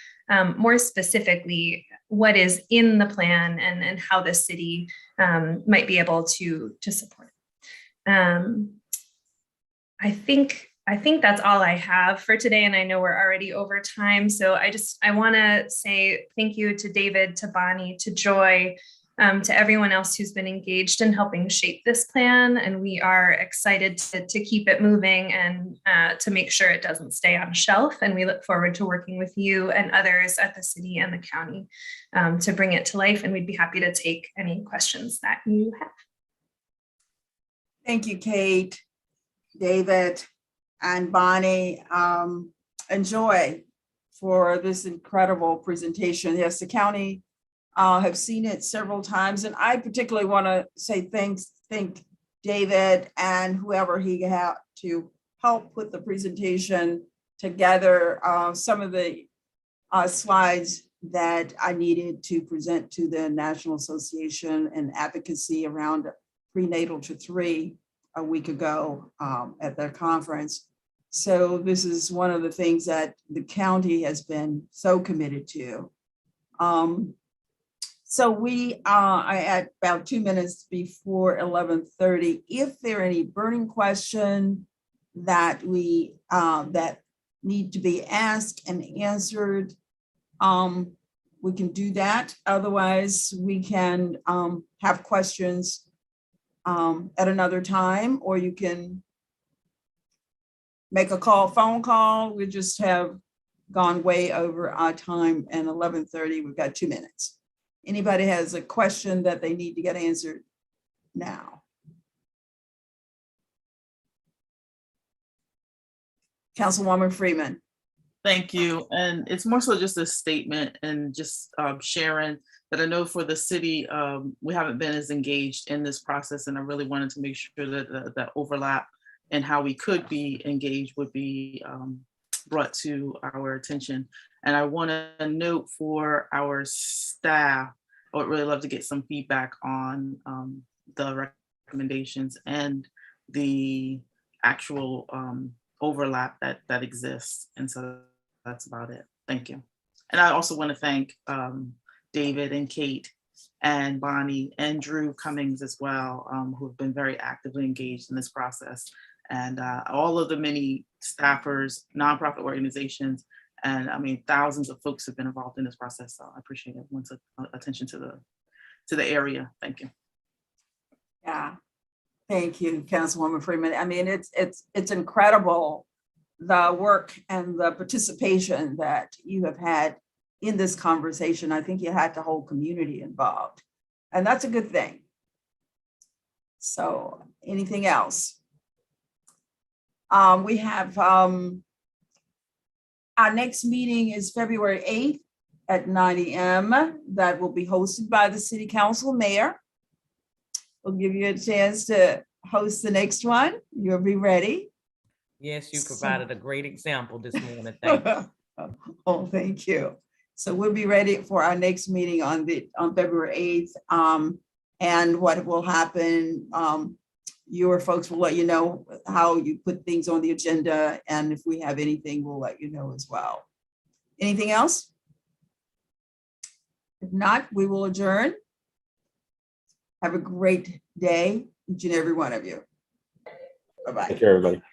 more specifically what is in the plan and how the city might be able to support. I think that's all I have for today, and I know we're already over time. So I want to say thank you to David, to Bonnie, to Joy, to everyone else who's been engaged in helping shape this plan. And we are excited to keep it moving and to make sure it doesn't stay on a shelf. And we look forward to working with you and others at the city and the county to bring it to life. And we'd be happy to take any questions that you have. Thank you, Kate, David, and Bonnie, and Joy for this incredible presentation. Yes, the county have seen it several times, and I particularly want to say thank David and whoever he had to help put the presentation together. Some of the slides that I needed to present to the National Association and Advocacy around Prenatal to 3 a week ago at their conference. So this is one of the things that the county has been so committed to. So I at about 2 minutes before 11:30. If there are any burning questions that that need to be asked and answered, we can do that. Otherwise, we can have questions at another time, or you can make a phone call. We just have gone way over our time, and 11:30, we've got 2 minutes. Anybody has a question that they need to get answered now? Councilwoman Freeman. Thank you. And it's more so just a statement and just sharing that I know for the city, we haven't been as engaged in this process. And I really wanted to make sure that that overlap and how we could be engaged would be brought to our attention. And I want to note for our staff, I would really love to get some feedback on the recommendations and the actual overlap that exists. And so that's about it. Thank you. And I also want to thank David and Kate and Bonnie and Drew Cummings as well, who have been very actively engaged in this process. And all of the many staffers, nonprofit organizations, and I mean, thousands of folks have been involved in this process. So I appreciate everyone's attention to the area. Thank you. Yeah, thank you, Councilwoman Freeman. I mean, it's incredible the work and the participation that you have had in this conversation. I think you had the whole community involved, and that's a good thing. So, anything else? We have our next meeting is February 8th at 9 a.m. That will be hosted by the City Council Mayor. We'll give you a chance to host the next one. You'll be ready. Yes, you provided a great example this morning. Thank you. Oh, thank you. So we'll be ready for our next meeting on February 8th. And what will happen, your folks will let you know how you put things on the agenda. And if we have anything, we'll let you know as well. Anything else? If not, we will adjourn. Have a great day, each and every one of you. Bye-bye. Take care, everybody.